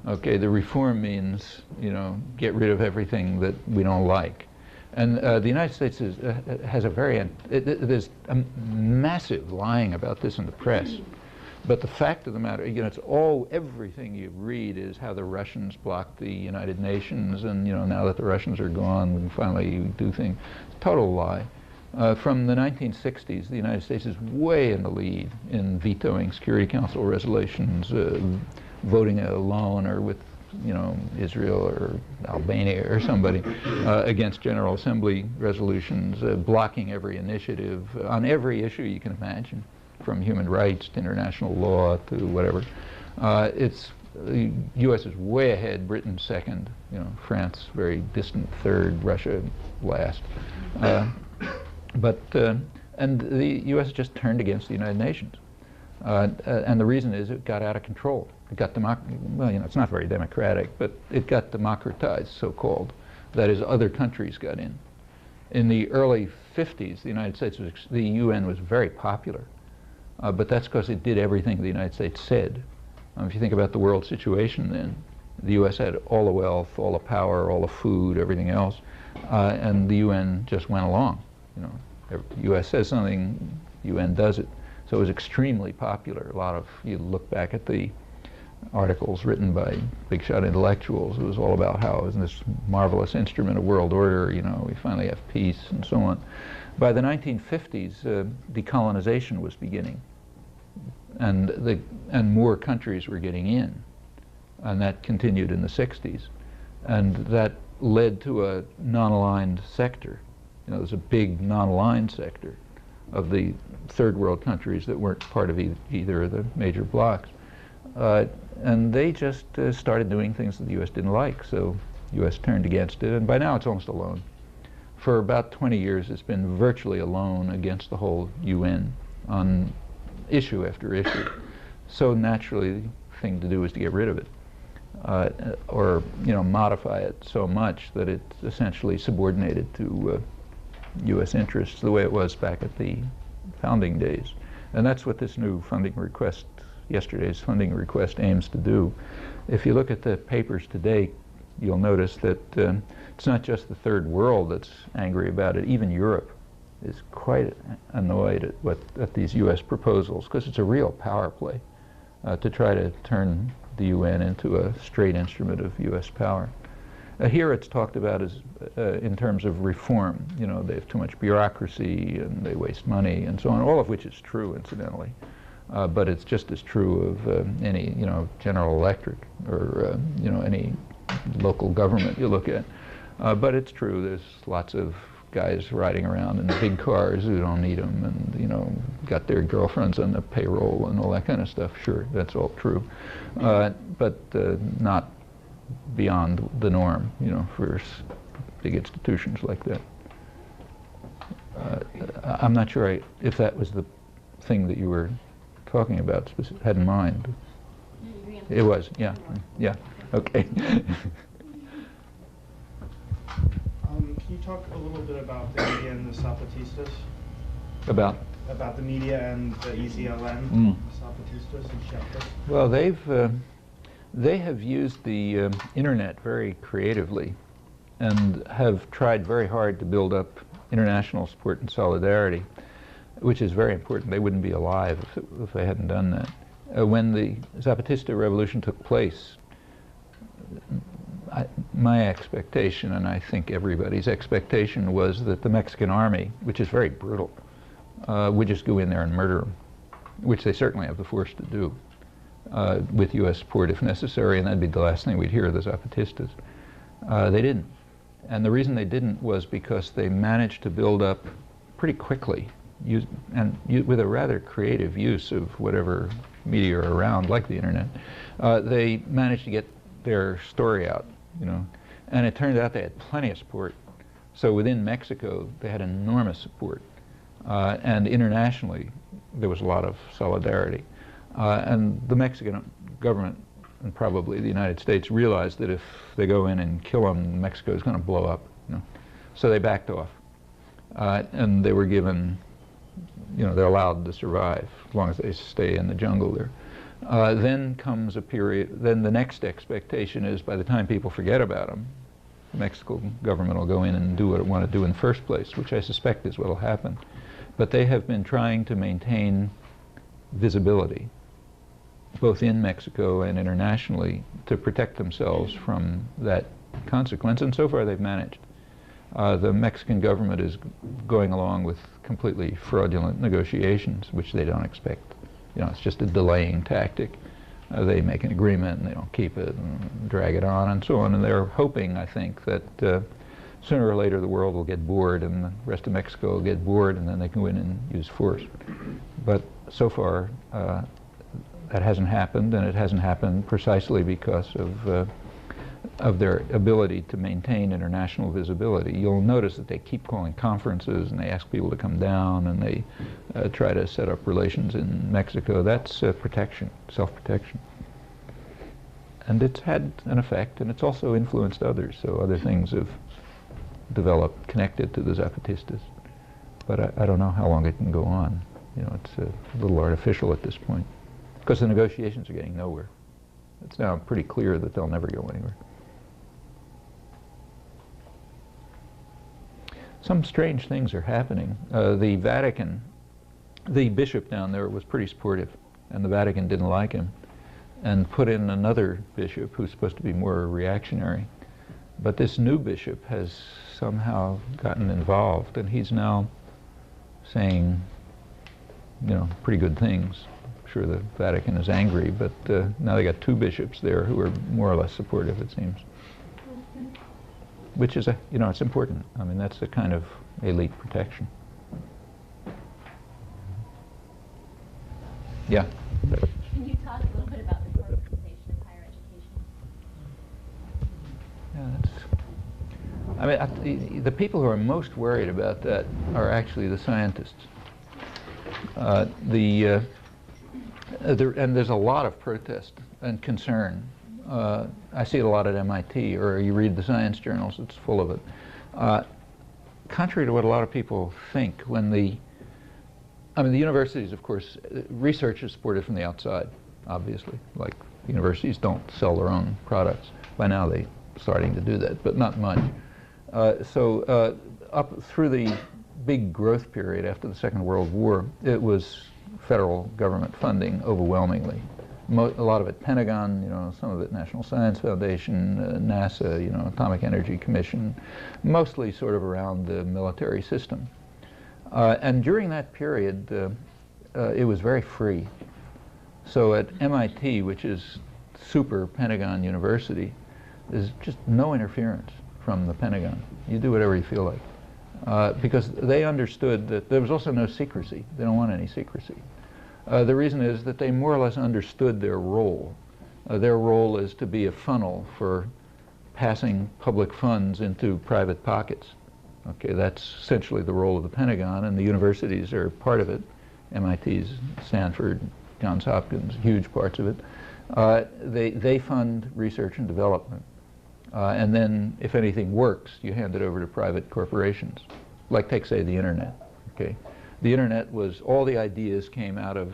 Okay, the reform means, you know, get rid of everything that we don't like. And the United States has there's a massive lying about this in the press. But the fact of the matter, you know, everything you read is how the Russians blocked the United Nations, and, you know, now that the Russians are gone, we can finally do things. Total lie. From the 1960s, the United States is way in the lead in vetoing Security Council resolutions, voting alone or with Israel or Albania or somebody, against General Assembly resolutions, blocking every initiative on every issue you can imagine, from human rights to international law to whatever. The U.S. is way ahead, Britain second, France very distant third, Russia last. And the U.S. just turned against the United Nations. And the reason is it got out of control. It got it's not very democratic, but it got democratized, so-called. That is, other countries got in. In the early 50s, the UN was very popular, but that's because it did everything the United States said. If you think about the world situation then, the U.S. had all the wealth, all the power, all the food, everything else, and the UN just went along. The U.S. says something, UN does it. So it was extremely popular. You look back at the articles written by big shot intellectuals, it was all about how it was this marvelous instrument of world order, we finally have peace and so on. By the 1950s, decolonization was beginning, and more countries were getting in, and that continued in the 60s, and that led to a non-aligned sector. There's a big non-aligned sector of the third world countries that weren't part of either of the major blocs. And they just started doing things that the U.S. didn't like, so the U.S. turned against it, and by now it's almost alone. For about 20 years it's been virtually alone against the whole UN on issue after issue. So naturally the thing to do is to get rid of it, or modify it so much that it's essentially subordinated to U.S. interests the way it was back at the founding days. And that's what this new funding request, yesterday's funding request, aims to do. If you look at the papers today, you'll notice that it's not just the third world that's angry about it. Even Europe is quite annoyed at these U.S. proposals, because it's a real power play to try to turn the UN into a straight instrument of U.S. power. Here it's talked about as in terms of reform. They have too much bureaucracy and they waste money and so on, all of which is true, incidentally. But it's just as true of any, General Electric or, any local government you look at. But it's true, there's lots of guys riding around in big cars who don't need them and, got their girlfriends on the payroll and all that kind of stuff. Sure, that's all true. But not beyond the norm, for big institutions like that. I'm not sure if that was the thing that you were talking about, had in mind. It was, yeah, okay.
Can you talk a little bit about the media and the Zapatistas?
About
the media and the EZLN, Zapatistas and Chiapas?
Well, they have used the internet very creatively and have tried very hard to build up international support and solidarity, which is very important. They wouldn't be alive if they hadn't done that. When the Zapatista revolution took place, my expectation, and I think everybody's expectation, was that the Mexican army, which is very brutal, would just go in there and murder them, which they certainly have the force to do, with U.S. support if necessary, and that'd be the last thing we'd hear of the Zapatistas. They didn't. And the reason they didn't was because they managed to build up pretty quickly, with a rather creative use of whatever media are around, like the internet. They managed to get their story out, and it turned out they had plenty of support. So within Mexico, they had enormous support, and internationally, there was a lot of solidarity. And the Mexican government, and probably the United States, realized that if they go in and kill them, Mexico is going to blow up. So they backed off, and they were given, they're allowed to survive as long as they stay in the jungle there. Then comes a period. Then the next expectation is, by the time people forget about them, the Mexican government will go in and do what it wanted to do in the first place, which I suspect is what will happen. But they have been trying to maintain visibility, both in Mexico and internationally, to protect themselves from that consequence, and so far they've managed. The Mexican government is going along with completely fraudulent negotiations, which they don't expect. It's just a delaying tactic. They make an agreement and they don't keep it and drag it on and so on. And they're hoping, I think, that sooner or later the world will get bored and the rest of Mexico will get bored and then they can go in and use force. But so far, that hasn't happened, and it hasn't happened precisely because of their ability to maintain international visibility. You'll notice that they keep calling conferences and they ask people to come down and they try to set up relations in Mexico. That's protection, self-protection. And it's had an effect, and it's also influenced others, so other things have developed connected to the Zapatistas. But I don't know how long it can go on. You know, it's a little artificial at this point, because the negotiations are getting nowhere. It's now pretty clear that they'll never go anywhere. Some strange things are happening. The Vatican, the bishop down there was pretty supportive, and the Vatican didn't like him, and put in another bishop who's supposed to be more reactionary. But this new bishop has somehow gotten involved, and he's now saying, you know, pretty good things. I'm sure the Vatican is angry, but now they got two bishops there who are more or less supportive, it seems. Which is, you know, it's important. I mean, that's a kind of elite protection. Yeah?
Can you talk a little bit about the corporatization of higher education?
Yeah, that's, I mean, the people who are most worried about that are actually the scientists. And there's a lot of protest and concern. I see it a lot at MIT, or you read the science journals, it's full of it. Contrary to what a lot of people think, when the universities, of course, research is supported from the outside, obviously. Like, universities don't sell their own products. By now they're starting to do that, but not much. So up through the big growth period after the Second World War, it was federal government funding overwhelmingly. A lot of it Pentagon, you know, some of it National Science Foundation, NASA, you know, Atomic Energy Commission, mostly sort of around the military system. And during that period, it was very free. So at MIT, which is super Pentagon university, there's just no interference from the Pentagon. You do whatever you feel like. Because they understood that there was also no secrecy. They don't want any secrecy. The reason is that they more or less understood their role. Their role is to be a funnel for passing public funds into private pockets. Okay, that's essentially the role of the Pentagon, and the universities are part of it. MIT's, Stanford, Johns Hopkins, huge parts of it. They fund research and development. And then, if anything works, you hand it over to private corporations. Like, take, say, the Internet. Okay, the Internet was, all the ideas came out of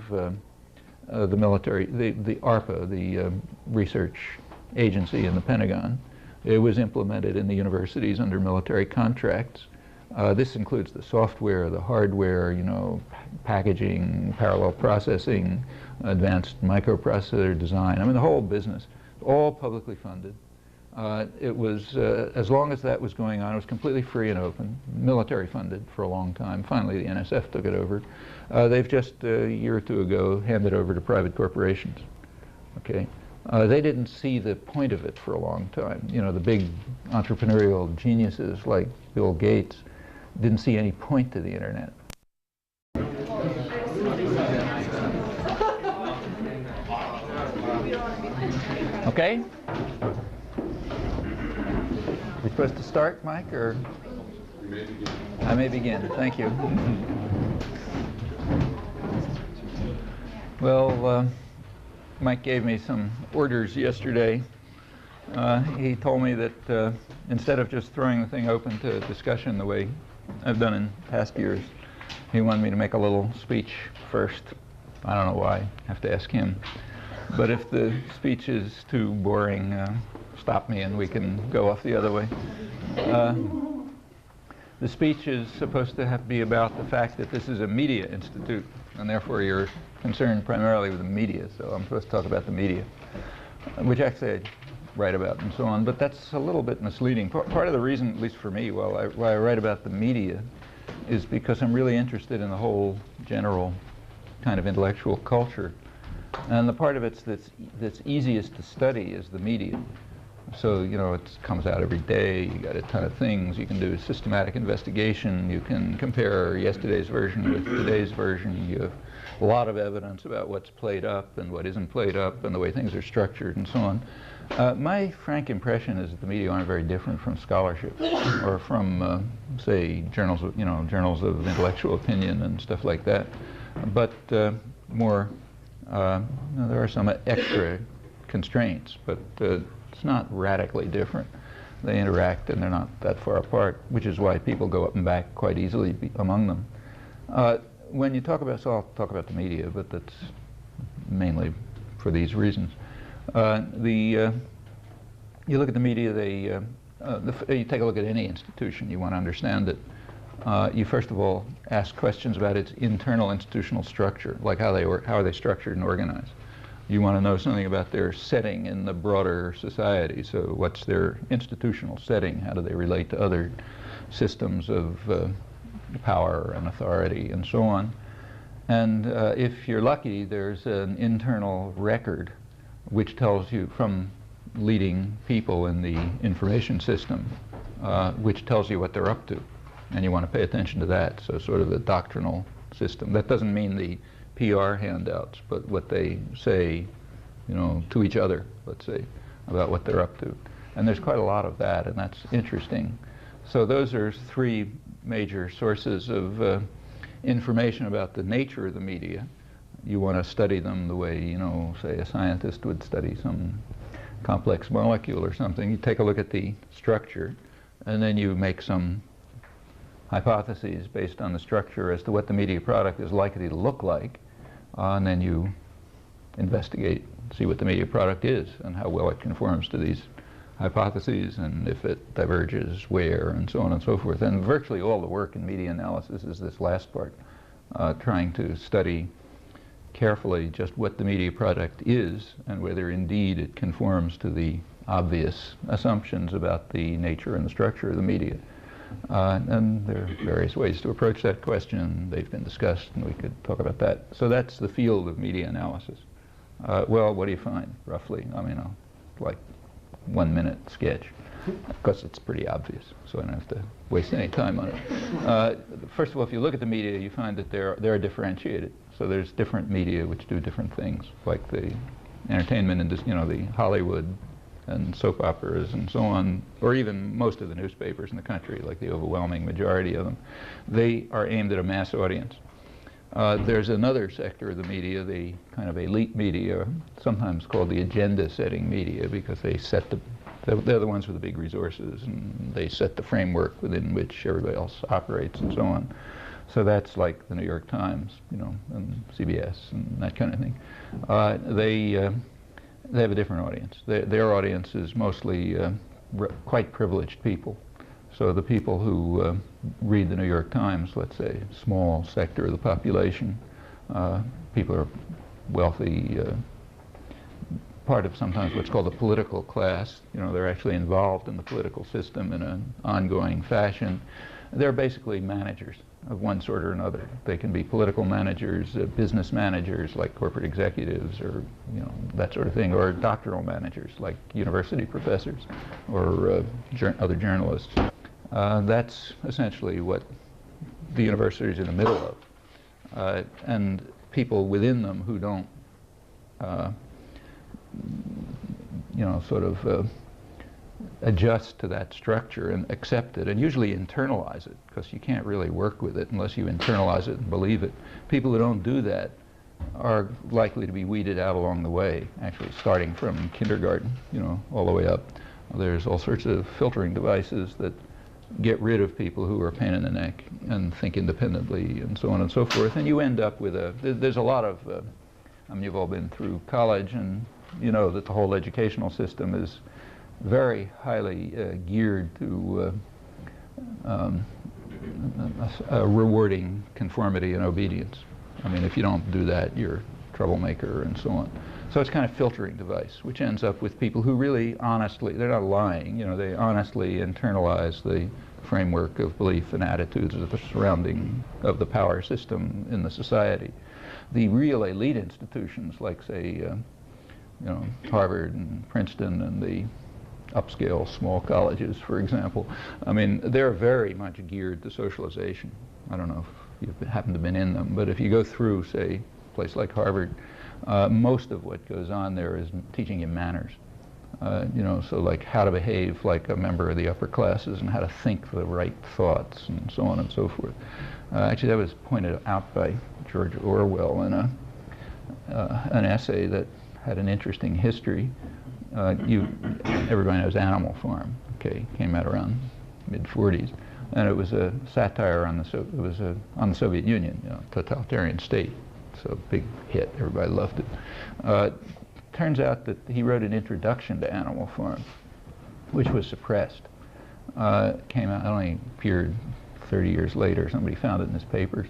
the military, the ARPA, the research agency in the Pentagon. It was implemented in the universities under military contracts. This includes the software, the hardware, you know, packaging, parallel processing, advanced microprocessor design. I mean, the whole business, all publicly funded. It was, as long as that was going on, it was completely free and open, military funded for a long time. Finally, the NSF took it over. They've just, a year or two ago, handed over to private corporations. Okay. They didn't see the point of it for a long time. You know, the big entrepreneurial geniuses like Bill Gates didn't see any point to the Internet. Okay? We're supposed to start, Mike, or?
You may begin.
I may begin. Thank you. Well, Mike gave me some orders yesterday. He told me that instead of just throwing the thing open to discussion the way I've done in past years, he wanted me to make a little speech first. I don't know why. I have to ask him. But if the speech is too boring, stop me and we can go off the other way. The speech is supposed to be about the fact that this is a media institute, and therefore you're concerned primarily with the media, so I'm supposed to talk about the media, which actually I write about and so on, but that's a little bit misleading. Part of the reason, at least for me, why I write about the media is because I'm really interested in the whole general kind of intellectual culture. And the part of it that's easiest to study is the media. So, you know, it comes out every day, you got a ton of things, you can do systematic investigation, you can compare yesterday's version with today's version, you have a lot of evidence about what's played up and what isn't played up and the way things are structured and so on. My frank impression is that the media aren't very different from scholarship or from, say, journals of intellectual opinion and stuff like that. But more, there are some extra constraints, but it's not radically different. They interact and they're not that far apart, which is why people go up and back quite easily among them. When you talk about, so I'll talk about the media, but that's mainly for these reasons. You look at the media, you take a look at any institution, you want to understand it. You first of all ask questions about its internal institutional structure, like how are they structured and organized. You want to know something about their setting in the broader society. So what's their institutional setting? How do they relate to other systems of power and authority and so on? And if you're lucky, there's an internal record which tells you from leading people in the information system, which tells you what they're up to. And you want to pay attention to that. So sort of a doctrinal system. That doesn't mean the PR handouts, but what they say, you know, to each other, let's say, about what they're up to. And there's quite a lot of that, and that's interesting. So those are three major sources of information about the nature of the media. You want to study them the way, you know, say a scientist would study some complex molecule or something. You take a look at the structure, and then you make some hypotheses based on the structure as to what the media product is likely to look like. And then you investigate, see what the media product is and how well it conforms to these hypotheses and if it diverges where and so on and so forth. And virtually all the work in media analysis is this last part, trying to study carefully just what the media product is and whether indeed it conforms to the obvious assumptions about the nature and the structure of the media. And there are various ways to approach that question. They've been discussed, and we could talk about that. So that's the field of media analysis. Well, what do you find, roughly? I mean, like 1 minute sketch, because it's pretty obvious, so I don't have to waste any time on it. First of all, if you look at the media, you find that they're differentiated. So there's different media which do different things, like the entertainment and, you know, the Hollywood and soap operas and so on, or even most of the newspapers in the country, like the overwhelming majority of them. They are aimed at a mass audience. There's another sector of the media, the kind of elite media, sometimes called the agenda-setting media, because they set they're the ones with the big resources, and they set the framework within which everybody else operates and so on. So that's like the New York Times, you know, and CBS and that kind of thing. They have a different audience. Their audience is mostly quite privileged people. So the people who read the New York Times, let's say, small sector of the population, people are wealthy, part of sometimes what's called the political class. You know, they're actually involved in the political system in an ongoing fashion. They're basically managers of one sort or another. They can be political managers, business managers like corporate executives, or, you know, that sort of thing, or doctoral managers like university professors or other journalists. That's essentially what the university is in the middle of. And people within them who don't, you know, sort of adjust to that structure and accept it, and usually internalize it, because you can't really work with it unless you internalize it and believe it. People who don't do that are likely to be weeded out along the way, actually starting from kindergarten, you know, all the way up. There's all sorts of filtering devices that get rid of people who are a pain in the neck and think independently and so on and so forth, and you end up with there's a lot of, I mean, you've all been through college, and you know that the whole educational system is very highly geared to rewarding conformity and obedience. I mean, if you don't do that, you're a troublemaker and so on. So it's kind of filtering device, which ends up with people who really honestly, they're not lying, you know, they honestly internalize the framework of belief and attitudes of the surrounding of the power system in the society. The real elite institutions, like say, Harvard and Princeton and the upscale small colleges, for example, I mean, they're very much geared to socialization. I don't know if you happen to have been in them, but if you go through, say, a place like Harvard, most of what goes on there is teaching you manners. So like how to behave like a member of the upper classes and how to think the right thoughts and so on and so forth. Actually, that was pointed out by George Orwell in an essay that had an interesting history. Everybody knows Animal Farm, okay, came out around mid-40s, and it was a satire on the Soviet Union, totalitarian state. So big hit, everybody loved it. Turns out that he wrote an introduction to Animal Farm, which was suppressed. Came out, only appeared 30 years later. Somebody found it in his papers.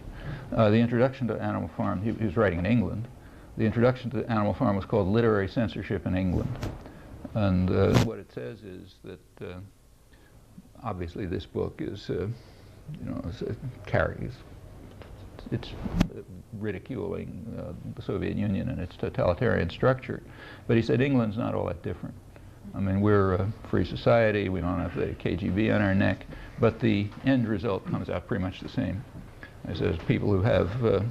The introduction to Animal Farm, he was writing in England. The introduction to Animal Farm was called Literary Censorship in England. And what it says is that obviously this book is, carries, it's ridiculing the Soviet Union and its totalitarian structure. But he said England's not all that different. I mean, we're a free society, we don't have the KGB on our neck, but the end result comes out pretty much the same. He says people who have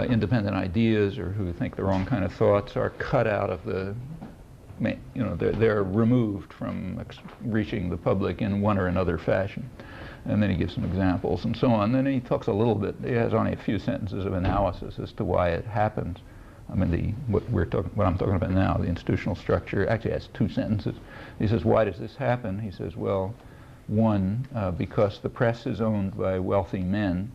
independent ideas or who think the wrong kind of thoughts are cut out of the, they're removed from reaching the public in one or another fashion. And then he gives some examples and so on. Then he talks a little bit, he has only a few sentences of analysis as to why it happens. I mean, what I'm talking about now, the institutional structure, actually has 2 sentences. He says, why does this happen? He says, well, one, because the press is owned by wealthy men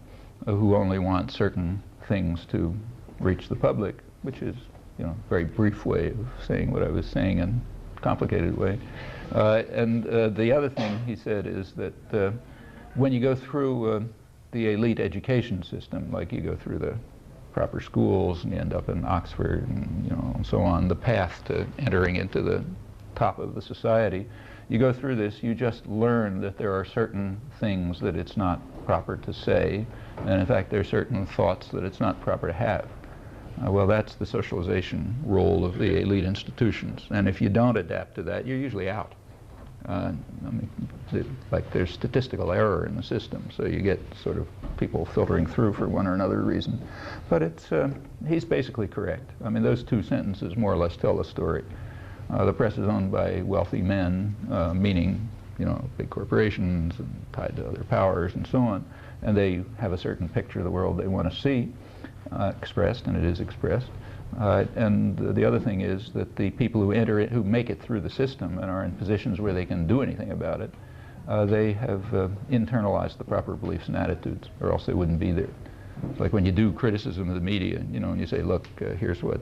who only want certain things to reach the public, which is, a very brief way of saying what I was saying in a complicated way. And the other thing he said is that when you go through the elite education system, like you go through the proper schools and you end up in Oxford and so on, the path to entering into the top of the society, you go through this, you just learn that there are certain things that it's not proper to say, and in fact there are certain thoughts that it's not proper to have. Well, that's the socialization role of the elite institutions, and if you don't adapt to that, you're usually out. Like there's statistical error in the system, so you get sort of people filtering through for one or another reason. But he's basically correct. I mean, those 2 sentences more or less tell the story. The press is owned by wealthy men, meaning, big corporations and tied to other powers and so on, and they have a certain picture of the world they want to see expressed, and it is expressed. And the other thing is that the people who enter it, who make it through the system and are in positions where they can do anything about it, they have internalized the proper beliefs and attitudes, or else they wouldn't be there. It's like when you do criticism of the media, and you say, look, here's what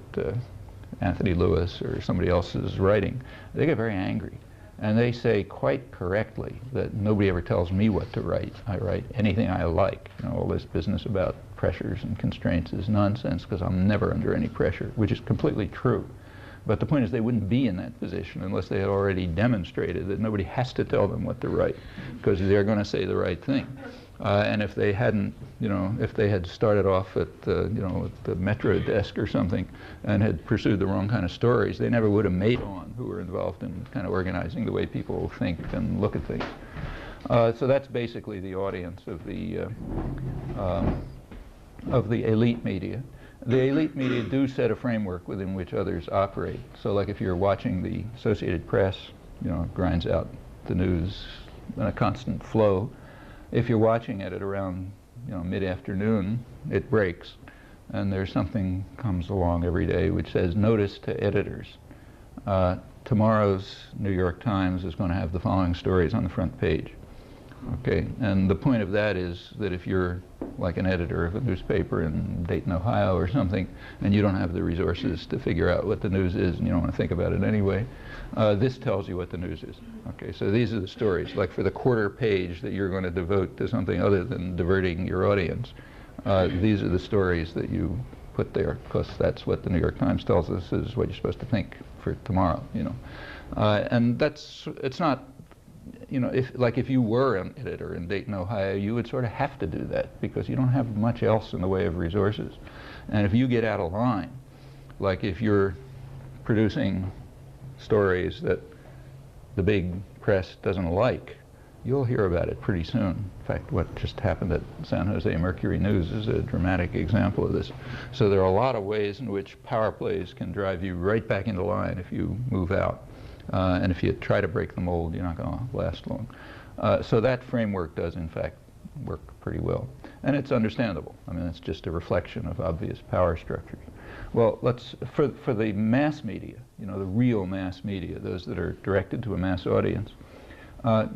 Anthony Lewis or somebody else is writing, they get very angry. And they say quite correctly that nobody ever tells me what to write. I write anything I like. All this business about pressures and constraints is nonsense because I'm never under any pressure, which is completely true. But the point is they wouldn't be in that position unless they had already demonstrated that nobody has to tell them what to write because they're going to say the right thing. And if they hadn't, if they had started off at at the Metro desk or something and had pursued the wrong kind of stories, they never would have made on who were involved in kind of organizing the way people think and look at things. So that's basically the audience of the elite media. The elite media do set a framework within which others operate. So like if you're watching the Associated Press, grinds out the news in a constant flow. If you're watching it at around mid-afternoon, it breaks, and there's something comes along every day which says notice to editors. Tomorrow's New York Times is going to have the following stories on the front page. Okay, and the point of that is that if you're like an editor of a newspaper in Dayton, Ohio or something, and you don't have the resources to figure out what the news is and you don't want to think about it anyway, this tells you what the news is. Okay, so these are the stories. Like for the quarter page that you're going to devote to something other than diverting your audience, these are the stories that you put there, because that's what the New York Times tells us is what you're supposed to think for tomorrow, and it's not, if you were an editor in Dayton, Ohio, you would sort of have to do that because you don't have much else in the way of resources. And if you get out of line, like if you're producing stories that the big press doesn't like, you'll hear about it pretty soon. In fact, what just happened at San Jose Mercury News is a dramatic example of this. So there are a lot of ways in which power plays can drive you right back into line if you move out. And if you try to break the mold, you're not going to last long. So that framework does, in fact, work pretty well. And it's understandable. I mean, it's just a reflection of obvious power structures. Well, for the mass media, you know, the real mass media, those that are directed to a mass audience, I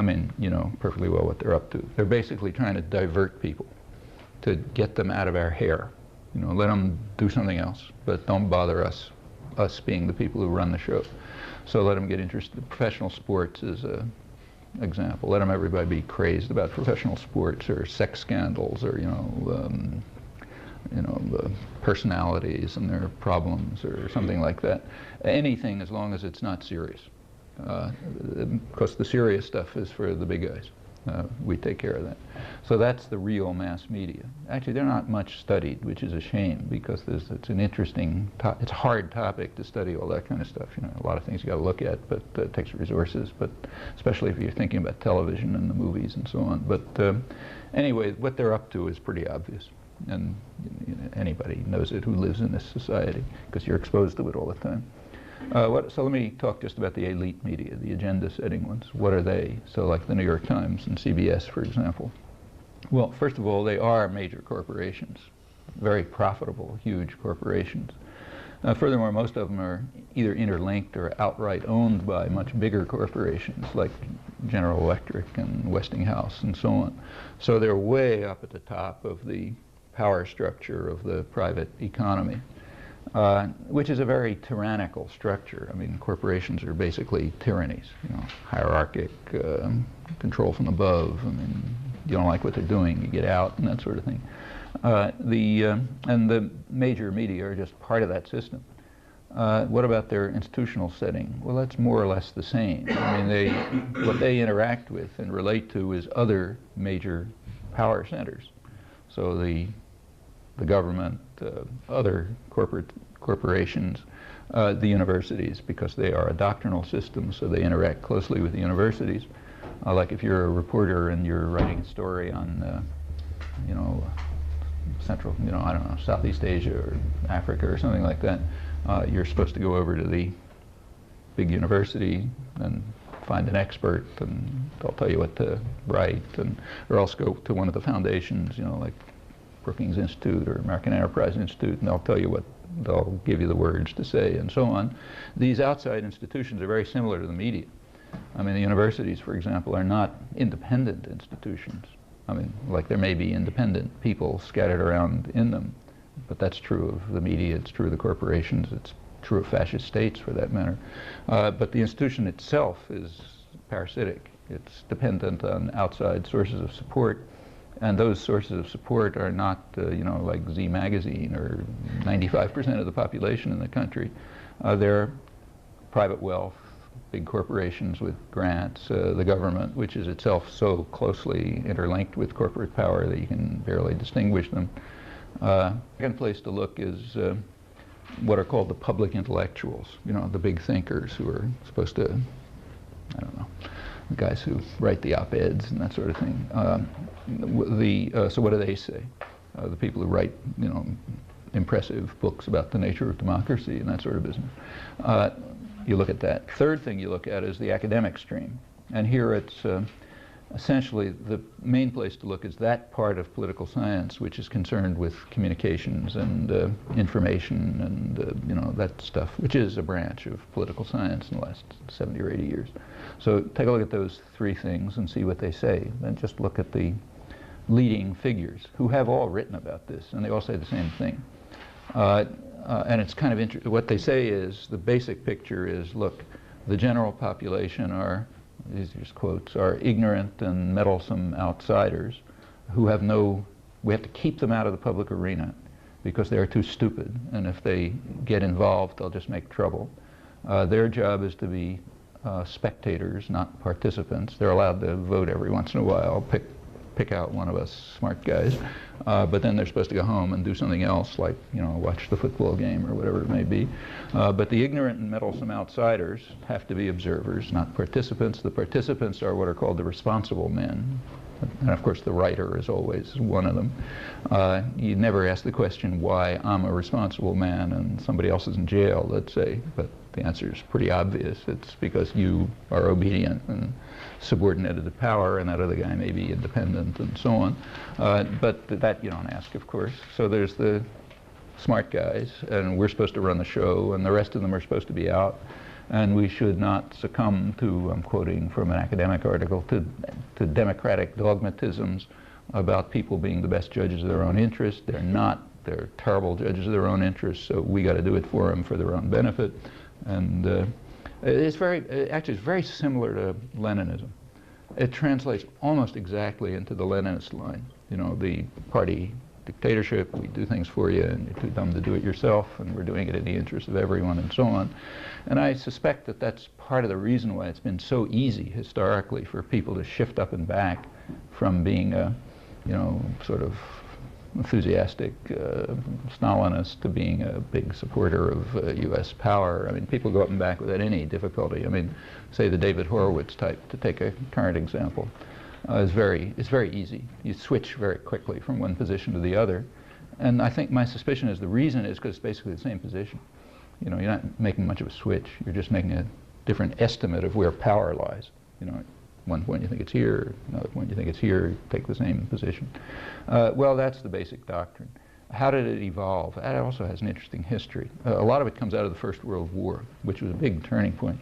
mean, you know perfectly well what they're up to. They're basically trying to divert people, to get them out of our hair. You know, let them do something else, but don't bother us being the people who run the show. So let them get interested. Professional sports is an example. Let them everybody be crazed about professional sports or sex scandals or, the personalities and their problems or something like that. Anything as long as it's not serious. Because the serious stuff is for the big guys. We take care of that. So that's the real mass media. Actually, they're not much studied, which is a shame, because it's an interesting, it's a hard topic to study all that kind of stuff. You know, a lot of things you got to look at, but it takes resources. But especially if you're thinking about television and the movies and so on. But anyway, what they're up to is pretty obvious, and anybody knows it who lives in this society, because you're exposed to it all the time. So let me talk just about the elite media, the agenda-setting ones. What are they? So like the New York Times and CBS, for example. Well, first of all, they are major corporations, very profitable, huge corporations. Furthermore, most of them are either interlinked or outright owned by much bigger corporations like General Electric and Westinghouse and so on. So they're way up at the top of the power structure of the private economy. Which is a very tyrannical structure. I mean, corporations are basically tyrannies, you know, hierarchic, control from above. I mean, you don't like what they're doing, you get out, and that sort of thing. And the major media are just part of that system. What about their institutional setting? Well, that's more or less the same. I mean, what they interact with and relate to is other major power centers. So the government, other corporations, the universities, because they are a doctrinal system, so they interact closely with the universities. Like if you're a reporter and you're writing a story on, Central, I don't know, Southeast Asia or Africa or something like that, you're supposed to go over to the big university and find an expert, and they'll tell you what to write, or else go to one of the foundations, like Brookings Institute or American Enterprise Institute, and they'll give you the words to say, and so on. These outside institutions are very similar to the media. I mean, the universities, for example, are not independent institutions. I mean, like there may be independent people scattered around in them, but that's true of the media, it's true of the corporations, it's true of fascist states for that matter. But the institution itself is parasitic. It's dependent on outside sources of support. And those sources of support are not, like Z Magazine or 95% of the population in the country. They're private wealth, big corporations with grants, the government, which is itself so closely interlinked with corporate power that you can barely distinguish them. Second place to look is what are called the public intellectuals, the big thinkers who are supposed to, I don't know, the guys who write the op-eds and that sort of thing. So what do they say? The people who write, impressive books about the nature of democracy and that sort of business. You look at that. Third thing you look at is the academic stream. And here it's essentially the main place to look is that part of political science which is concerned with communications and information and that stuff, which is a branch of political science in the last 70 or 80 years. So take a look at those three things and see what they say. Then just look at the leading figures who have all written about this, and they all say the same thing. And it's kind of interesting. What they say is, the basic picture is, look, the general population are, these are just quotes, are ignorant and meddlesome outsiders who have we have to keep them out of the public arena because they're too stupid, and if they get involved, they'll just make trouble. Their job is to be spectators, not participants. They're allowed to vote every once in a while, pick pick out one of us smart guys, but then they're supposed to go home and do something else, like, you know, watch the football game or whatever it may be. But the ignorant and meddlesome outsiders have to be observers, not participants. The participants are what are called the responsible men. And of course the writer is always one of them. You never ask the question why I'm a responsible man and somebody else is in jail, let's say, but the answer is pretty obvious. It's because you are obedient and subordinated to power, and that other guy may be independent and so on. But that you don't ask, of course. So there's the smart guys, and we're supposed to run the show, and the rest of them are supposed to be out. And we should not succumb to, I'm quoting from an academic article, to democratic dogmatisms about people being the best judges of their own interests. They're not. They're terrible judges of their own interests, so we got to do it for them for their own benefit. And actually it's very similar to Leninism. It translates almost exactly into the Leninist line. You know, the party dictatorship, we do things for you, and you're too dumb to do it yourself, and we're doing it in the interest of everyone, and so on. And I suspect that that's part of the reason why it's been so easy historically for people to shift up and back from being a, you know, sort of enthusiastic Stalinist to being a big supporter of U.S. power. I mean, people go up and back without any difficulty. I mean, say the David Horowitz type, to take a current example, it's very easy. You switch very quickly from one position to the other. And I think my suspicion is the reason is because it's basically the same position. You know, you're not making much of a switch. You're just making a different estimate of where power lies. You know, at one point you think it's here, another point you think it's here, you take the same position. Well, that's the basic doctrine. How did it evolve? That also has an interesting history. A lot of it comes out of the First World War, which was a big turning point.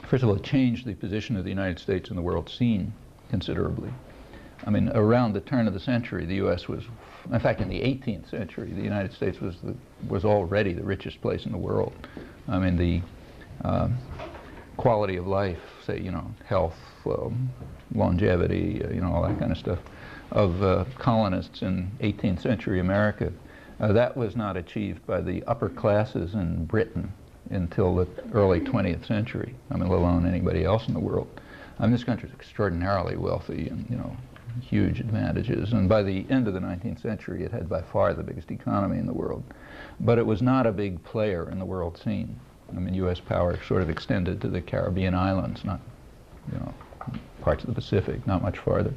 First of all, it changed the position of the United States in the world scene considerably. I mean, around the turn of the century, the U.S. was, in fact, in the 18th century, the United States was already the richest place in the world. I mean, the quality of life, say, you know, health, longevity, you know, all that kind of stuff, of colonists in 18th century America, that was not achieved by the upper classes in Britain until the early 20th century. I mean, let alone anybody else in the world. I mean, this country is extraordinarily wealthy and, you know, huge advantages. And by the end of the 19th century, it had by far the biggest economy in the world. But it was not a big player in the world scene. I mean, U.S. power sort of extended to the Caribbean islands, not, you know, parts of the Pacific, not much farther.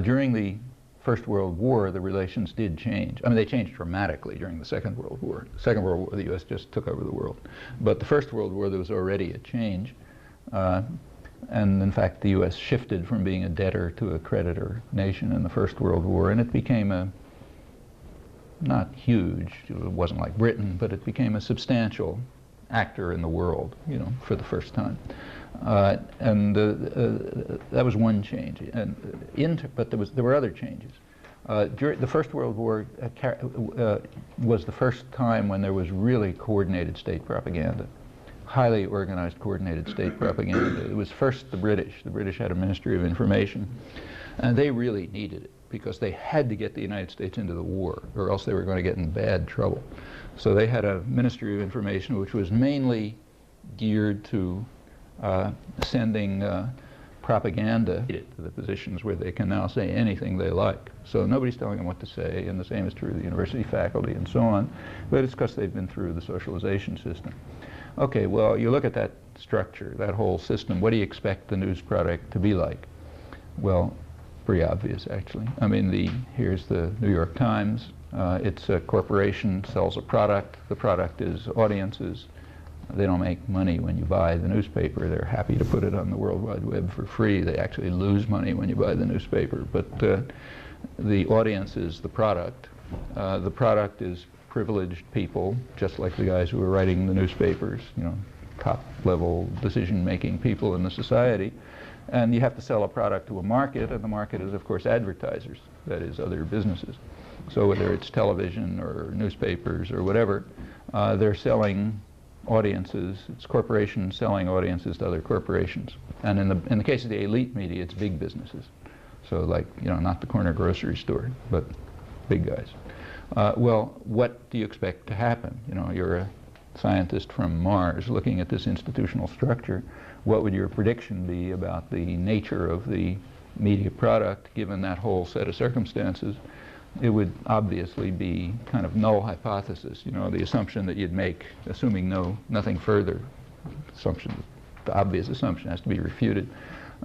During the First World War, the relations did change. I mean, they changed dramatically during the Second World War. The Second World War, the U.S. just took over the world. But the First World War, there was already a change. And in fact, the U.S. shifted from being a debtor to a creditor nation in the First World War, and it became a, not huge, it wasn't like Britain, but it became a substantial actor in the world, you know, for the first time. That was one change. But there were other changes. During the First World War was the first time when there was really coordinated state propaganda. Highly organized, coordinated state propaganda. It was first the British. The British had a Ministry of Information, and they really needed it because they had to get the United States into the war, or else they were going to get in bad trouble. So they had a Ministry of Information which was mainly geared to sending propaganda to the positions where they can now say anything they like. So nobody's telling them what to say, and the same is true of the university faculty and so on, but it's because they've been through the socialization system. Okay, well, you look at that structure, that whole system, what do you expect the news product to be like? Well, pretty obvious, actually. I mean, here's the New York Times. It's a corporation, sells a product. The product is audiences. They don't make money when you buy the newspaper. They're happy to put it on the World Wide Web for free. They actually lose money when you buy the newspaper. But the audience is the product. The product is privileged people, just like the guys who are writing the newspapers, you know, top-level decision-making people in the society. And you have to sell a product to a market, and the market is, of course, advertisers, that is, other businesses. So whether it's television or newspapers or whatever, they're selling audiences. It's corporations selling audiences to other corporations. And in the case of the elite media, it's big businesses. So like, you know, not the corner grocery store, but big guys. Well, what do you expect to happen? You know, you're a scientist from Mars looking at this institutional structure. What would your prediction be about the nature of the media product, given that whole set of circumstances, it would obviously be kind of null hypothesis, you know, the assumption that you'd make, assuming nothing further, the obvious assumption has to be refuted,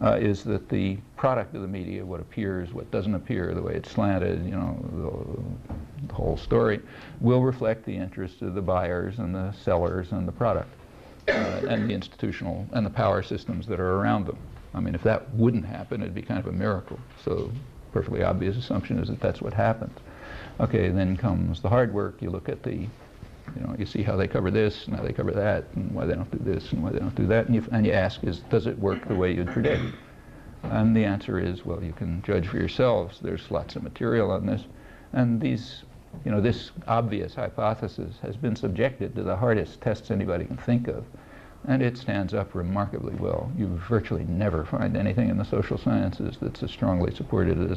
is that the product of the media, what appears, what doesn't appear, the way it's slanted, you know, the whole story, will reflect the interests of the buyers and the sellers and the product, and the institutional and the power systems that are around them. I mean, if that wouldn't happen, it'd be kind of a miracle. So, perfectly obvious assumption is that that's what happens. Okay, then comes the hard work. You look at the, you know, you see how they cover this and how they cover that, and why they don't do this and why they don't do that, and you ask, does it work the way you'd predict? And the answer is, well, you can judge for yourselves. There's lots of material on this, and these, you know, this obvious hypothesis has been subjected to the hardest tests anybody can think of, and it stands up remarkably well. You virtually never find anything in the social sciences that's as strongly supported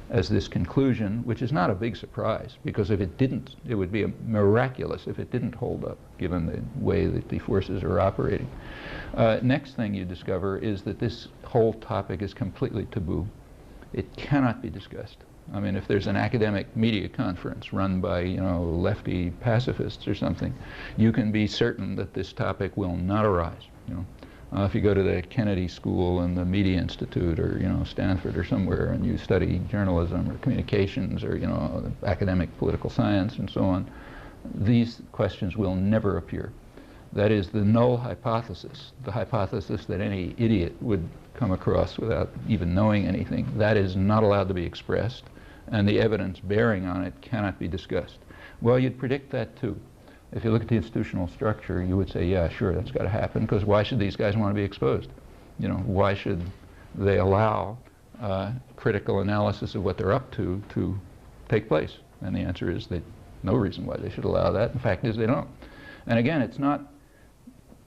as this conclusion, which is not a big surprise, because if it didn't, it would be miraculous if it didn't hold up, given the way that the forces are operating. Next thing you discover is that this whole topic is completely taboo. It cannot be discussed. I mean, if there's an academic media conference run by, you know, lefty pacifists or something, you can be certain that this topic will not arise. You know, if you go to the Kennedy School and the Media Institute, or, you know, Stanford or somewhere, and you study journalism or communications or, you know, academic political science and so on, these questions will never appear. That is the null hypothesis, the hypothesis that any idiot would come across without even knowing anything. That is not allowed to be expressed, and the evidence bearing on it cannot be discussed. Well, you'd predict that too. If you look at the institutional structure, you would say, yeah, sure, that's got to happen, because why should these guys want to be exposed? You know, why should they allow critical analysis of what they're up to take place? And the answer is that no reason why they should allow that. The fact is they don't. And again, it's not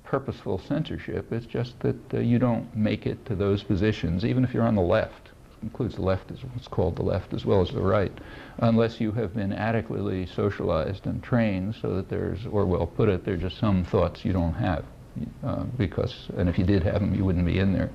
purposeful censorship. It's just that you don't make it to those positions, even if you're on the left. Includes the left, as what's called the left, as well as the right, unless you have been adequately socialized and trained so that there's, or well put it, there are just some thoughts you don't have, because, and if you did have them, you wouldn't be in there.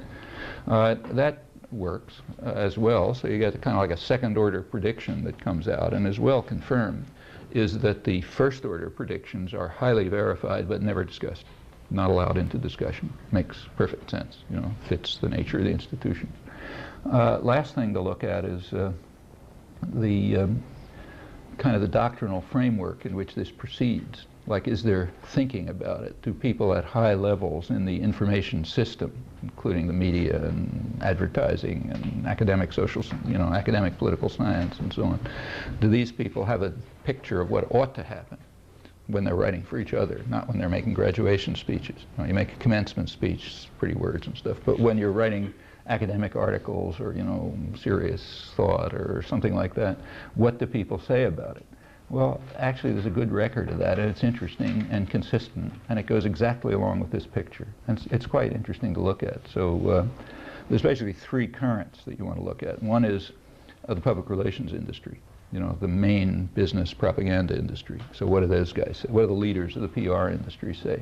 That works as well, so you get kind of like a second order prediction that comes out and is well confirmed, is that the first order predictions are highly verified but never discussed, not allowed into discussion. Makes perfect sense, you know, fits the nature of the institution. Last thing to look at is the kind of the doctrinal framework in which this proceeds. Like, is there thinking about it? Do people at high levels in the information system, including the media and advertising and academic social, you know, academic political science and so on, do these people have a picture of what ought to happen when they're writing for each other, not when they're making graduation speeches? You know, you make a commencement speech, pretty words and stuff, but when you're writing academic articles or, you know, serious thought or something like that, what do people say about it? Well, actually, there's a good record of that, and it's interesting and consistent, and it goes exactly along with this picture. And it's quite interesting to look at. So there's basically three currents that you want to look at. One is the public relations industry, you know, the main business propaganda industry. So what do those guys say? What do the leaders of the PR industry say?